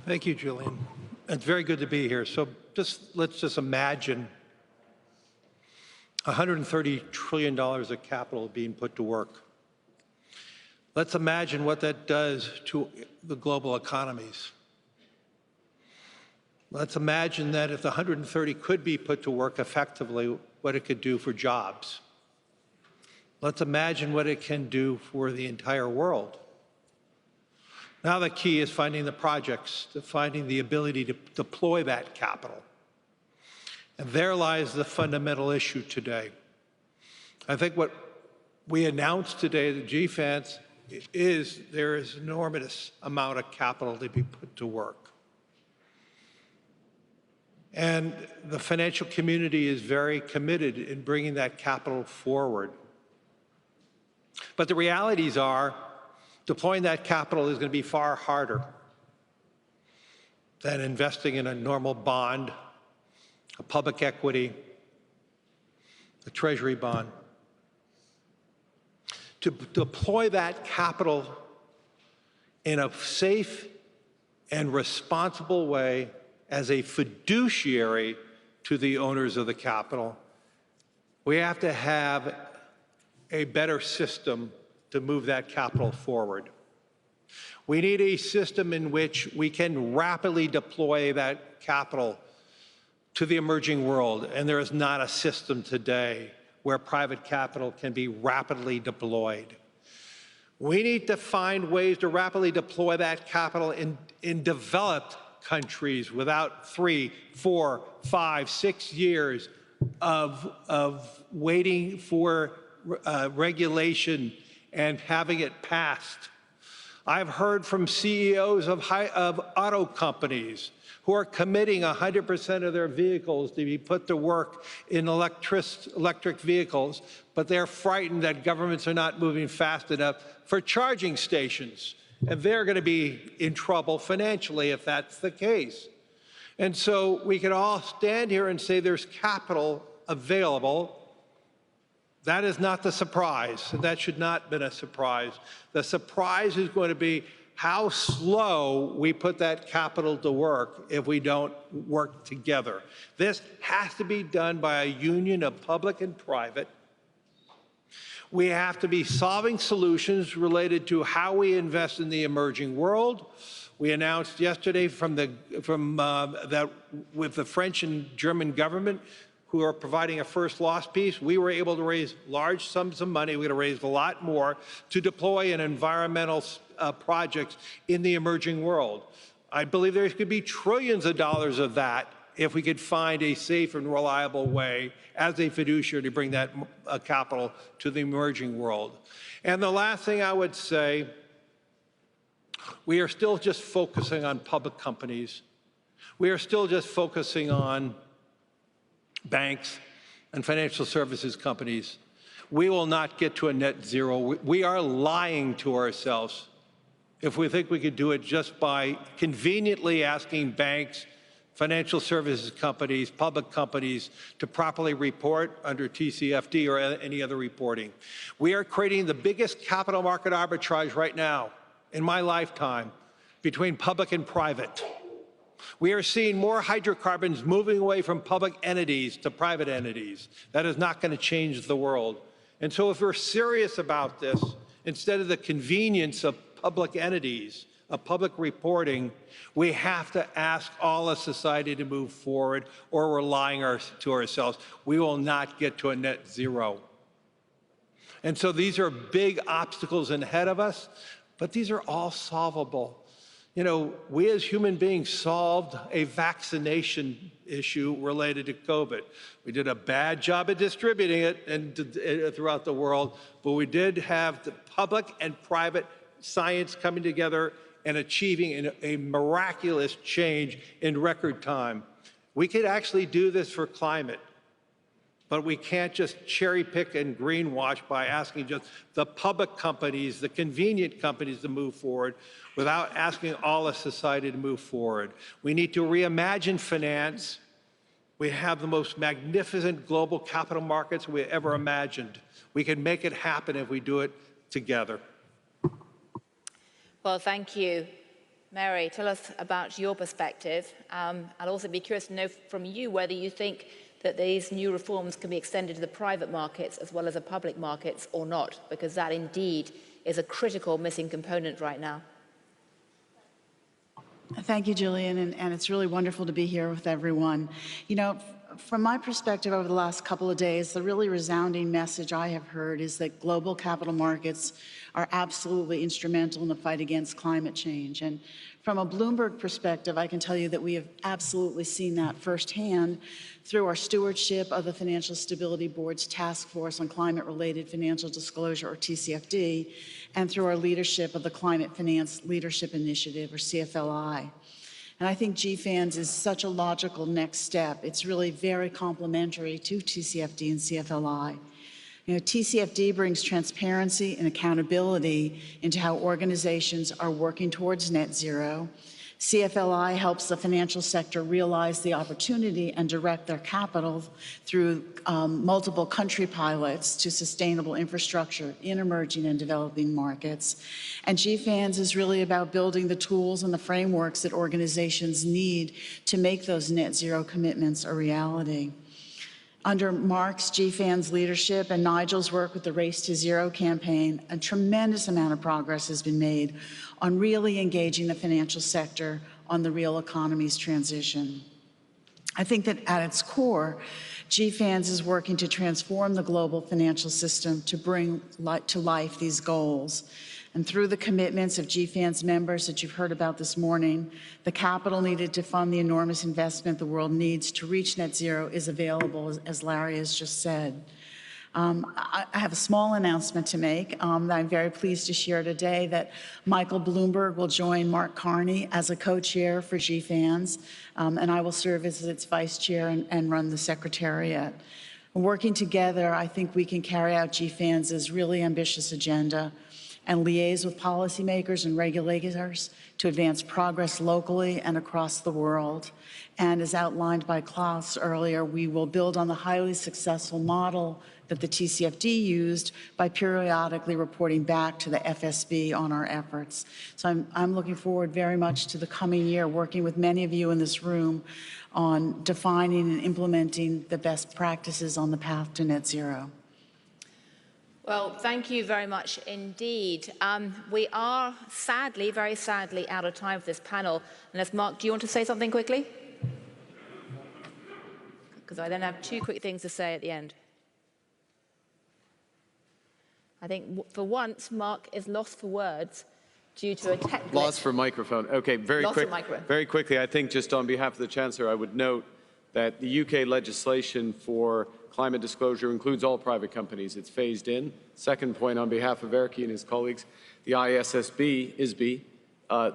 Thank you, Julian. It's very good to be here. So let's just imagine $130 trillion of capital being put to work. Let's imagine what that does to the global economies. Let's imagine that if the 130 could be put to work effectively, what it could do for jobs. Let's imagine what it can do for the entire world. Now the key is finding the projects, finding the ability to deploy that capital. And there lies the fundamental issue today. I think what we announced today at the GFANZ is there is an enormous amount of capital to be put to work. And the financial community is very committed in bringing that capital forward. But the realities are, deploying that capital is going to be far harder than investing in a normal bond, a public equity, a Treasury bond. To deploy that capital in a safe and responsible way as a fiduciary to the owners of the capital, we have to have a better system to move that capital forward. We need a system in which we can rapidly deploy that capital to the emerging world, and there is not a system today where private capital can be rapidly deployed. We need to find ways to rapidly deploy that capital in developed countries without 3, 4, 5, 6 years of waiting for regulation and having it passed. I've heard from CEOs of auto companies who are committing 100% of their vehicles to be put to work in electric vehicles, but they're frightened that governments are not moving fast enough for charging stations. And they're going to be in trouble financially if that's the case. And so we can all stand here and say there's capital available. That is not the surprise. That should not have been a surprise. The surprise is going to be how slow we put that capital to work if we don't work together. This has to be done by a union of public and private. We have to be solving solutions related to how we invest in the emerging world. We announced yesterday that with the French and German government, who are providing a first loss piece, we were able to raise large sums of money. We're going to raise a lot more to deploy in environmental projects in the emerging world. I believe there could be trillions of dollars of that if we could find a safe and reliable way as a fiduciary to bring that capital to the emerging world. And the last thing I would say, we are still just focusing on public companies. We are still just focusing on banks and financial services companies. We will not get to a net zero. We are lying to ourselves if we think we could do it just by conveniently asking banks, financial services companies, public companies to properly report under TCFD or any other reporting. We are creating the biggest capital market arbitrage right now in my lifetime between public and private. We are seeing more hydrocarbons moving away from public entities to private entities. That is not going to change the world. And so if we're serious about this, instead of the convenience of public entities, of public reporting, we have to ask all of society to move forward, or we're lying to ourselves. We will not get to a net zero. And so these are big obstacles ahead of us, but these are all solvable. You know, we as human beings solved a vaccination issue related to COVID. We did a bad job at distributing it throughout the world, but we did have the public and private science coming together and achieving a miraculous change in record time. We could actually do this for climate, but we can't just cherry pick and greenwash by asking just the public companies, the convenient companies to move forward without asking all of society to move forward. We need to reimagine finance. We have the most magnificent global capital markets we ever imagined. We can make it happen if we do it together. Well, thank you. Mary, tell us about your perspective. I'll also be curious to know from you whether you think that these new reforms can be extended to the private markets as well as the public markets or not, because that indeed is a critical missing component right now. Thank you, Gillian, and it's really wonderful to be here with everyone. You know, from my perspective over the last couple of days, the really resounding message I have heard is that global capital markets are absolutely instrumental in the fight against climate change. And from a Bloomberg perspective, I can tell you that we have absolutely seen that firsthand through our stewardship of the Financial Stability Board's Task Force on Climate-Related Financial Disclosure, or TCFD, and through our leadership of the Climate Finance Leadership Initiative, or CFLI. And I think GFANZ is such a logical next step. It's really very complementary to TCFD and CFLI. You know, TCFD brings transparency and accountability into how organizations are working towards net zero. CFLI helps the financial sector realize the opportunity and direct their capital through multiple country pilots to sustainable infrastructure in emerging and developing markets. And GFANZ is really about building the tools and the frameworks that organizations need to make those net zero commitments a reality. Under Mark's, GFAN's leadership and Nigel's work with the Race to Zero campaign, a tremendous amount of progress has been made on really engaging the financial sector on the real economy's transition. I think that at its core, GFANZ is working to transform the global financial system to bring to life these goals. And through the commitments of GFANZ members that you've heard about this morning, the capital needed to fund the enormous investment the world needs to reach net zero is available, as Larry has just said. I have a small announcement to make that I'm very pleased to share today, that Michael Bloomberg will join Mark Carney as a co-chair for GFANZ, and I will serve as its vice chair and run the secretariat. Working together, I think we can carry out GFANZ's really ambitious agenda and liaise with policymakers and regulators to advance progress locally and across the world. And as outlined by Klaus earlier, we will build on the highly successful model that the TCFD used by periodically reporting back to the FSB on our efforts. So I'm looking forward very much to the coming year, working with many of you in this room on defining and implementing the best practices on the path to net zero. Well, thank you very much indeed. We are sadly, very sadly, out of time for this panel. Unless, Mark, do you want to say something quickly? Because I then have two quick things to say at the end. I think for once, Mark is lost for words due to a tech glitch. Lost for microphone. Okay, very quickly, I think just on behalf of the Chancellor, I would note that the UK legislation for climate disclosure includes all private companies. It's phased in. Second point, on behalf of Erky and his colleagues, the Issb,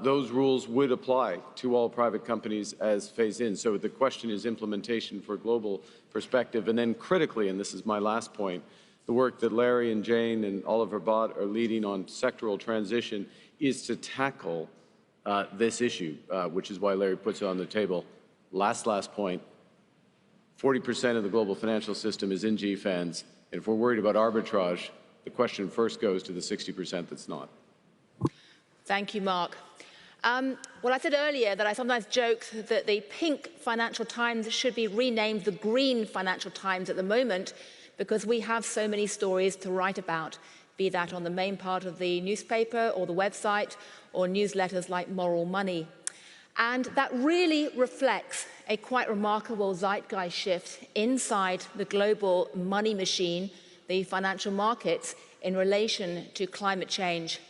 those rules would apply to all private companies as phased in. So the question is implementation for a global perspective. And then critically, and this is my last point, the work that Larry and Jane and Oliver Bott are leading on sectoral transition is to tackle this issue, which is why Larry puts it on the table. Last point. 40% of the global financial system is in GFANZ. And if we're worried about arbitrage, the question first goes to the 60% that's not. Thank you, Mark. Well, I said earlier that I sometimes joke that the pink Financial Times should be renamed the green Financial Times at the moment, because we have so many stories to write about, be that on the main part of the newspaper or the website or newsletters like Moral Money. And that really reflects a quite remarkable zeitgeist shift inside the global money machine, the financial markets, in relation to climate change.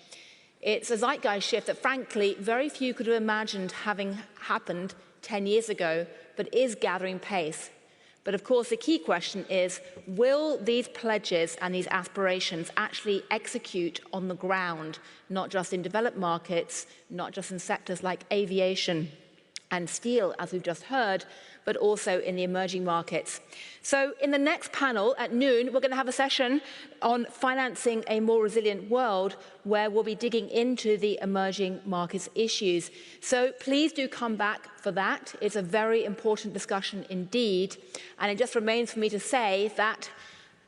It's a zeitgeist shift that, frankly, very few could have imagined having happened 10 years ago, but is gathering pace. But of course, the key question is, will these pledges and these aspirations actually execute on the ground, not just in developed markets, not just in sectors like aviation and steel, as we've just heard, but also in the emerging markets. So in the next panel at noon, we're going to have a session on financing a more resilient world, where we'll be digging into the emerging markets issues. So please do come back for that. It's a very important discussion indeed. And it just remains for me to say that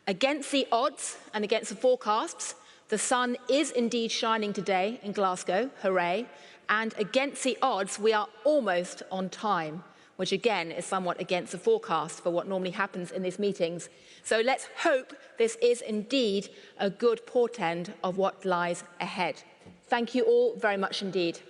against the odds and against the forecasts, the sun is indeed shining today in Glasgow, hooray. And against the odds, we are almost on time, which again is somewhat against the forecast for what normally happens in these meetings. So let's hope this is indeed a good portend of what lies ahead. Thank you all very much indeed.